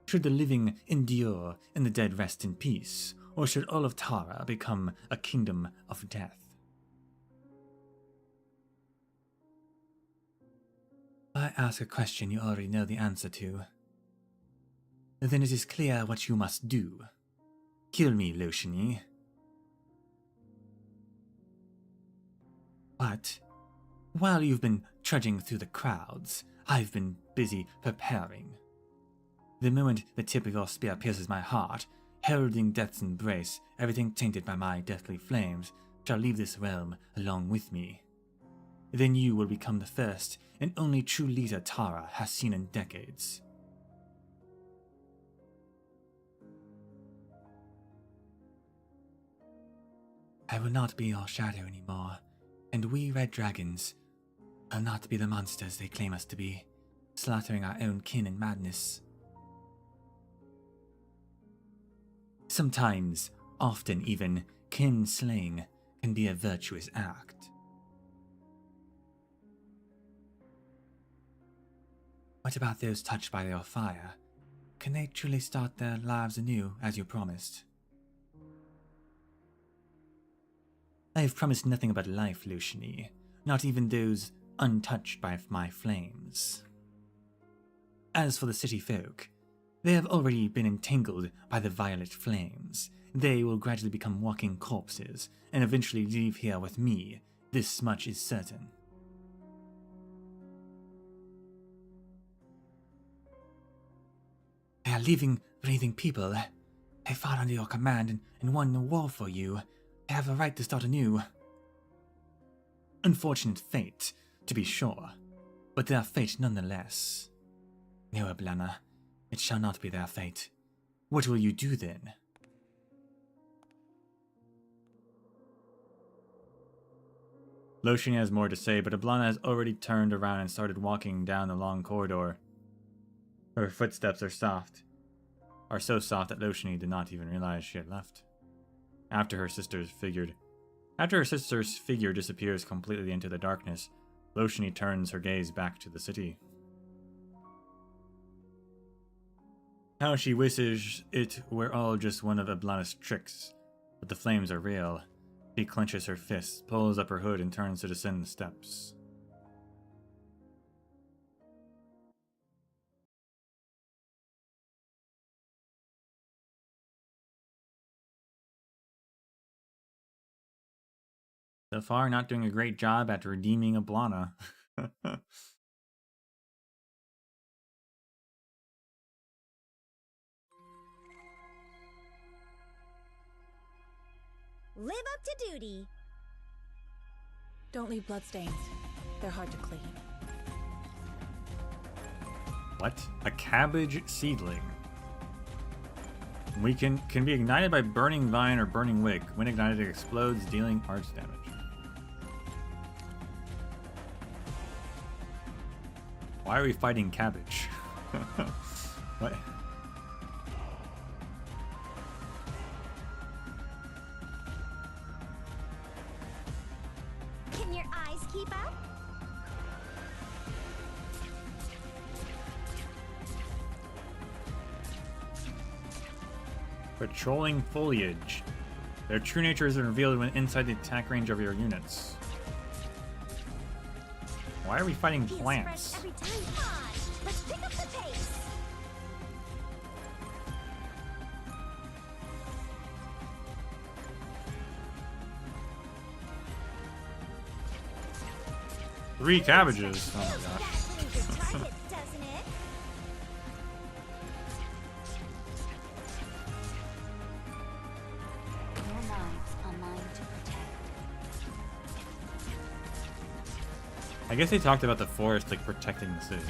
Should the living endure and the dead rest in peace, or should all of Tara become a kingdom of death? I ask a question you already know the answer to. Then it is clear what you must do. Kill me, Loshini. But while you've been trudging through the crowds, I've been busy preparing. The moment the tip of your spear pierces my heart, heralding death's embrace, everything tainted by my deathly flames shall leave this realm along with me. Then you will become the first and only true leader Tara has seen in decades. I will not be your shadow anymore, and we Red Dragons will not be the monsters they claim us to be, slaughtering our own kin in madness. Sometimes, often even, kin slaying can be a virtuous act.
What about those touched by your fire? Can they truly start their lives anew, as you promised? I have promised nothing but life, Luciany, not even those untouched by my flames. As for the city folk, they have already been entangled by the violet flames. They will gradually become walking corpses, and eventually leave here with me. This much is certain. They are leaving breathing people. They fought under your command and won the war for you. They have a right to start anew. Unfortunate fate, to be sure, but their fate nonetheless. No, Eblana, it shall not be their fate. What will you do then?
Luciany has more to say, but Eblana has already turned around and started walking down the long corridor. Her footsteps are so soft that Luciany did not even realize she had left. After her sister's figure disappears completely into the darkness, Luciany turns her gaze back to the city. How she wishes it were all just one of Eblana's tricks, but the flames are real. She clenches her fists, pulls up her hood, and turns to descend the steps. So far, not doing a great job at redeeming Eblana.
Live up to duty. Don't leave bloodstains. They're hard to clean.
What? A cabbage seedling. We can be ignited by burning vine or burning wick. When ignited, it explodes, dealing arts damage. Why are we fighting cabbage? What?
Can your eyes keep up?
Patrolling foliage. Their true nature is revealed when inside the attack range of your units. Why are we fighting
Feels
plants?
fresh every time. Come on, let's pick up the pace.
Three cabbages. Oh my
Feels
gosh.
exactly the target, doesn't it? Your mind's a mind to protect.
I guess they talked about the forest like protecting the city.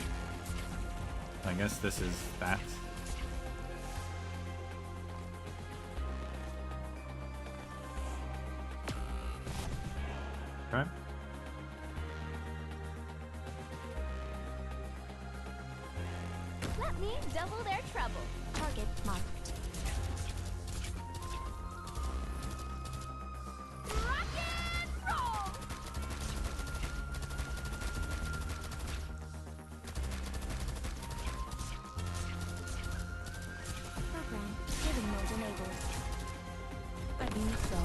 I guess this is that. Okay.
Let me double their trouble. Target marked. Rock and roll! Program hidden mode enabled.
I mean, so.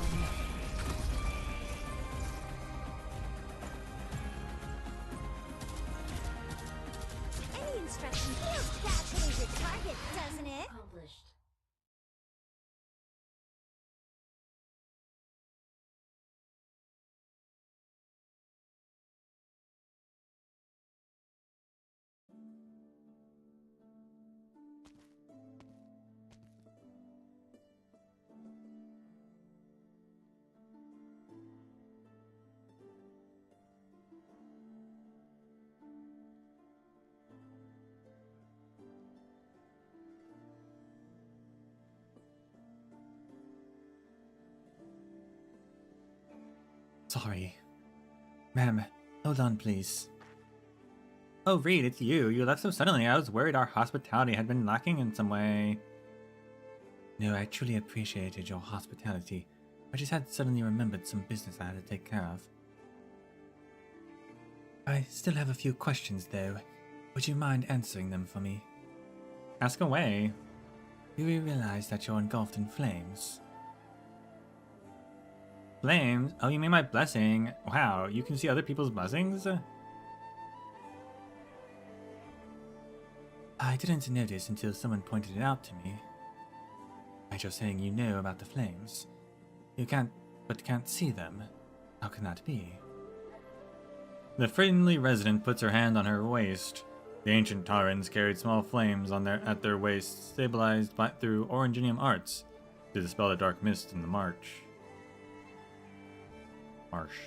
Any instruction feels exactly the target, doesn't it? Accomplished.
Sorry. Ma'am, hold on, please.
Oh, Reed, it's you. You left so suddenly. I was worried our hospitality had been lacking in some way.
No, I truly appreciated your hospitality. I just had suddenly remembered some business I had to take care of. I still have a few questions, though. Would you mind answering them for me?
Ask away.
Do you realize that you're engulfed in flames?
Flames? Oh, you mean my blessing? Wow, you can see other people's blessings?
I didn't notice until someone pointed it out to me. By just saying you know about the flames. You can't see them. How can that be?
The friendly resident puts her hand on her waist. The ancient Tarans carried small flames at their waists, stabilized through Oranginium arts to dispel the dark mist in the marsh,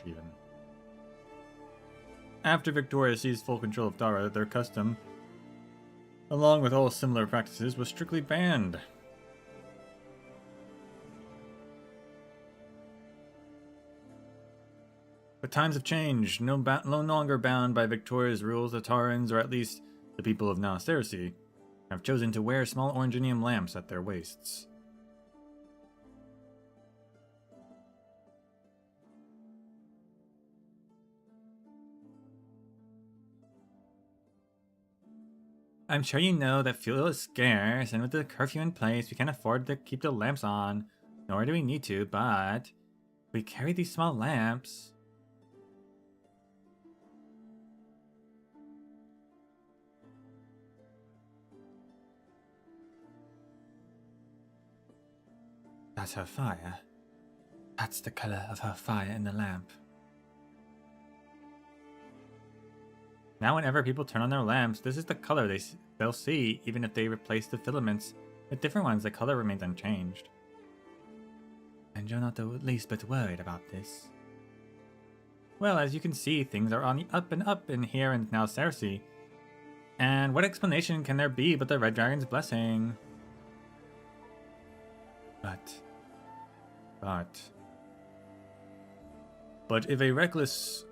even. After Victoria seized full control of Dara, their custom, along with all similar practices, was strictly banned. But times have changed. No longer bound by Victoria's rules, the Tarans, or at least the people of Nasterisi, have chosen to wear small Oranginium lamps at their waists. I'm sure you know that fuel is scarce, and with the curfew in place, we can't afford to keep the lamps on, nor do we need to, but we carry these small lamps.
That's her fire. That's the color of her fire in the lamp.
Now whenever people turn on their lamps, this is the color they'll see, even if they replace the filaments with different ones, the color remains unchanged.
And you're not the least bit worried about this?
Well, as you can see, things are on the up and up in here and now Cersei. And what explanation can there be but the Red Dragon's blessing? But if a reckless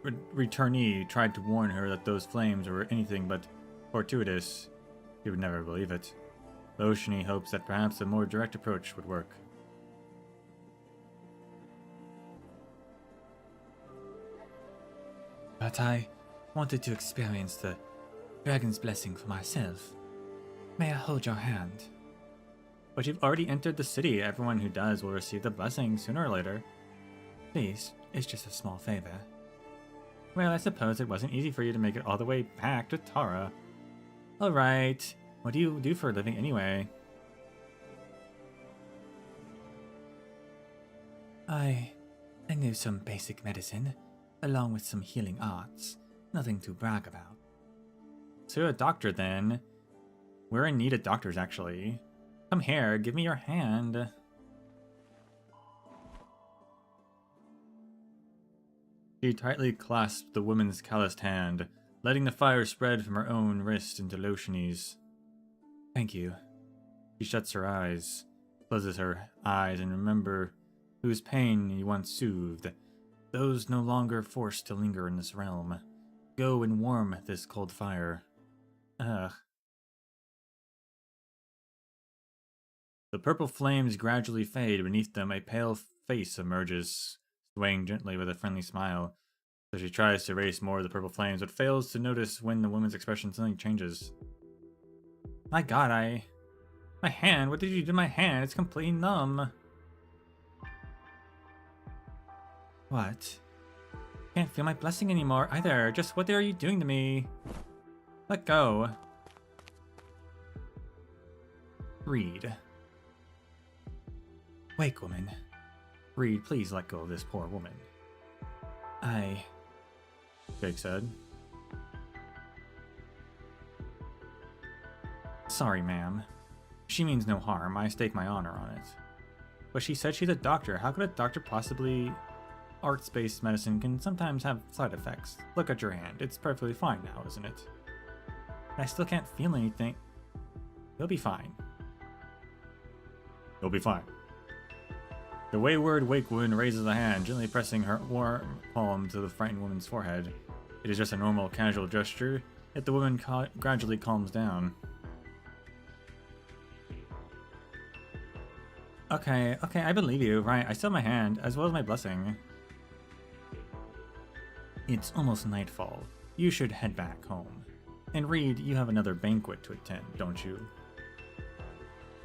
returnee tried to warn her that those flames were anything but fortuitous, she would never believe it. Loshini hopes that perhaps a more direct approach would work.
But I wanted to experience the dragon's blessing for myself. May I hold your hand?
But you've already entered the city. Everyone who does will receive the blessing sooner or later.
Please, it's just a small favor.
Well, I suppose it wasn't easy for you to make it all the way back to Tara. Alright, what do you do for a living anyway?
I know some basic medicine, along with some healing arts. Nothing to brag about.
So you're a doctor then. We're in need of doctors, actually. Come here, give me your hand. She tightly clasped the woman's calloused hand, letting the fire spread from her own wrist into Loshini's.
Thank you.
She shuts her eyes, closes her eyes, and remember whose pain you once soothed. Those no longer forced to linger in this realm. Go and warm this cold fire. Ugh. The purple flames gradually fade. Beneath them, a pale face emerges, swaying gently with a friendly smile. So she tries to erase more of the purple flames, but fails to notice when the woman's expression suddenly changes. My god, my hand, what did you do to my hand? It's completely numb.
What?
Can't feel my blessing anymore either. Just what are you doing to me? Let go. Reed.
Wake, woman.
Reed, please let go of this poor woman. Jake said. Sorry, ma'am. She means no harm. I stake my honor on it. But she said she's a doctor. How could a doctor possibly... Arts-based medicine can sometimes have side effects. Look at your hand. It's perfectly fine now, isn't it? I still can't feel anything. You'll be fine. You'll be fine. The wayward Wakewood raises a hand, gently pressing her warm palm to the frightened woman's forehead. It is just a normal, casual gesture, yet the woman gradually calms down. Okay, I believe you. Right, I still have my hand, as well as my blessing. It's almost nightfall. You should head back home. And Reed, you have another banquet to attend, don't you?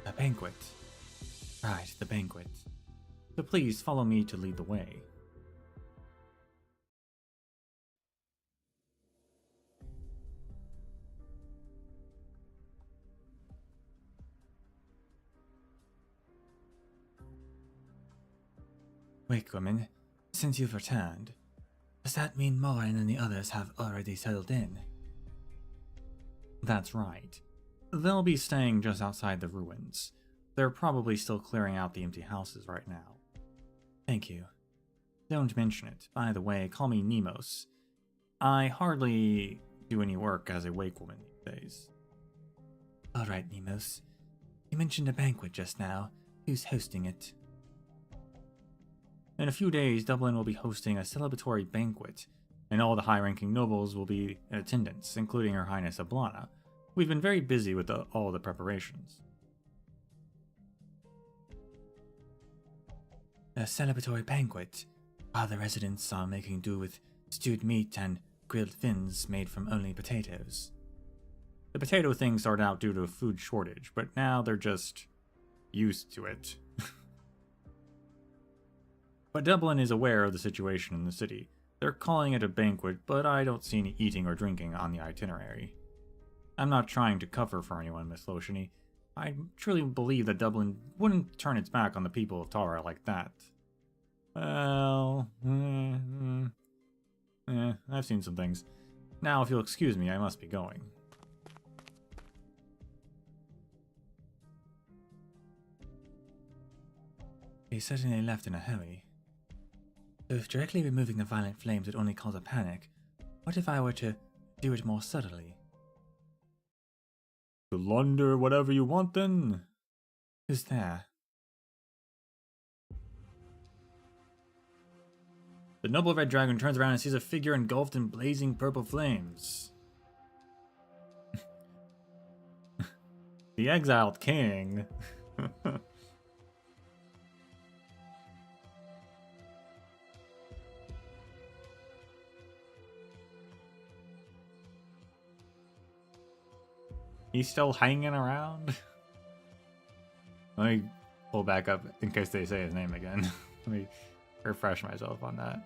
A banquet. Right, the banquet.
So please follow me to lead the way.
Wake woman, since you've returned, does that mean Morin and the others have already settled in?
That's right. They'll be staying just outside the ruins. They're probably still clearing out the empty houses right now.
Thank you.
Don't mention it. By the way, call me Nemos. I hardly do any work as a wake woman these days.
Alright, Nemos. You mentioned a banquet just now. Who's hosting it?
In a few days, Dublin will be hosting a celebratory banquet, and all the high-ranking nobles will be in attendance, including Her Highness Eblana. We've been very busy with all the preparations.
A celebratory banquet, while the residents are making do with stewed meat and grilled fins made from only potatoes.
The potato thing started out due to a food shortage, but now they're just used to it. But Dublin is aware of the situation in the city. They're calling it a banquet, but I don't see any eating or drinking on the itinerary. I'm not trying to cover for anyone, Miss Loshini. I truly believe that Dublin wouldn't turn its back on the people of Tara like that. Well, I've seen some things. Now, if you'll excuse me, I must be going.
He certainly left in a hurry. So if directly removing the violent flames would only cause a panic, what if I were to do it more subtly?
To launder whatever you want, then.
Who's there?
The noble red dragon turns around and sees a figure engulfed in blazing purple flames. The exiled king. He's still hanging around? Let me pull back up in case they say his name again. Let me refresh myself on that.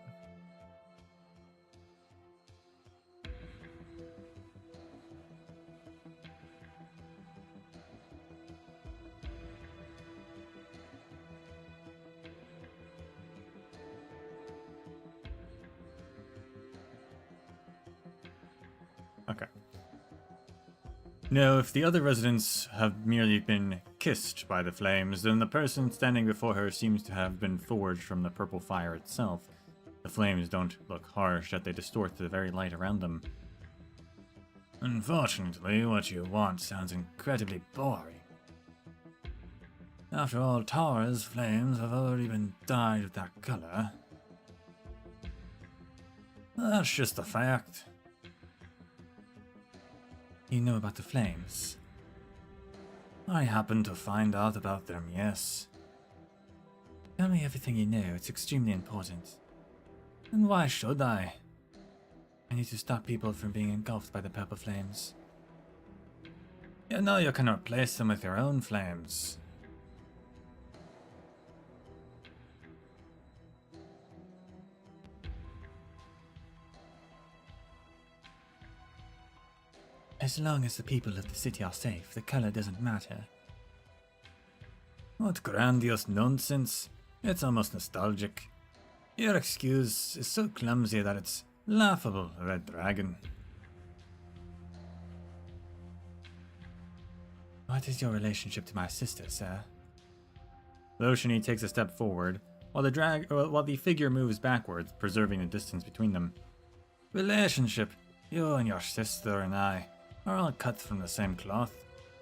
Okay. No, if the other residents have merely been kissed by the flames, then the person standing before her seems to have been forged from the purple fire itself. The flames don't look harsh, yet they distort the very light around them.
Unfortunately, what you want sounds incredibly boring. After all, Tara's flames have already been dyed with that color. That's just a fact. You know about the flames? I happened to find out about them, yes. Tell me everything you know, it's extremely important. And why should I? I need to stop people from being engulfed by the purple flames. You know you can replace them with your own flames. As long as the people of the city are safe, the color doesn't matter. What grandiose nonsense. It's almost nostalgic. Your excuse is so clumsy that it's laughable, Red Dragon. What is your relationship to my sister, sir?
Loshini takes a step forward, while the figure moves backwards, preserving the distance between them.
Relationship? You and your sister and I are all cut from the same cloth.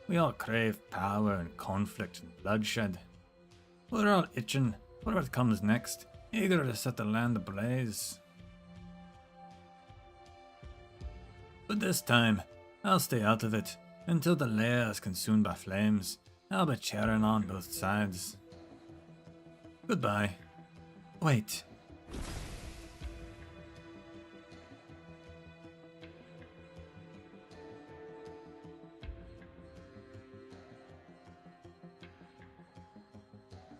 We all crave power and conflict and bloodshed. We're all itching for what comes next, eager to set the land ablaze. But this time, I'll stay out of it until the lair is consumed by flames. I'll be cheering on both sides. Goodbye. Wait.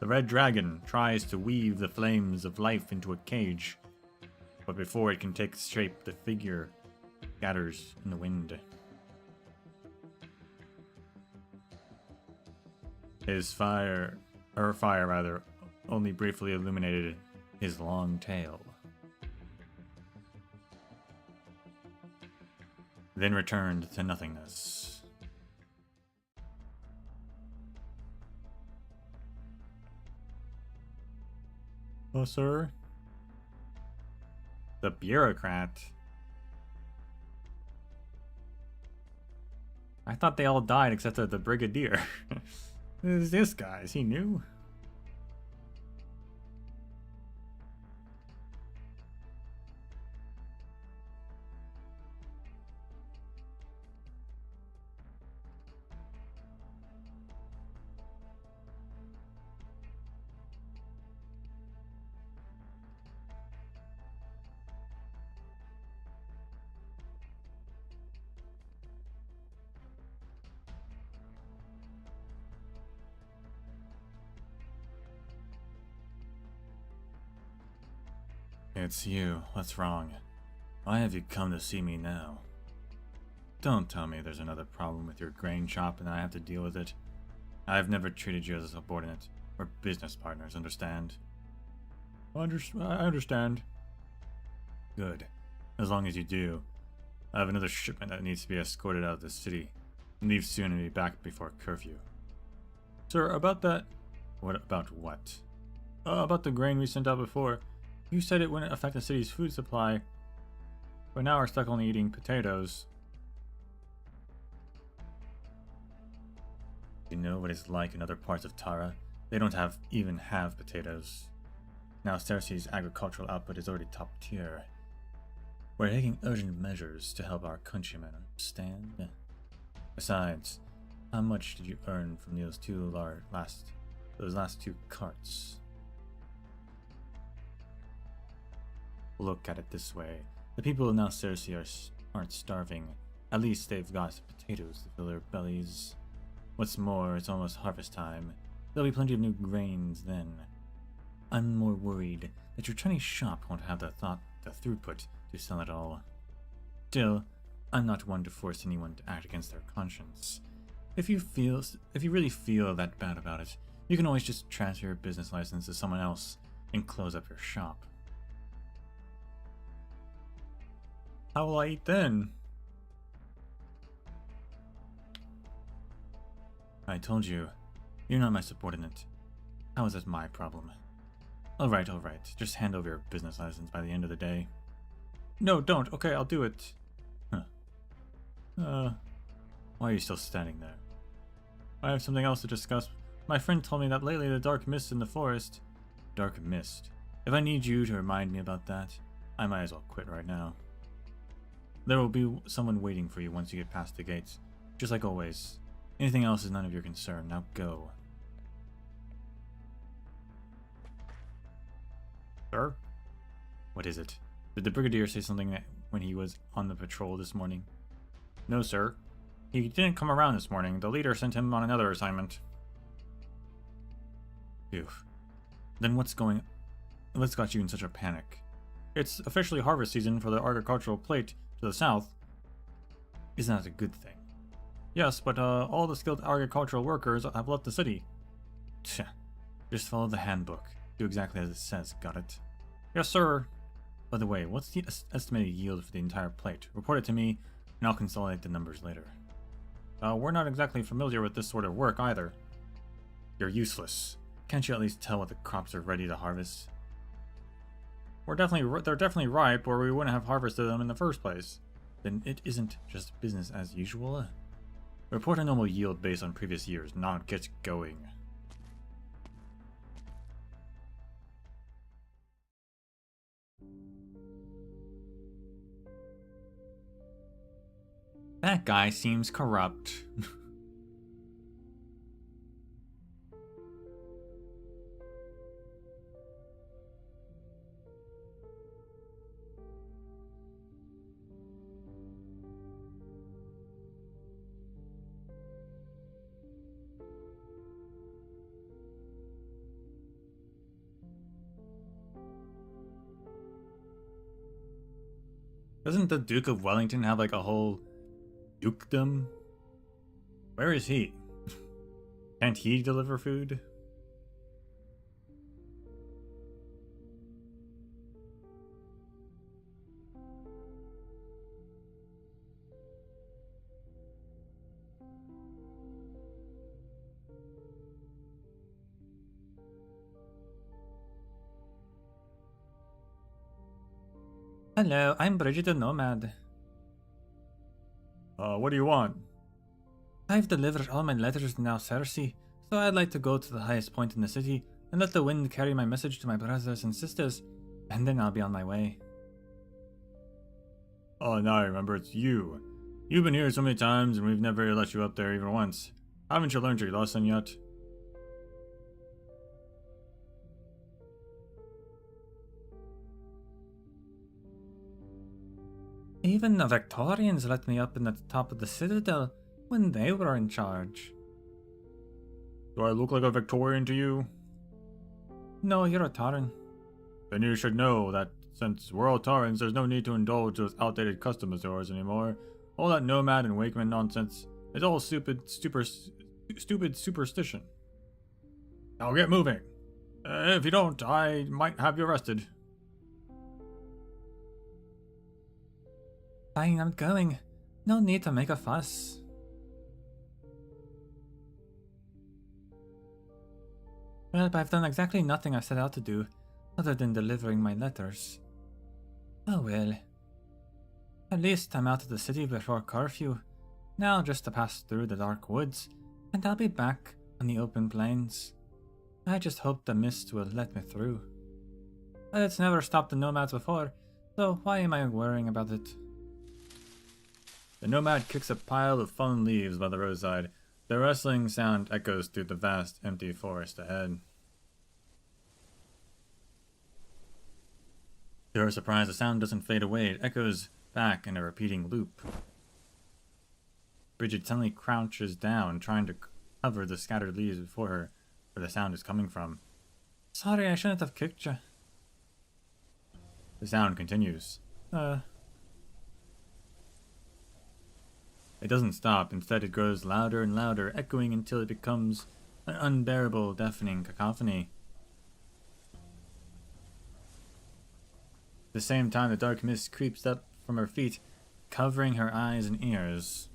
The red dragon tries to weave the flames of life into a cage, but before it can take shape, the figure scatters in the wind. Her fire rather, only briefly illuminated his long tail. Then returned to nothingness. Oh, sir? The bureaucrat? I thought they all died except for the brigadier. Who's this guy? Is he new? It's you. What's wrong? Why have you come to see me now? Don't tell me there's another problem with your grain shop and I have to deal with it. I've never treated you as a subordinate. We're business partners, understand? I understand. Good. As long as you do. I have another shipment that needs to be escorted out of the city. Leave soon and be back before curfew. Sir, about that... What about what? About the grain we sent out before. You said it wouldn't affect the city's food supply, but now we're stuck only eating potatoes. You know what it's like in other parts of Tara? They don't even have potatoes. Now Cersei's agricultural output is already top tier. We're taking urgent measures to help our countrymen, understand? Besides, how much did you earn from those last two carts? Look at it this way. The people of now Cersei aren't starving. At least they've got potatoes to fill their bellies. What's more, it's almost harvest time. There'll be plenty of new grains then. I'm more worried that your tiny shop won't have the throughput to sell it all. Still, I'm not one to force anyone to act against their conscience. If you really feel that bad about it, you can always just transfer your business license to someone else and close up your shop. How will I eat then? I told you, you're not my subordinate. How is that my problem? Alright, just hand over your business license by the end of the day. No, don't. Okay, I'll do it. Why are you still standing there? I have something else to discuss. My friend told me that lately the dark mist in the forest... Dark mist? If I need you to remind me about that, I might as well quit right now. There will be someone waiting for you once you get past the gates. Just like always. Anything else is none of your concern. Now go. Sir? What is it? Did the Brigadier say something when he was on the patrol this morning? No, sir. He didn't come around this morning. The leader sent him on another assignment. Phew. Then what's got you in such a panic? It's officially harvest season for the agricultural plate to the south. Isn't that a good thing? Yes, but all the skilled agricultural workers have left the city. Tch. Just follow the handbook. Do exactly as it says, got it? Yes, sir. By the way, what's the estimated yield for the entire plate? Report it to me, and I'll consolidate the numbers later. We're not exactly familiar with this sort of work either. You're useless. Can't you at least tell what the crops are ready to harvest? They're definitely ripe, or we wouldn't have harvested them in the first place. Then it isn't just business as usual. Report a normal yield based on previous years. Now get going. That guy seems corrupt. Doesn't the Duke of Wellington have like a whole dukedom? Where is he? Can't he deliver food?
Hello, I'm Bridget the Nomad.
What do you want?
I've delivered all my letters now, Cersei, so I'd like to go to the highest point in the city and let the wind carry my message to my brothers and sisters, and then I'll be on my way.
Oh, now I remember, it's you. You've been here so many times and we've never let you up there even once. Haven't you learned your lesson yet?
Even the Victorians let me up in the top of the citadel when they were in charge.
Do I look like a Victorian to you?
No, you're a Tauren.
Then you should know that since we're all Taurens, there's no need to indulge those outdated customs of yours anymore. All that nomad and wakeman nonsense is all stupid superstition. Now get moving. If you don't, I might have you arrested.
Fine, I'm going. No need to make a fuss. Well, but I've done exactly nothing I set out to do, other than delivering my letters. Oh well. At least I'm out of the city before curfew, now just to pass through the dark woods, and I'll be back on the open plains. I just hope the mist will let me through. But it's never stopped the nomads before, so why am I worrying about it?
The nomad kicks a pile of fallen leaves by the roadside. The rustling sound echoes through the vast, empty forest ahead. To her surprise, the sound doesn't fade away. It echoes back in a repeating loop. Bridget suddenly crouches down, trying to cover the scattered leaves before her, where the sound is coming from.
Sorry, I shouldn't have kicked you.
The sound continues. It doesn't stop. Instead, it grows louder and louder, echoing until it becomes an unbearable, deafening cacophony. At the same time, the dark mist creeps up from her feet, covering her eyes and ears.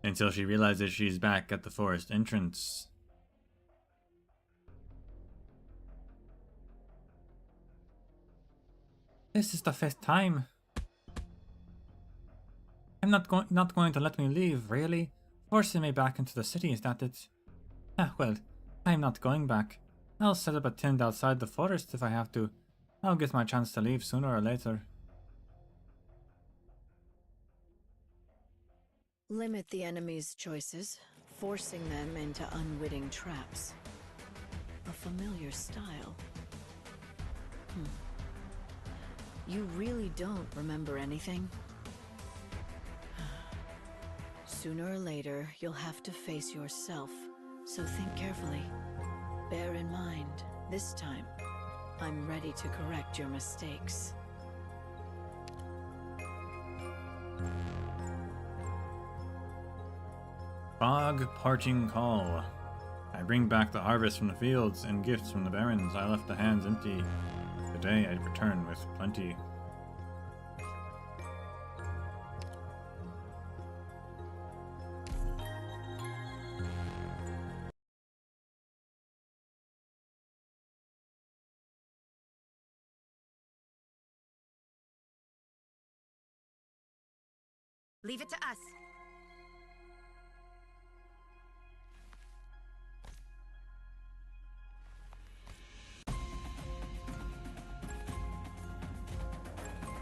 Until she realizes she's back at the forest entrance.
This is the fifth time. I'm not going to let me leave, really? Forcing me back into the city, is that it? Ah, well, I'm not going back. I'll set up a tent outside the forest if I have to. I'll get my chance to leave sooner or later.
Limit the enemy's choices, forcing them into unwitting traps. A familiar style. You really don't remember anything? Sooner or later, you'll have to face yourself, so think carefully. Bear in mind, this time, I'm ready to correct your mistakes.
Fog parching call. I bring back the harvest from the fields and gifts from the barons. I left the hands empty. Today I return with plenty.
Leave it to us.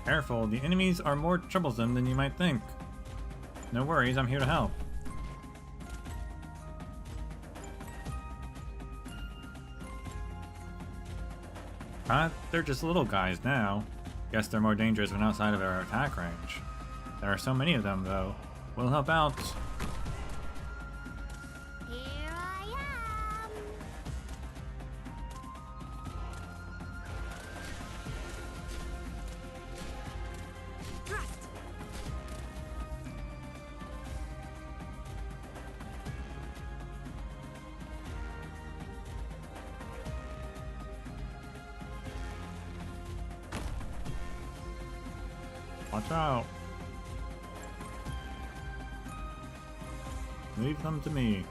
Careful, the enemies are more troublesome than you might think. No worries, I'm here to help. They're just little guys now. Guess they're more dangerous when outside of our attack range. There are so many of them, though. We'll help out.
Here I am.
Watch out. Leave them to me.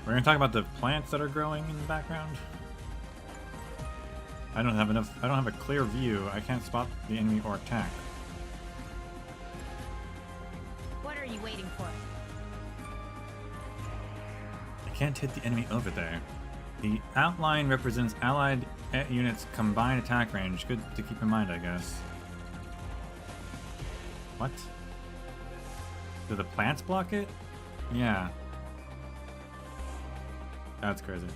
We're gonna talk about the plants that are growing in the background. I don't have a clear view. I can't spot the enemy or attack.
What are you waiting for?
I can't hit the enemy over there. The outline represents allied units' combined attack range. Good to keep in mind, I guess. What? Do the plants block it? Yeah. That's crazy.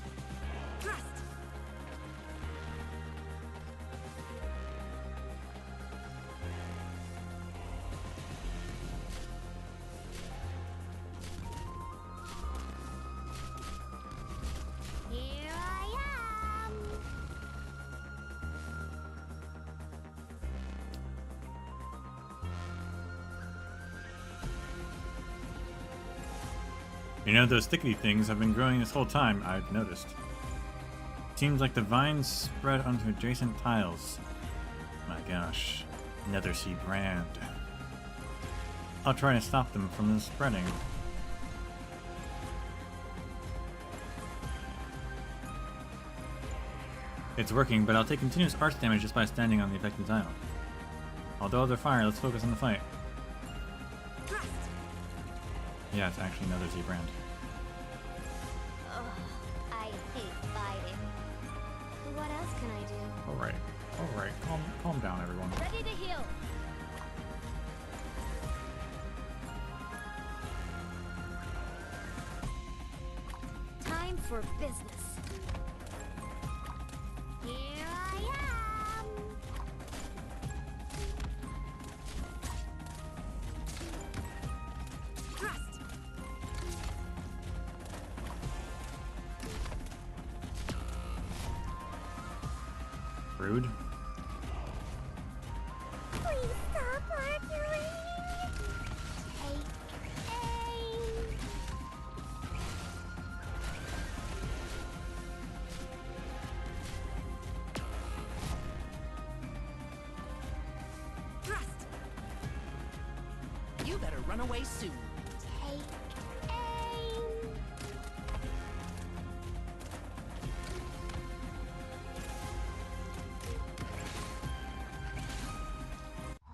Here I am.
You know, those sticky things have been growing this whole time, I've noticed. Seems like the vines spread onto adjacent tiles. My gosh. Netherseed brand. I'll try to stop them from spreading. It's working, but I'll take continuous arch damage just by standing on the affected tile. Although they're fire, let's focus on the fight. Yeah, it's actually another Z brand.
Ugh, I hate fighting. What else can I do?
Alright, calm down everyone.
Ready to heal. Time for business. Here I am. Thrust.
Rude.
Please stop arguing. Take aim. Thrust.
You better run away soon.
Take aim.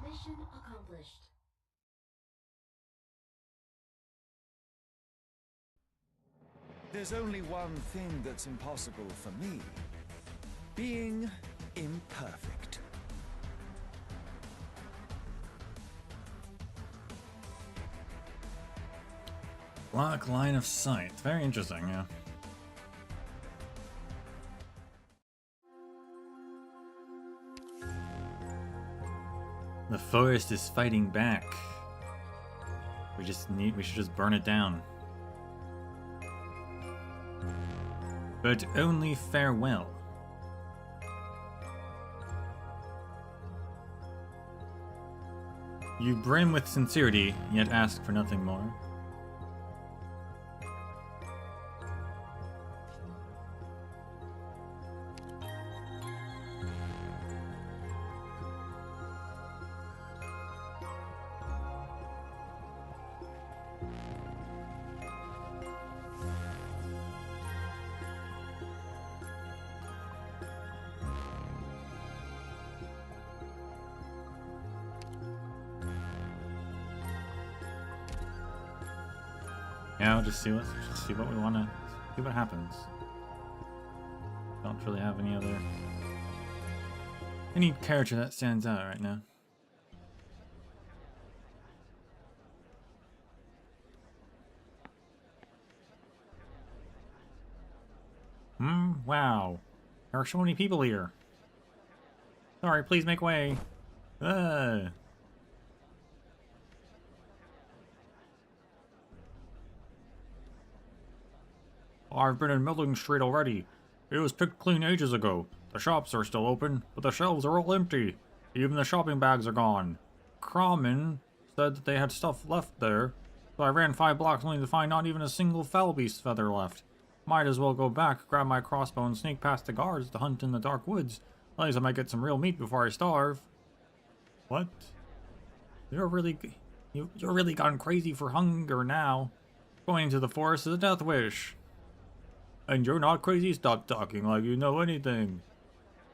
Mission accomplished.
There's only one thing that's impossible for me. Being imperfect.
Block line of sight. Very interesting, yeah. The forest is fighting back. We should just burn it down. But only farewell. You brim with sincerity, yet ask for nothing more. Yeah, we'll just see what we want to see what happens. Don't really have any character that stands out right now. Wow. There are so many people here. Sorry, please make way. I've been in Milling Street already. It was picked clean ages ago. The shops are still open, but the shelves are all empty. Even the shopping bags are gone. Kramen said that they had stuff left there, so I ran 5 blocks only to find not even a single foul beast feather left. Might as well go back, grab my crossbow, and sneak past the guards to hunt in the dark woods. At least I might get some real meat before I starve. What? You're really gone crazy for hunger now. Going into the forest is a death wish. And you're not crazy? Stop talking like you know anything.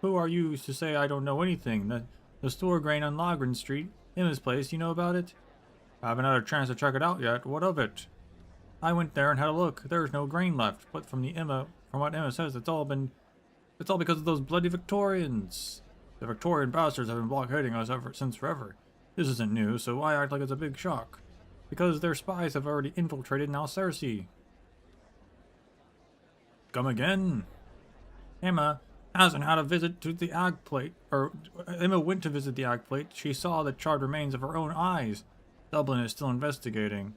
Who are you to say I don't know anything? The store grain on Lagran Street, Emma's place, you know about it? I haven't had a chance to check it out yet. What of it? I went there and had a look. There's no grain left, but from what Emma says, it's all because of those bloody Victorians. The Victorian bastards have been blockading us since forever. This isn't new, so why act like it's a big shock? Because their spies have already infiltrated Alcerci. Come again? Emma hasn't had a visit to the Ag Plate, or Emma went to visit the Ag Plate. She saw the charred remains of her own eyes. Dublin is still investigating.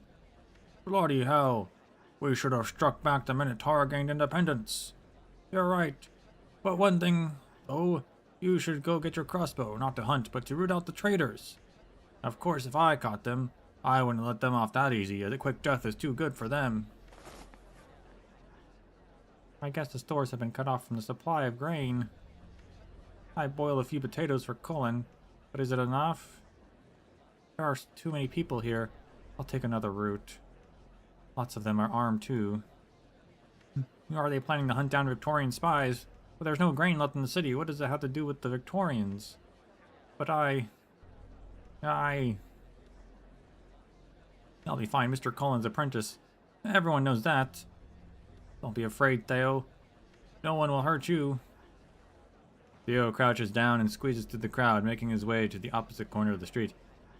Bloody hell. We should have struck back the minute Tara gained independence. You're right. But one thing, though, you should go get your crossbow, not to hunt, but to root out the traitors. Of course, if I caught them, I wouldn't let them off that easy. The quick death is too good for them. I guess the stores have been cut off from the supply of grain. I boiled a few potatoes for Cullen, but is it enough? There are too many people here. I'll take another route. Lots of them are armed too. Are they planning to hunt down Victorian spies? But there's no grain left in the city. What does it have to do with the Victorians? But I'll be fine, Mr. Cullen's apprentice. Everyone knows that. Don't be afraid, Theo. No one will hurt you. Theo crouches down and squeezes through the crowd, making his way to the opposite corner of the street.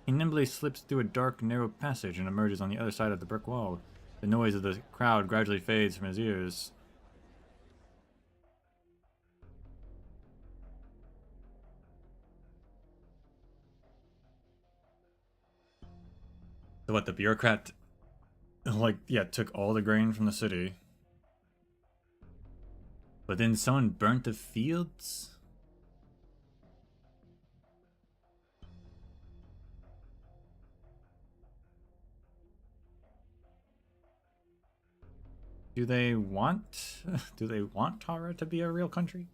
He nimbly slips through a dark, narrow passage and emerges on the other side of the brick wall. The noise of the crowd gradually fades from his ears. So what, the bureaucrat, took all the grain from the city. But then someone burnt the fields? Do they want Tara to be a real country?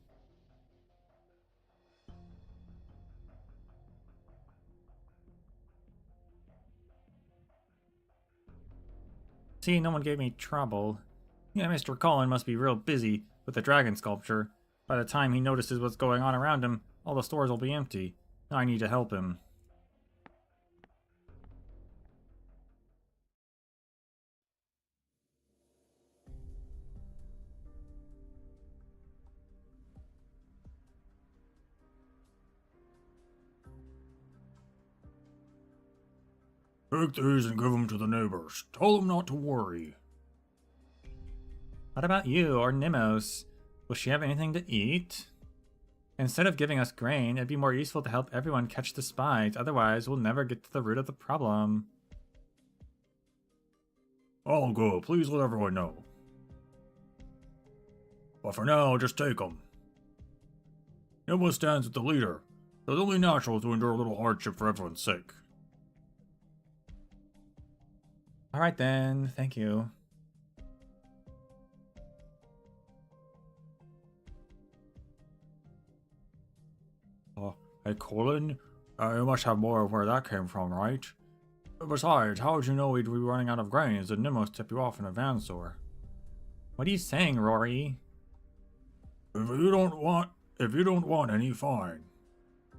See, no one gave me trouble. Yeah, Mr. Cullen must be real busy with the dragon sculpture. By the time he notices what's going on around him, all the stores will be empty. I need to help him.
Take these and give them to the neighbors. Tell them not to worry.
What about you, or Nimos? Will she have anything to eat? Instead of giving us grain, it'd be more useful to help everyone catch the spies. Otherwise, we'll never get to the root of the problem.
I'll go. Please let everyone know. But for now, just take them. Emma stands with the leader. It's only natural to endure a little hardship for everyone's sake.
Alright then, thank you.
Hey Colin, you must have more of where that came from, right? Besides, how would you know we'd be running out of grain? Did Nimos tip you off in advance, or?
What are you saying, Rory?
If you don't want any, fine.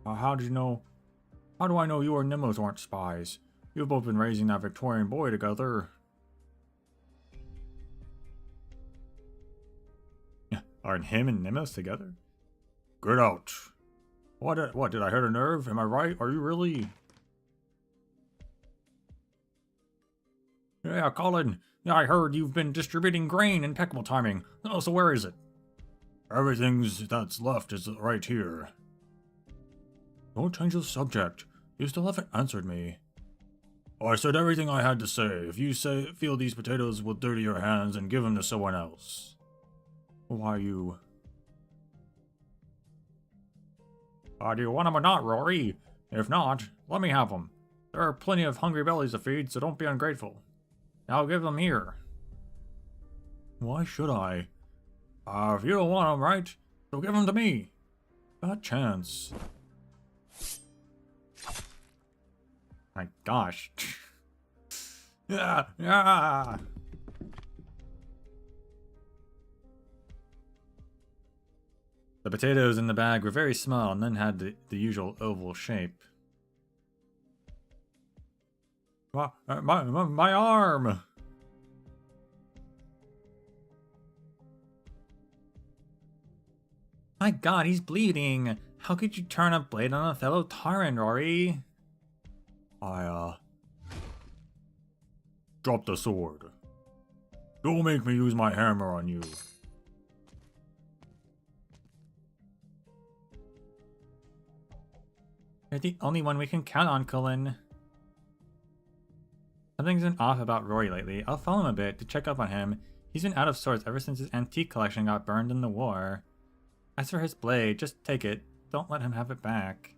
How do I know you or Nimos aren't spies? You've both been raising that Victorian boy together. Aren't him and Nimos together?
Get out. What, did I hit a nerve? Am I right? Are you really?
Yeah, Colin. Yeah, I heard you've been distributing grain. Impeccable timing. Oh, so where is it?
Everything that's left is right here.
Don't change the subject. You still haven't answered me.
I said everything I had to say. If you feel these potatoes will dirty your hands, and give them to someone else.
Why you... do you want them or not, Rory? If not, let me have them. There are plenty of hungry bellies to feed, so don't be ungrateful. I'll give them here.
Why should I? If you don't want them, right? So give them to me.
Bad chance. My gosh. Yeah, yeah. The potatoes in the bag were very small and then had the usual oval shape. My arm! My god, he's bleeding! How could you turn a blade on a fellow Taran, Rory?
Drop the sword. Don't make me use my hammer on you.
You're the only one we can count on, Cullen. Something's been off about Rory lately. I'll follow him a bit to check up on him. He's been out of sorts ever since his antique collection got burned in the war. As for his blade, just take it. Don't let him have it back.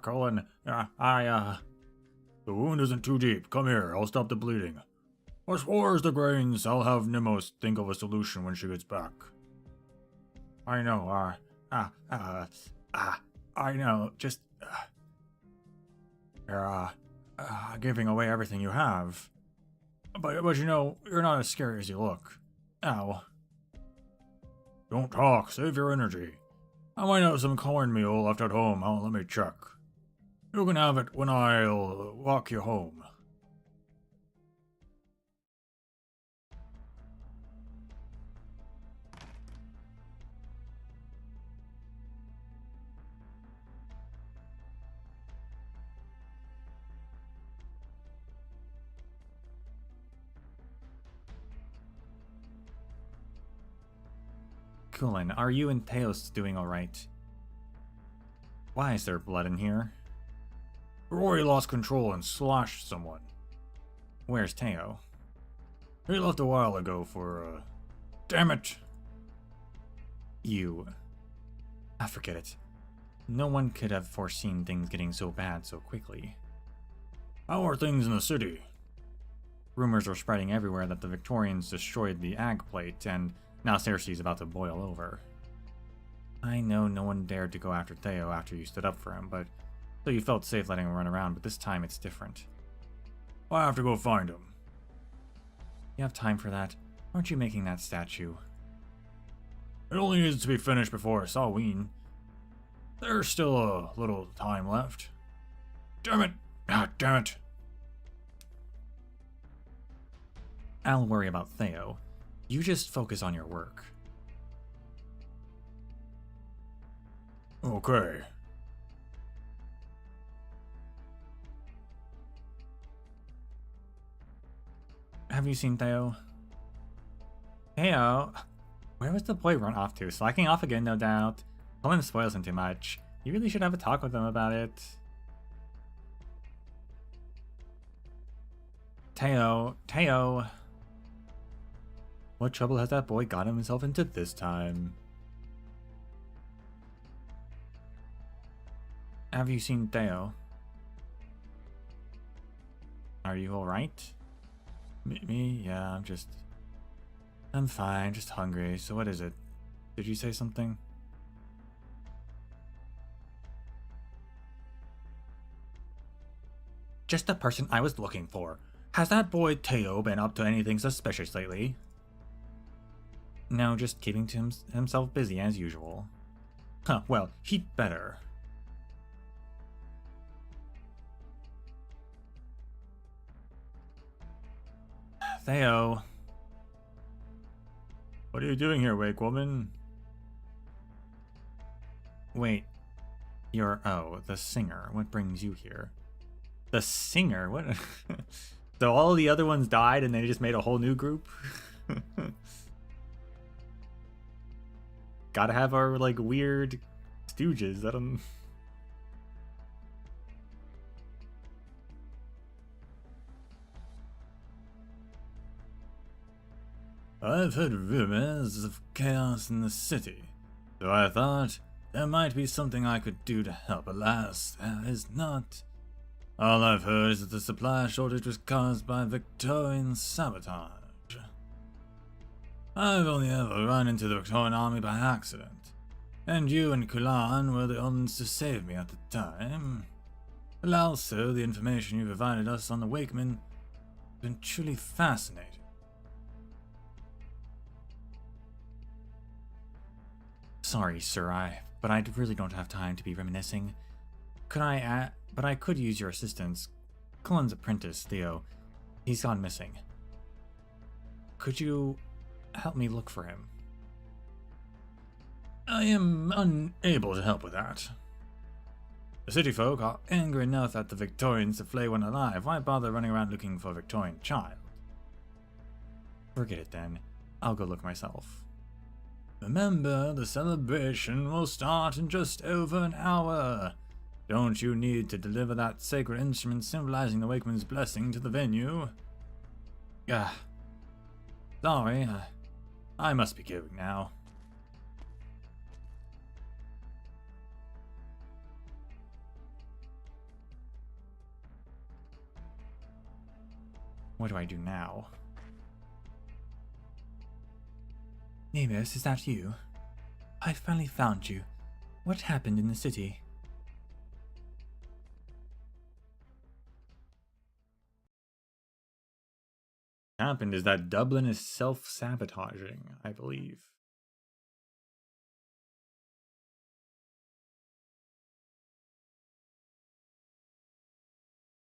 Colin, the wound isn't too deep. Come here, I'll stop the bleeding. As far as the grains, I'll have Nimos think of a solution when she gets back.
I know, I know, just...
You're, giving away everything you have. But you know, you're not as scary as you look. Ow. Don't talk, save your energy. I might have some cornmeal left at home. Let me check. You can have it when I'll walk you home.
Cullen, are you and Theos doing alright? Why is there blood in here?
Rory lost control and slashed someone.
Where's Teo?
He left a while ago for, Damn it!
Forget it. No one could have foreseen things getting so bad so quickly.
How are things in the city?
Rumors are spreading everywhere that the Victorians destroyed the Ag Plate, and now Cersei's about to boil over. I know no one dared to go after Theo after you stood up for him, but so you felt safe letting him run around, but this time it's different.
I have to go find him.
You have time for that? Aren't you making that statue?
It only needs to be finished before Halloween. There's still a little time left. Damn it! Damn it!
I'll worry about Theo. You just focus on your work.
Okay.
Have you seen Theo? Theo? Where was the boy run off to? Slacking off again, no doubt. Cullen spoils him too much. You really should have a talk with him about it. Theo. What trouble has that boy got himself into this time? Have you seen Theo? Are you alright? Me? Yeah, I'm fine, just hungry. So what is it? Did you say something? Just the person I was looking for. Has that boy Theo been up to anything suspicious lately? No, just keeping to himself busy as usual. Huh, well, he'd better. Theo.
What are you doing here, Wake Woman?
Wait. The singer. What brings you here? The singer? What? So all the other ones died and they just made a whole new group? Gotta have our, weird stooges. I don't...
I've heard rumors of chaos in the city, so I thought there might be something I could do to help. Alas, there is not. All I've heard is that the supply shortage was caused by Victorian sabotage. I've only ever run into the Victorian army by accident, and you and Kulan were the ones to save me at the time. But also, the information you provided us on the Wakemen has been truly fascinating.
Sorry, sir, but I really don't have time to be reminiscing. But I could use your assistance. Cullen's apprentice, Theo, he's gone missing. Could you help me look for him?
I am unable to help with that. The city folk are angry enough at the Victorians to flay one alive. Why bother running around looking for a Victorian child?
Forget it then. I'll go look myself.
Remember, the celebration will start in just over an hour. Don't you need to deliver that sacred instrument symbolizing the Wakeman's blessing to the venue? Sorry, I must be going now.
What do I do now?
Nemus, is that you? I finally found you. What happened in the city?
What happened is that Dublin is self-sabotaging, I believe.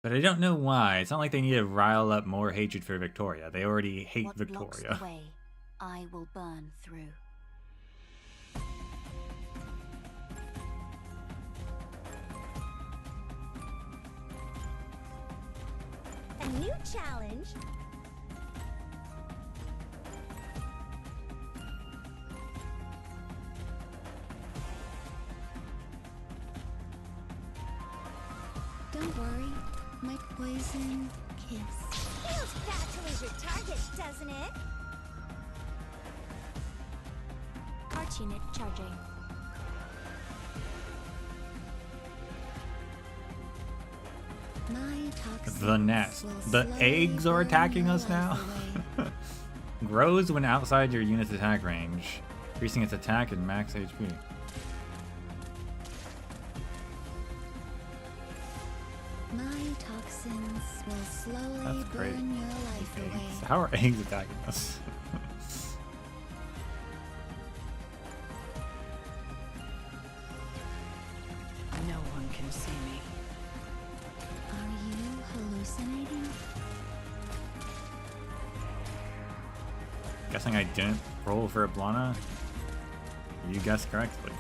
But I don't know why. It's not like they need to rile up more hatred for Victoria. They already hate
What
Victoria.
blocks the way, I will burn through.
A new challenge.
Don't worry, my poison kiss.
Feels bad to lose your target, doesn't it? Arch unit charging.
My toxins
The nest.
will
The
slowly
eggs are
burn
attacking
your
us
life
now?
away.
Grows when outside your unit's attack range, increasing its attack and max HP.
My toxins will slowly
That's great.
burn your life away.
Eggs. How are eggs attacking us?
No one can see me.
Are you hallucinating?
Guessing I didn't roll for Eblana? You guessed correctly.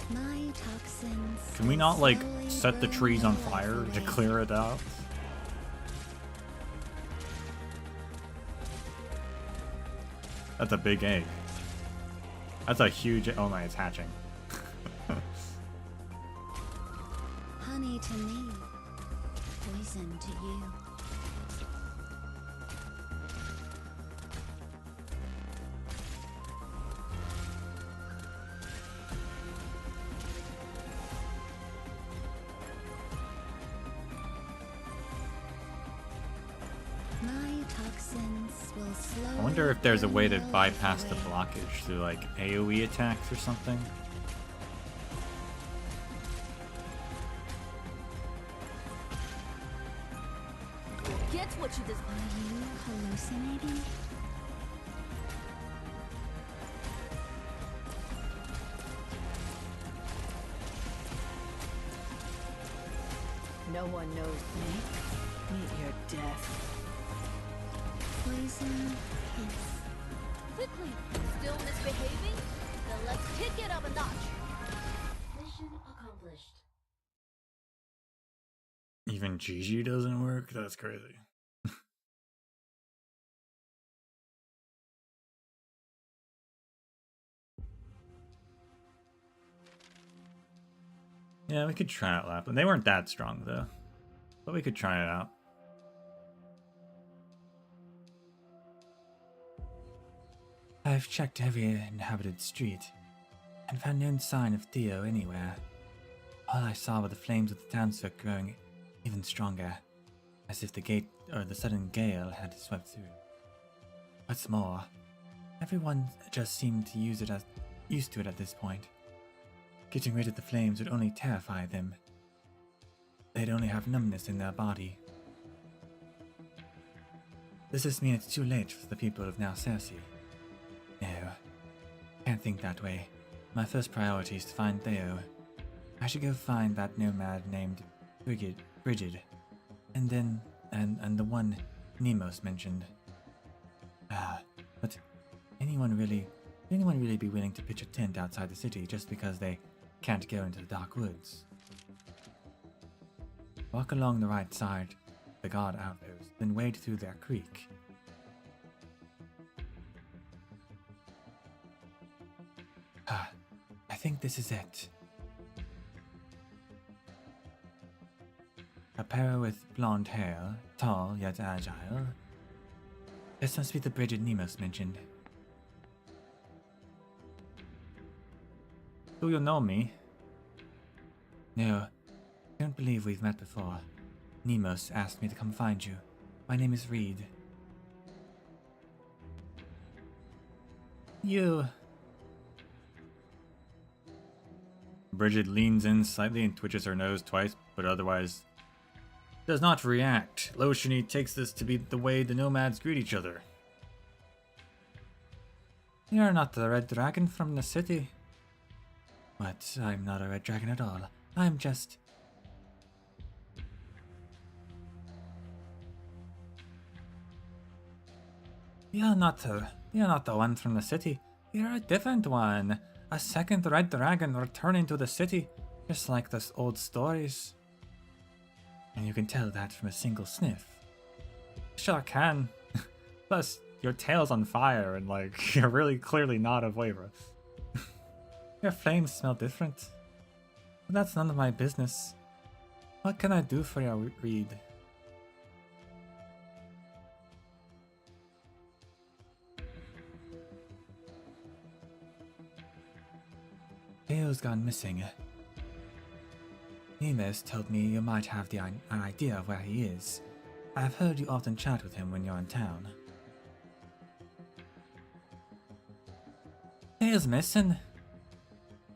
My toxins.
Can we
will
not, like,
slowly
set the
burn
trees on
your life
fire to
away.
clear it out? That's a big egg. That's a huge... Oh my, it's hatching.
Honey to me, poison to you. My toxins will slowly
I wonder if there's a
burn
way to
your life
bypass the
away.
blockage through, like, AoE attacks or something.
Get what you deserve. Are you hallucinating?
No one knows me. Meet your death.
Poison kiss.
Quickly, still misbehaving? Then let's kick it up a notch.
Mission accomplished.
Even Gigi doesn't work? That's crazy. Yeah, we could try it lap. And they weren't that strong, though. But we could try it out.
I've checked every inhabited street and found no sign of Theo anywhere. All I saw were the flames of the townsfolk growing
even stronger, as if the gate or the sudden gale had swept through. What's more, everyone just seemed to used to it at this point. Getting rid of the flames would only terrify them. They'd only have numbness in their body. Does this mean it's too late for the people of Now Cersei? No, can't think that way. My first priority is to find Theo. I should go find that nomad named Brigid, and then and the one Nemos mentioned. But anyone really be willing to pitch a tent outside the city just because they can't go into the dark woods? Walk along the right side of the guard outpost, then wade through their creek. I think this is it. A pair with blonde hair, tall yet agile. This must be the Bridget Nemos mentioned. Do you know me? No, don't believe we've met before. Nemos asked me to come find you. My name is Reed. You...
Bridget leans in slightly and twitches her nose twice, but otherwise does not react. Loshini takes this to be the way the nomads greet each other.
You're not the red dragon from the city. But I'm not a red dragon at all. I'm just... You're not the one from the city. You're a different one. A second red dragon returning to the city, just like those old stories. And you can tell that from a single sniff.
Sure can. Plus, your tail's on fire and like, you're really clearly not of Waybra.
Your flames smell different. But that's none of my business. What can I do for you, Reed? Theo's gone missing. Nemos told me you might have an idea of where he is. I've heard you often chat with him when you're in town. Theo's missing.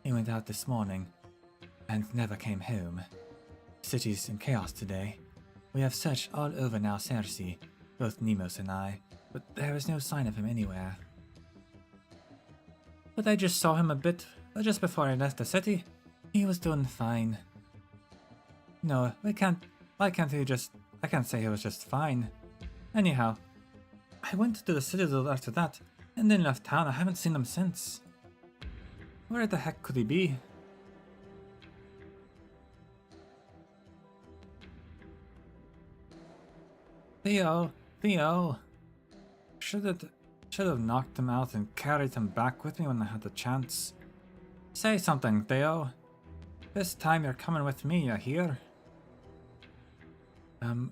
He went out this morning and never came home. The city's in chaos today. We have searched all over Now Cersei, both Nemos and I, but there is no sign of him anywhere. But I just saw him a bit just before I left the city. He was doing fine. No, I can't say he was just fine. Anyhow, I went to the Citadel after that, and then left town. I haven't seen him since. Where the heck could he be? Theo. Should have knocked him out and carried him back with me when I had the chance. Say something, Theo. This time you're coming with me, you hear?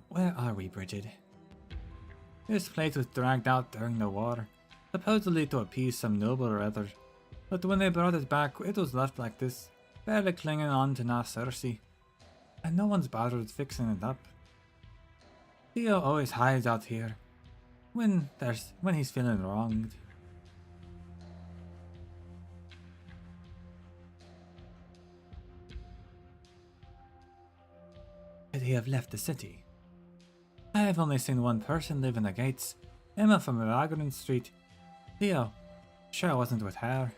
Where are we, Bridget? This place was dragged out during the war, supposedly to appease some noble or other. But when they brought it back, it was left like this, barely clinging on to Now Cersei. And no one's bothered fixing it up. Theo always hides out here, when he's feeling wronged. Could he have left the city? I have only seen one person live in the gates, Emma from Raglan Street. Theo, sure I wasn't with her.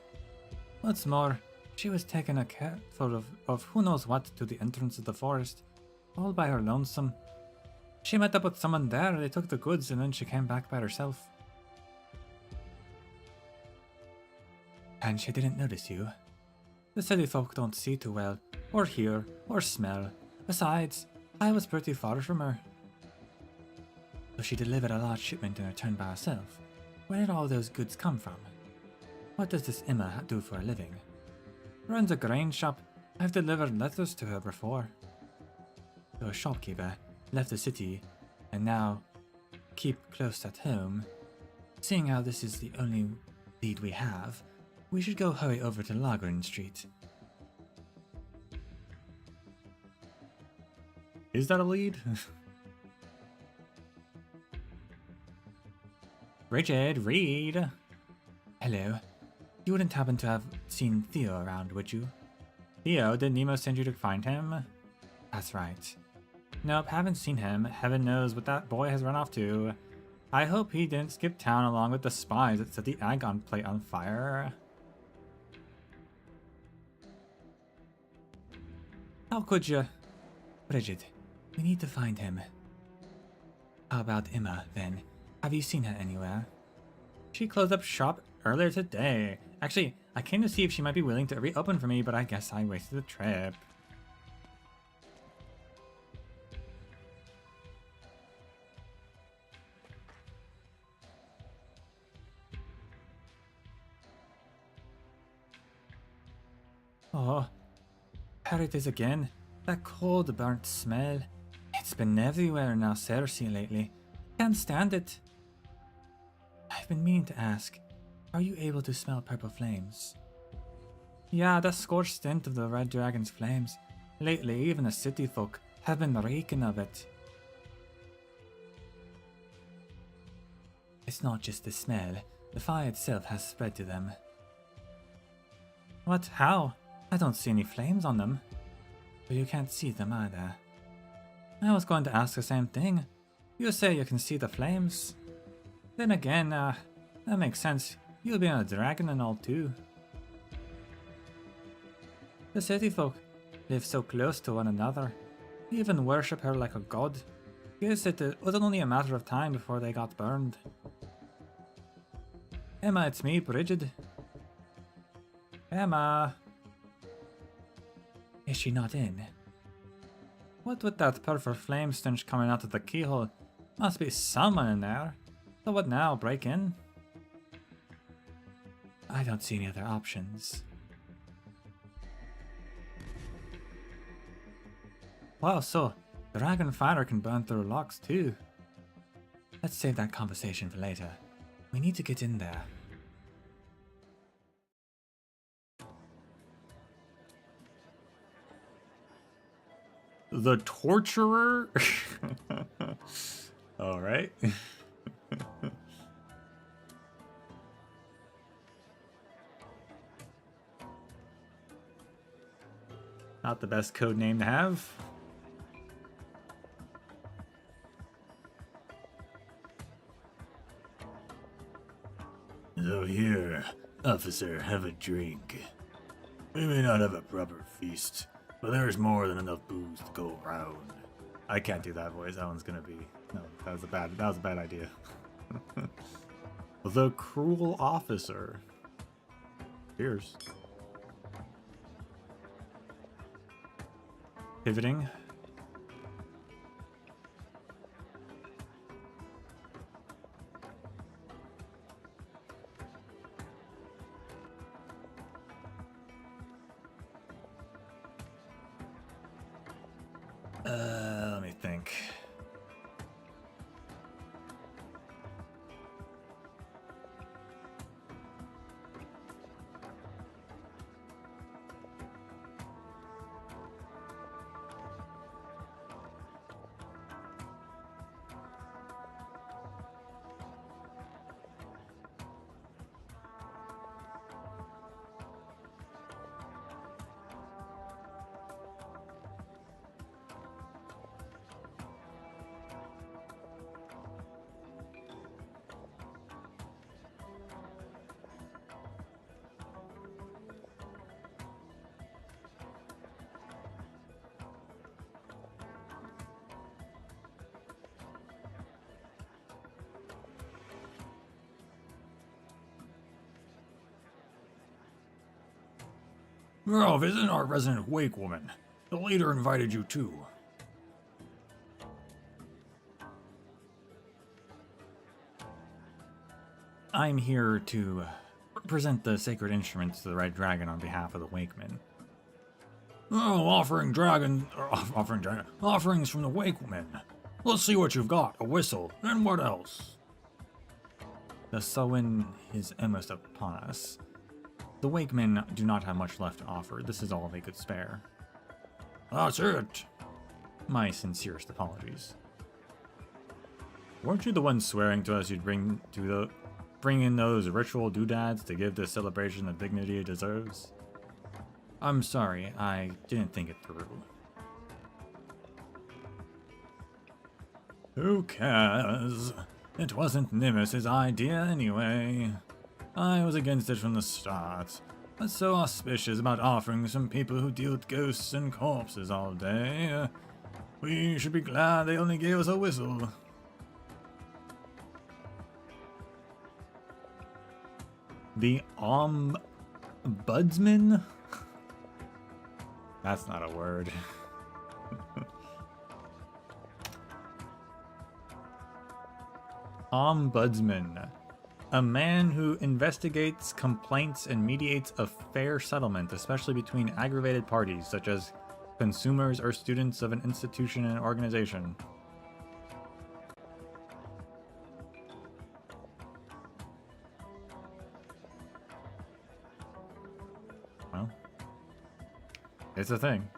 What's more, she was taking a careful of who knows what to the entrance of the forest, all by her lonesome. She met up with someone there, they took the goods, and then she came back by herself. And she didn't notice you. The city folk don't see too well, or hear, or smell. Besides, I was pretty far from her. So she delivered a large shipment and returned by herself. Where did all those goods come from? What does this Emma do for a living? Runs a grain shop. I've delivered letters to her before. So a shopkeeper left the city and now keep close at home. Seeing how this is the only lead we have, we should go hurry over to Lagrin Street.
Is that a lead?
Richard, read. Hello. You wouldn't happen to have seen Theo around, would you?
Theo, did Nemo send you to find him?
That's right.
Nope, haven't seen him. Heaven knows what that boy has run off to. I hope he didn't skip town along with the spies that set the Agon plate on fire.
How could you? Bridget, we need to find him. How about Emma, then? Have you seen her anywhere?
She closed up shop earlier today. Actually, I came to see if she might be willing to reopen for me, but I guess I wasted the trip.
Oh, here it is again. That cold, burnt smell. It's been everywhere in our Cersei lately. Can't stand it. I've been meaning to ask, are you able to smell purple flames?
Yeah, the scorched stint of the Red Dragon's flames. Lately, even the city folk have been reeking of it.
It's not just the smell. The fire itself has spread to them.
What? How?
I don't see any flames on them. But you can't see them either. I was going to ask the same thing. You say you can see the flames.
Then again, that makes sense. You'll be on a dragon and all too.
The city folk live so close to one another. They even worship her like a god.
Guess it was only a matter of time before they got burned.
Emma, it's me, Bridget.
Emma.
Is she not in?
What with that purple flame stench coming out of the keyhole? Must be someone in there. So what now, break in?
I don't see any other options.
Wow, so dragon fire can burn through locks too.
Let's save that conversation for later. We need to get in there.
The torturer? Alright. Not the best code name to have.
So here, officer, have a drink. We may not have a proper feast, but there's more than enough booze to go around.
I can't do that voice. That one's gonna be no. That was a bad idea. The cruel officer. Cheers. Pivoting. Let me think.
Oh, isn't our resident wake woman? The leader invited you too.
I'm here to present the sacred instruments to the Red Dragon on behalf of the Wakemen.
Oh, offerings from the wake woman. Let's see what you've got. A whistle, and what else?
The Sowin is almost upon us. The Wakemen do not have much left to offer. This is all they could spare.
That's it.
My sincerest apologies. Weren't you the one swearing to us you'd bring in those ritual doodads to give this celebration the dignity it deserves? I'm sorry, I didn't think it through. Who cares? It wasn't Nimbus's idea anyway. I was against it from the start. What's so auspicious about offering some people who deal with ghosts and corpses all day? We should be glad they only gave us a whistle. The Ombudsman? That's not a word. Ombudsman. A man who investigates complaints and mediates a fair settlement, especially between aggravated parties, such as consumers or students of an institution and organization. Well, it's a thing.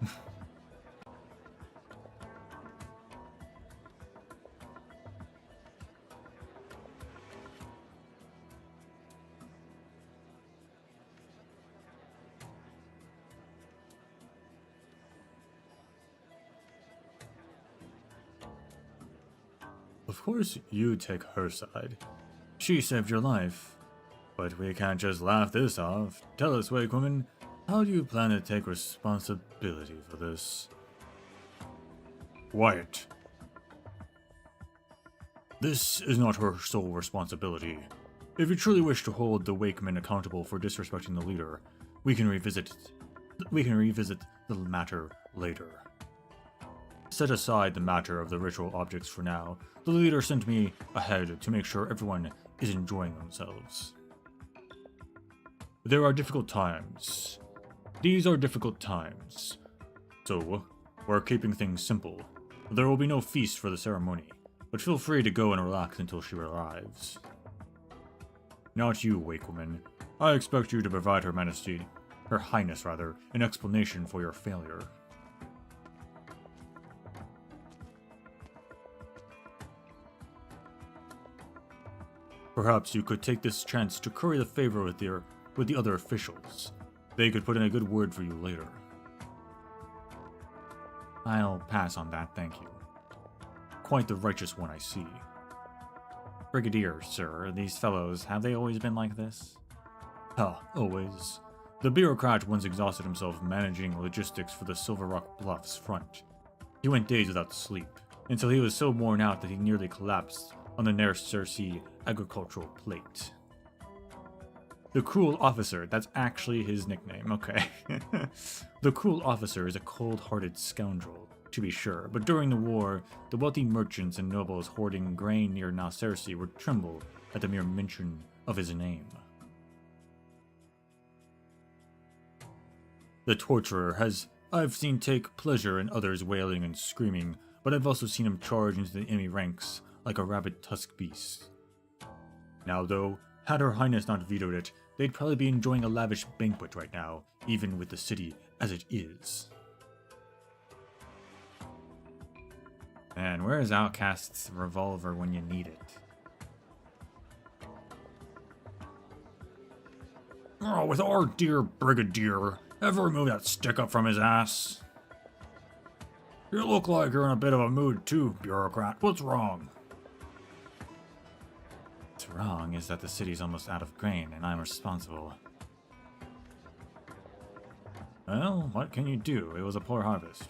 Of course you take her side. She saved your life. But we can't just laugh this off. Tell us, Wake Woman, how do you plan to take responsibility for this? Wyatt. This is not her sole responsibility. If you truly wish to hold the Wakemen accountable for disrespecting the leader, we can revisit the matter later. Set aside the matter of the ritual objects for now. The leader sent me ahead to make sure everyone is enjoying themselves. There are difficult times. These are difficult times. So, we're keeping things simple. There will be no feast for the ceremony, but feel free to go and relax until she arrives. Not you, Wake Woman. I expect you to provide Her Highness, an explanation for your failure. Perhaps you could take this chance to curry the favor with the other officials. They could put in a good word for you later. I'll pass on that, thank you. Quite the righteous one, I see. Brigadier, sir, these fellows, have they always been like this? Always. The bureaucrat once exhausted himself managing logistics for the Silver Rock Bluffs front. He went days without sleep, until he was so worn out that he nearly collapsed on the Narration agricultural plate. The Cruel Officer, that's actually his nickname, okay. The Cruel Officer is a cold-hearted scoundrel, to be sure, but during the war, the wealthy merchants and nobles hoarding grain near Narration would tremble at the mere mention of his name. The Torturer I've seen take pleasure in others wailing and screaming, but I've also seen him charge into the enemy ranks like a rabid-tusked beast. Now though, had Her Highness not vetoed it, they'd probably be enjoying a lavish banquet right now, even with the city as it is. Man, where is Outcast's revolver when you need it? Oh, with our dear Brigadier, ever remove that stick up from his ass? You look like you're in a bit of a mood too, bureaucrat. What's wrong? What's wrong is that the city's almost out of grain, and I'm responsible. Well, what can you do? It was a poor harvest.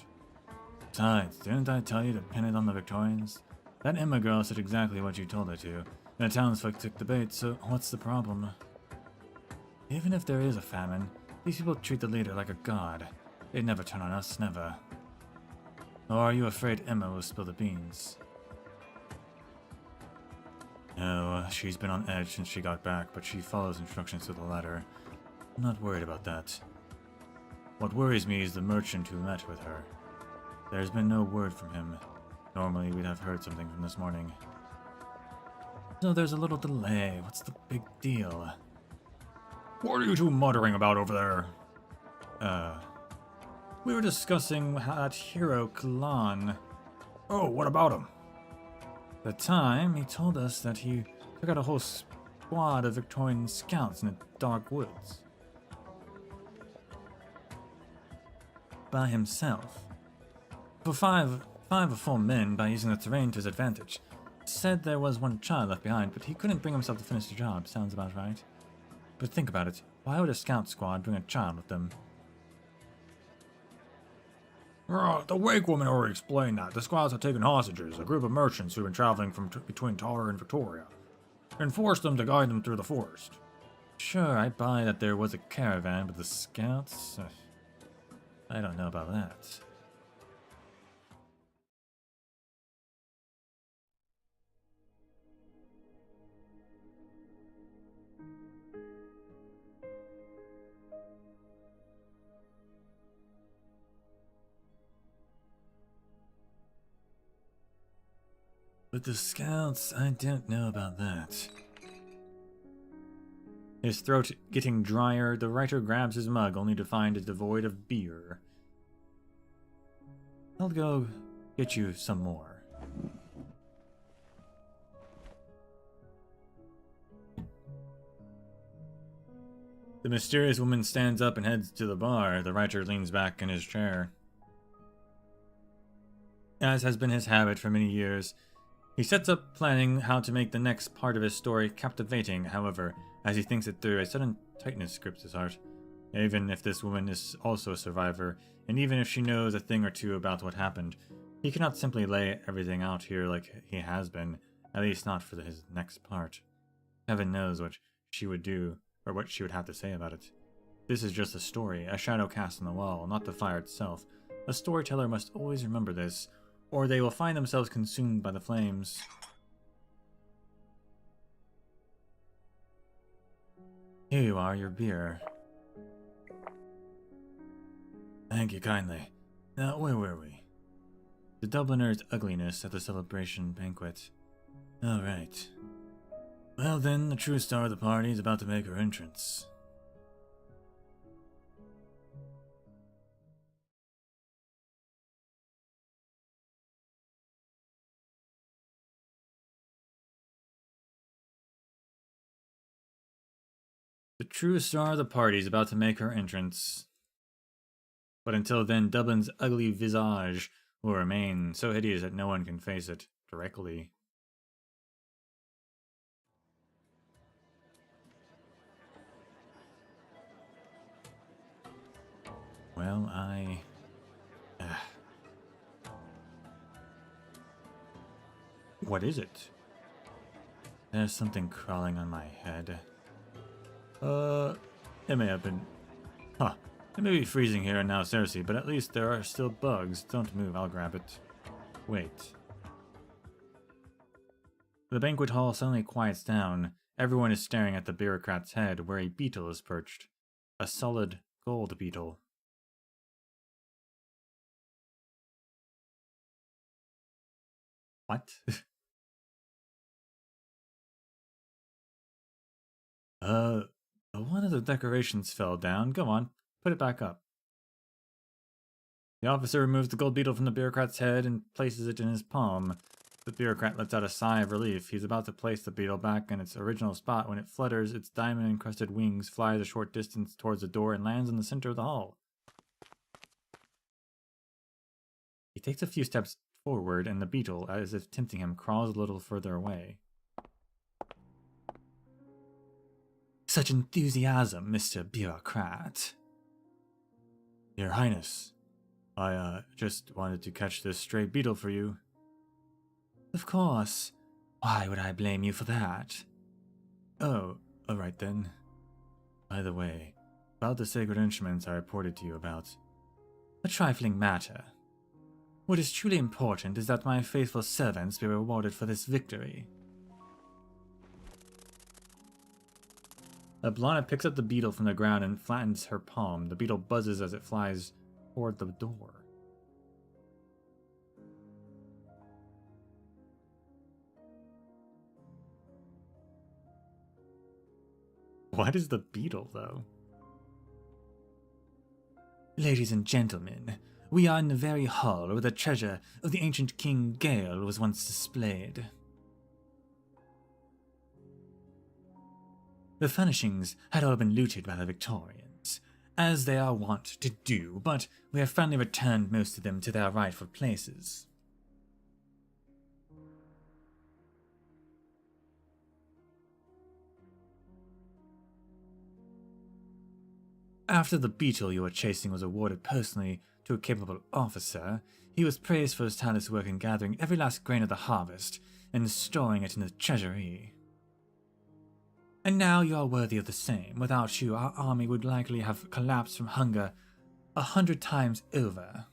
Besides, didn't I tell you to pin it on the Victorians? That Emma girl said exactly what you told her to. The townsfolk took the bait, so what's the problem? Even if there is a famine, these people treat the leader like a god. They'd never turn on us, never. Or are you afraid Emma will spill the beans? No, she's been on edge since she got back, but she follows instructions to the letter. I'm not worried about that. What worries me is the merchant who met with her. There's been no word from him. Normally we'd have heard something from this morning. So there's a little delay. What's the big deal? What are you two muttering about over there? We were discussing that hero, Kalan.
Oh, what about him?
At the time, he told us that he took out a whole squad of Victorian scouts in the dark woods. By himself. For five or four men by using the terrain to his advantage. Said there was one child left behind, but he couldn't bring himself to finish the job. Sounds about right. But think about it. Why would a scout squad bring a child with them?
The wake woman already explained that. The squads had taken hostages, a group of merchants who'd been traveling from between Tara and Victoria, and forced them to guide them through the forest.
Sure, I buy that there was a caravan, but the scouts? I don't know about that. But the scouts, I don't know about that. His throat getting drier, the writer grabs his mug only to find it devoid of beer. I'll go get you some more. The mysterious woman stands up and heads to the bar. The writer leans back in his chair. As has been his habit for many years, he sets up planning how to make the next part of his story captivating. However, as he thinks it through, a sudden tightness grips his heart. Even if this woman is also a survivor, and even if she knows a thing or two about what happened, he cannot simply lay everything out here like he has been, at least not for his next part. Heaven knows what she would do, or what she would have to say about it. This is just a story, a shadow cast on the wall, not the fire itself. A storyteller must always remember this, or they will find themselves consumed by the flames. Here you are, your beer. Thank you kindly. Now, where were we? The Dubliner's ugliness at the celebration banquet. All right. Well then, the true star of the party is about to make her entrance. The true star of the party is about to make her entrance. But until then, Dublin's ugly visage will remain so hideous that no one can face it directly. Well, What is it? There's something crawling on my head. It may have been... Huh. It may be freezing here and now, Cersei, but at least there are still bugs. Don't move, I'll grab it. Wait. The banquet hall suddenly quiets down. Everyone is staring at the bureaucrat's head, where a beetle is perched. A solid gold beetle. What? One of the decorations fell down. Go on, put it back up. The officer removes the gold beetle from the bureaucrat's head and places it in his palm. The bureaucrat lets out a sigh of relief. He's about to place the beetle back in its original spot when it flutters. Its diamond-encrusted wings flies a short distance towards the door and lands in the center of the hall. He takes a few steps forward, and the beetle, as if tempting him, crawls a little further away. Such enthusiasm, Mr. Bureaucrat. Your Highness, I just wanted to catch this stray beetle for you. Of course. Why would I blame you for that? Oh, alright then. By the way, about the sacred instruments I reported to you about. A trifling matter. What is truly important is that my faithful servants be rewarded for this victory. Eblana picks up the beetle from the ground and flattens her palm. The beetle buzzes as it flies toward the door. What is the beetle, though? Ladies and gentlemen,
We are in the very hall where the treasure of the ancient King Gale was once displayed. The furnishings had all been looted by the Victorians, as they are wont to do, but we have finally returned most of them to their rightful places. After the beetle you were chasing was awarded personally to a capable officer, he was praised for his tireless work in gathering every last grain of the harvest and storing it in the treasury. And now you are worthy of the same. Without you, our army would likely have collapsed from hunger 100 times over.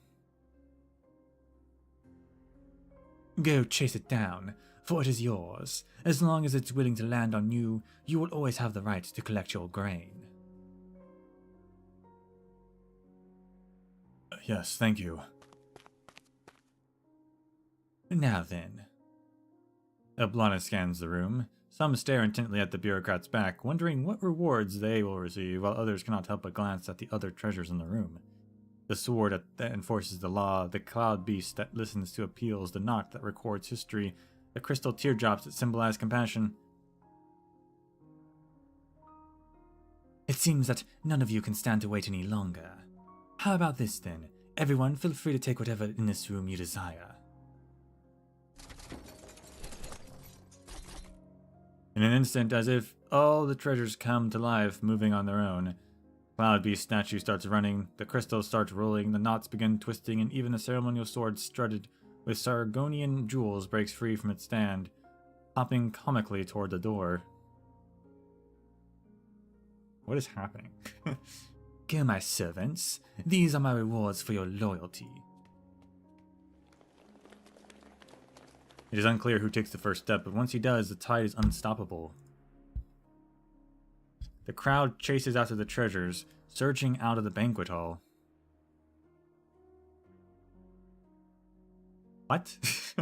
Go chase it down, for it is yours. As long as it's willing to land on you, you will always have the right to collect your grain.
Yes, thank you.
Now then.
Eblana scans the room. Some stare intently at the bureaucrat's back, wondering what rewards they will receive, while others cannot help but glance at the other treasures in the room. The sword that enforces the law, the cloud beast that listens to appeals, the knot that records history, the crystal teardrops that symbolize compassion.
It seems that none of you can stand to wait any longer. How about this then? Everyone, feel free to take whatever in this room you desire.
In an instant, as if all the treasures come to life, moving on their own, Cloud Beast statue starts running, the crystals start rolling, the knots begin twisting, and even the ceremonial sword strutted with Sargonian jewels breaks free from its stand, hopping comically toward the door. What is happening?
Go, my servants. These are my rewards for your loyalty.
It is unclear who takes the first step, but once he does, the tide is unstoppable. The crowd chases after the treasures, surging out of the banquet hall. What?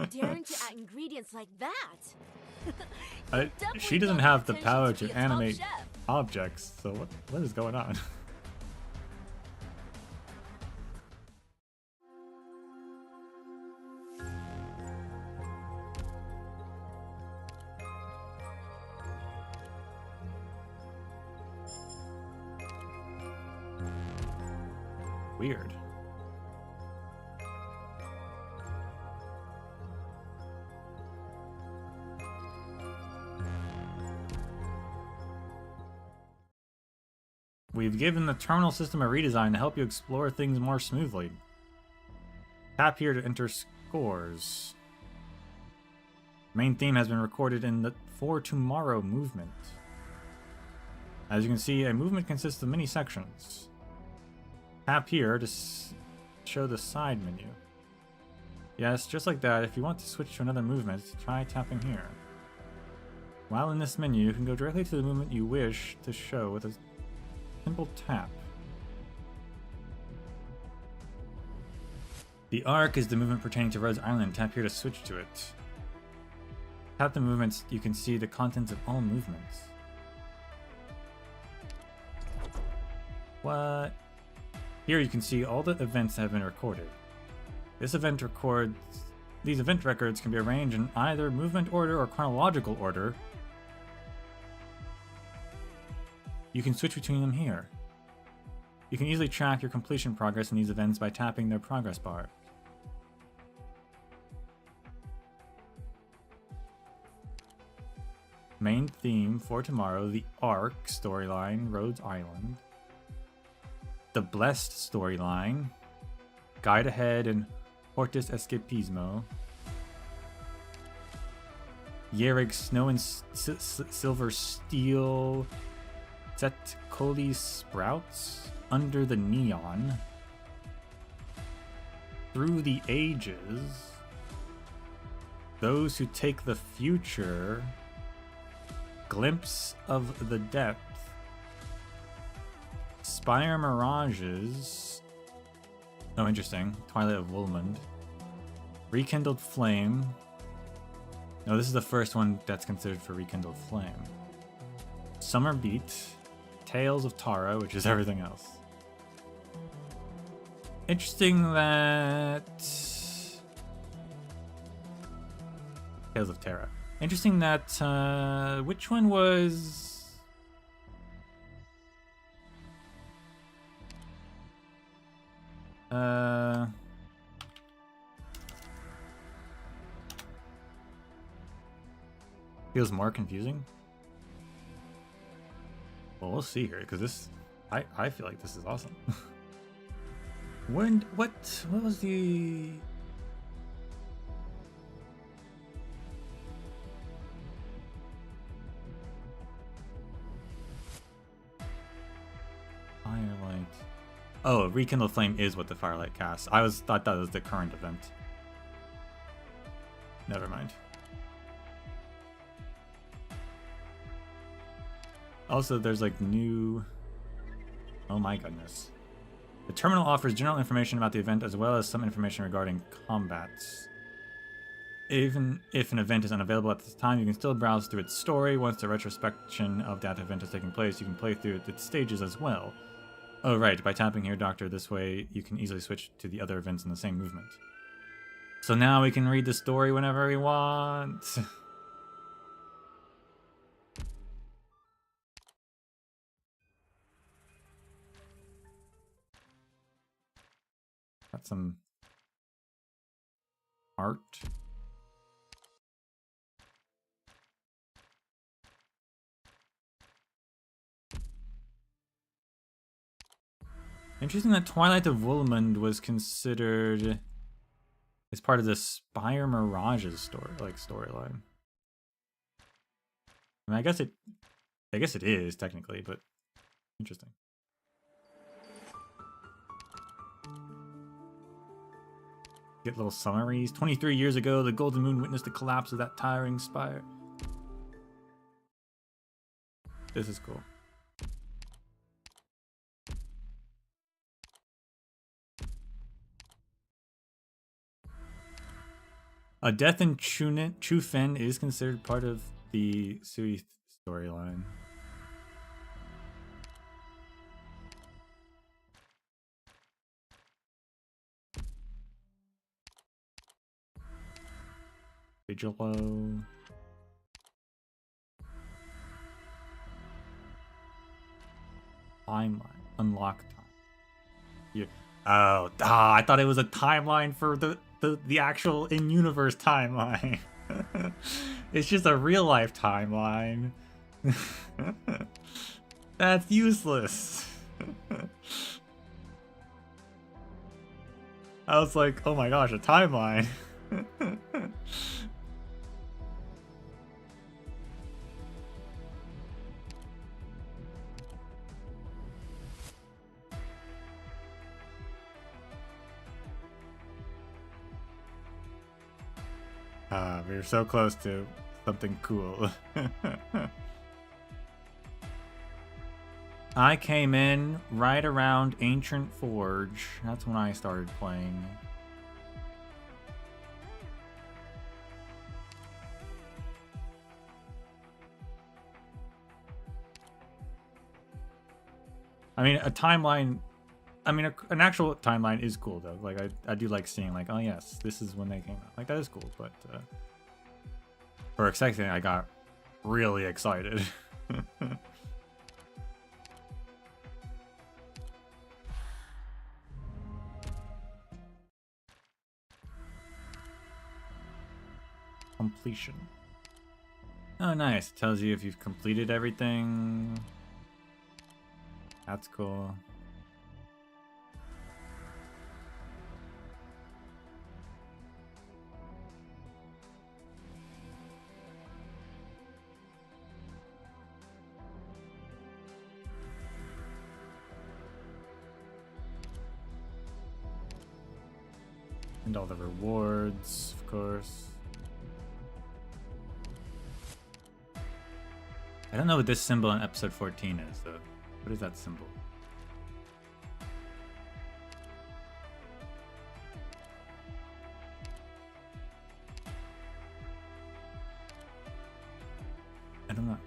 Daring to add ingredients like that.
She doesn't have the power
to be
to
a top
animate
chef.
objects, so what is going on? Weird. We've given the terminal system a redesign to help you explore things more smoothly. Tap here to enter scores. Main theme has been recorded in the For Tomorrow movement. As you can see, a movement consists of many sections. Tap here to show the side menu. Yes, just like that, if you want to switch to another movement, try tapping here. While in this menu, you can go directly to the movement you wish to show with a simple tap. The Arc is the movement pertaining to Rhodes Island. Tap here to switch to it. Tap the movements, you can see the contents of all movements. What? Here you can see all the events that have been recorded. These event records can be arranged in either movement order or chronological order. You can switch between them here. You can easily track your completion progress in these events by tapping their progress bar. Main theme for tomorrow, the Arc storyline, Rhodes Island. The Blessed storyline, Guide Ahead and Hortus Escapismo. Yerrig Snow and Silver Steel. Set Coley Sprouts, Under the Neon. Through the Ages. Those Who Take the Future. Glimpse of the Depth. Spire Mirages. Oh, interesting. Twilight of Woolmond. Rekindled Flame. No, this is the first one that's considered for Rekindled Flame. Summer Beat. Tales of Tara, which is everything else. Interesting that... Tales of Terra. Interesting that, which one was... Feels more confusing? Well, we'll see here, because this... I feel like this is awesome. What was the... Firelight. Oh, Rekindle Flame is what the Firelight casts. I thought that was the current event. Never mind. Also, there's like new... Oh my goodness. The terminal offers general information about the event as well as some information regarding combats. Even if an event is unavailable at this time, you can still browse through its story. Once the retrospection of that event has taken place, you can play through its stages as well. Oh right, by tapping here, Doctor, this way you can easily switch to the other events in the same movement. So now we can read the story whenever we want. Got some art. Interesting that Twilight of Woolmund was considered as part of the Spire Mirages storyline. I mean, I guess it is technically, but interesting. Get little summaries. 23 years ago, the Golden Moon witnessed the collapse of that towering spire. This is cool. A death in Chufen is considered part of the Sui storyline. Vigilo. Timeline. Unlock time. Yeah. Oh, I thought it was a timeline for the actual in-universe timeline. It's just a real-life timeline. That's useless. I was like, oh my gosh, a timeline. We were so close to something cool. I came in right around Ancient Forge. That's when I started playing. I mean, a timeline... I mean, an actual timeline is cool, though. Like, I do like seeing, like, oh, yes, this is when they came out. Like, that is cool, but... for a second, I got really excited. Completion. Oh, nice. It tells you if you've completed everything. That's cool. And all the rewards, of course. I don't know what this symbol in episode 14 is, though. What is that symbol? I don't know.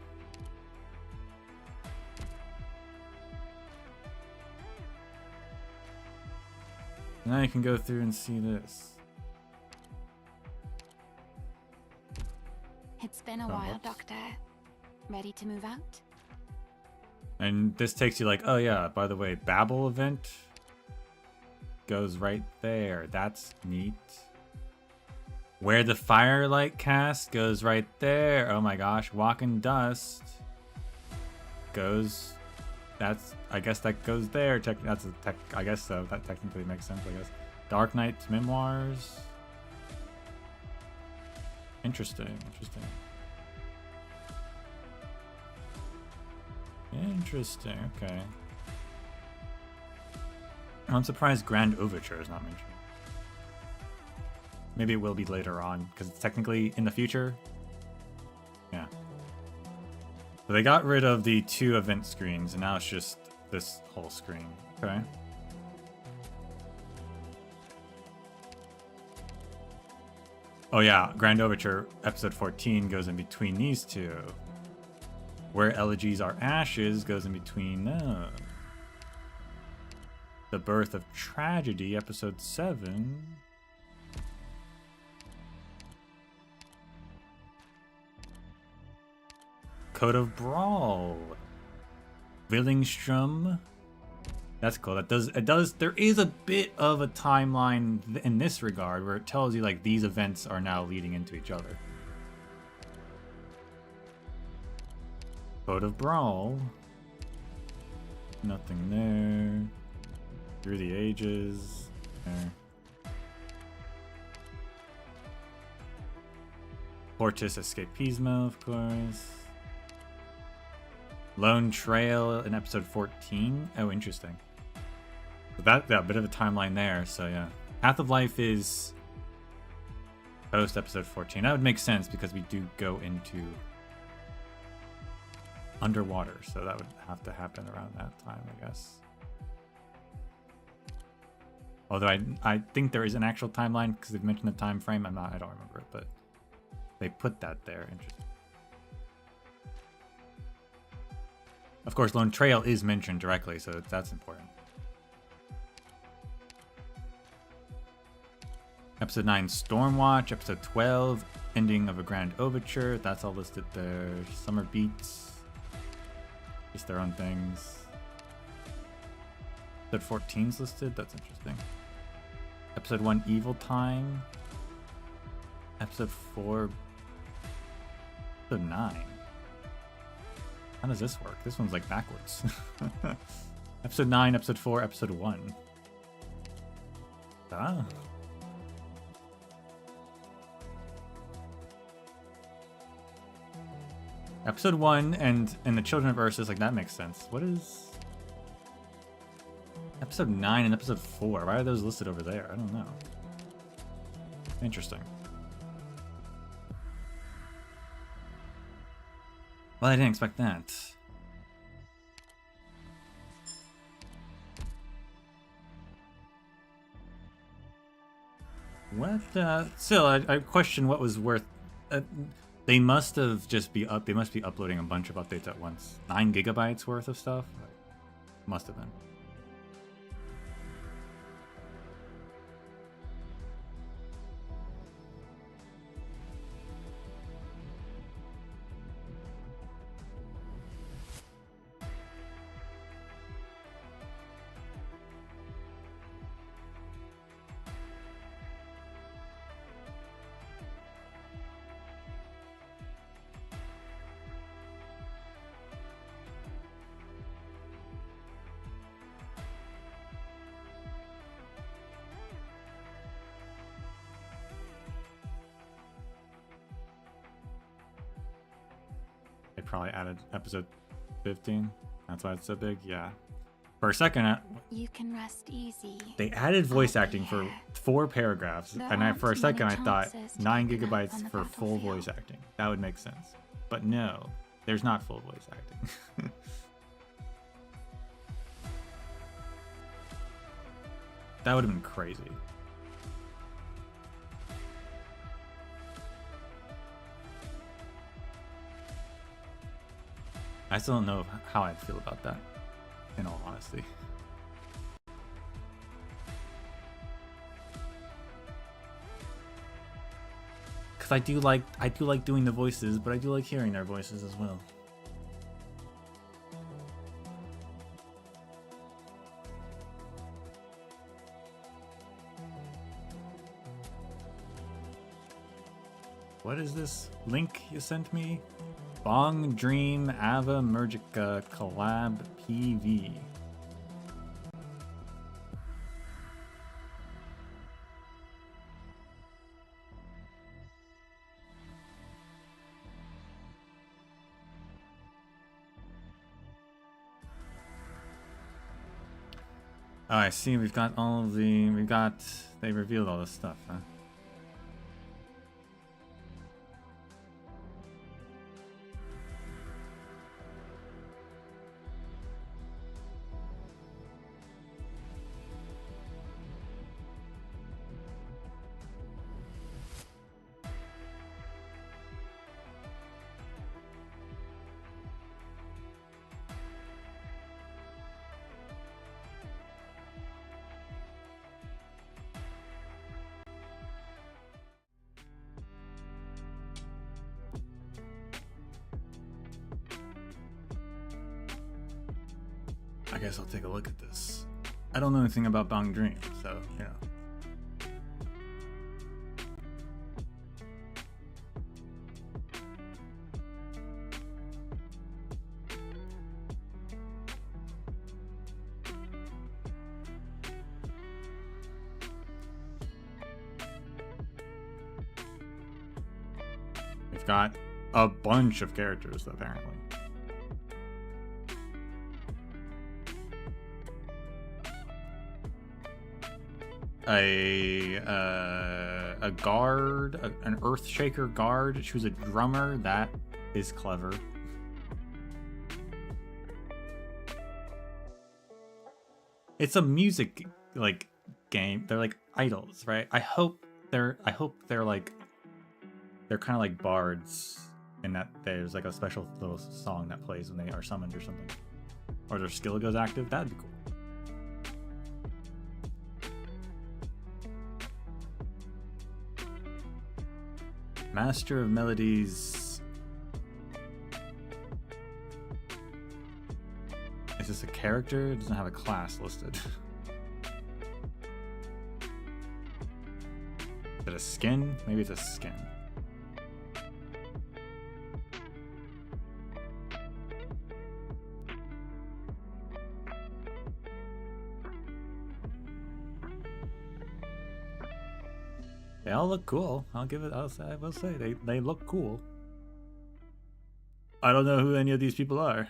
Now you can go through and see this.
It's been a
Oh,
while,
whoops.
Doctor. Ready to move out?
And this takes you like, oh yeah, by the way, Babel event goes right there. That's neat. Where the Firelight cast goes right there. Oh my gosh, Walk in Dust goes. That's, I guess that goes there. I guess so. That technically makes sense, I guess. Arknights memoirs. Interesting. Okay. I'm surprised Grand Overture is not mentioned. Maybe it will be later on, because it's technically in the future. Yeah. So they got rid of the 2 event screens, and now it's just this whole screen. Okay. Oh yeah, Grand Overture, episode 14 goes in between these 2. Where Elegies Are Ashes goes in between them. The Birth of Tragedy, episode 7. Code of Brawl. Willingstrom. That's cool. There is a bit of a timeline in this regard where it tells you like these events are now leading into each other. Code of Brawl. Nothing there. Through the Ages. There. Fortis Escapismo, of course. Lone Trail in episode 14. Oh, interesting. So that bit of a timeline there. So yeah, Path of Life is post episode 14. That would make sense because we do go into underwater, so that would have to happen around that time, I guess. Although I think there is an actual timeline because they've mentioned the time frame. I don't remember it, but they put that there. Interesting. Of course, Lone Trail is mentioned directly, so that's important. Episode 9, Stormwatch. Episode 12, Ending of a Grand Overture. That's all listed there. Summer Beats. Just their own things. Episode 14's listed. That's interesting. Episode 1, Evil Time. Episode 4. Episode 9. How does this work? This one's like backwards. Episode 9, Episode 4, Episode 1. Ah. Episode 1 and the Children of Ursus, like that makes sense. What is Episode 9 and Episode 4? Why are those listed over there? I don't know. Interesting. Well, I didn't expect that. What? Still, I question what was worth. They must have just be up. They must be uploading a bunch of updates at once. 9 gigabytes worth of stuff. Must have been. They probably added episode 15. That's why it's so big. Yeah. For a second,
You can rest easy.
they added voice acting for 4 paragraphs, and for a second I thought 9 gigabytes for full voice acting. That would make sense. But no, there's not full voice acting. That would have been crazy. I still don't know how I'd feel about that, in all honesty.
because I do like doing the voices, but I do like hearing their voices as well. What is this link you sent me? Bong Dream Ava Mergica Collab PV. Oh, I see. We've got all of the. They revealed all this stuff, huh? I guess I'll take a look at this. I don't know anything about Bong Dream, so yeah. We've got a bunch of characters, apparently. A guard, an Earthshaker guard. She was a drummer. That is clever. It's a music like game. They're like idols, right? I hope they're like they're kind of like bards in that there's like a special little song that plays when they are summoned or something, or their skill goes active. That'd be cool. Master of Melodies. Is this a character? It doesn't have a class listed. Is it a skin? Maybe it's a skin. They all look cool. I will say they look cool. I don't know who any of these people are.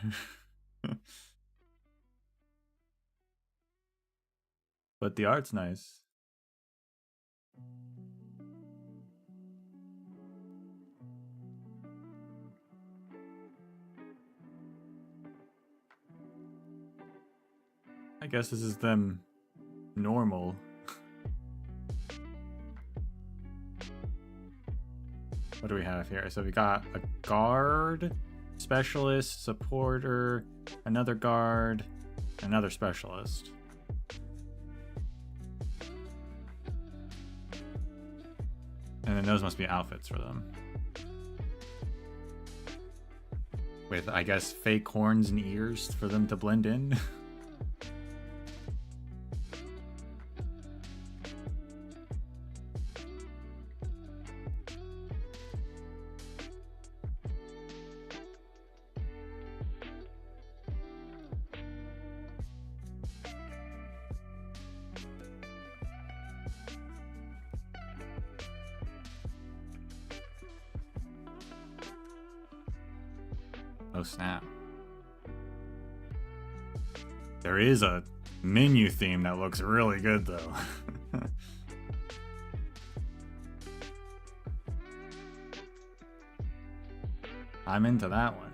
But the art's nice. I guess this is them normal. What do we have here? So we got a guard, specialist, supporter, another guard, another specialist. And then those must be outfits for them. With, I guess, fake horns and ears for them to blend in. Oh snap. There is a menu theme that looks really good though. I'm into that one.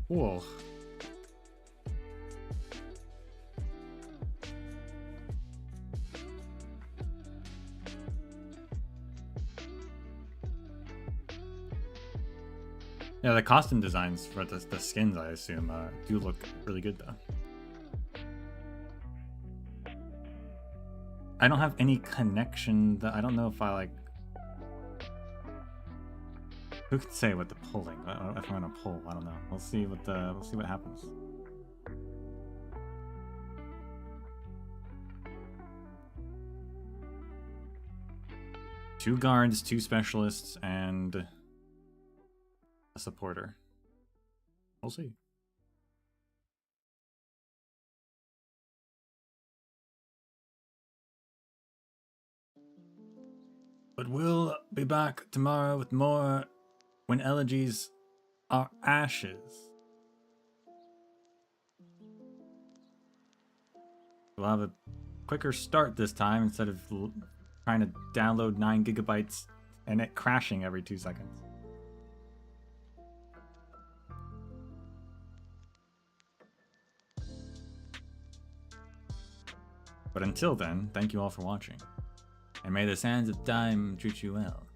Cool.
Yeah, the costume designs for the skins, I assume, do look really good though. I don't have any connection that I don't know if I like. Who could say what the pulling? If I'm gonna pull, I don't know. We'll see what happens. Two guards, two specialists, and a supporter. We'll see. But we'll be back tomorrow with more when elegies are ashes. We'll have a quicker start this time instead of trying to download 9 gigabytes and it crashing every 2 seconds. But until then, thank you all for watching. And may the sands of time treat you well.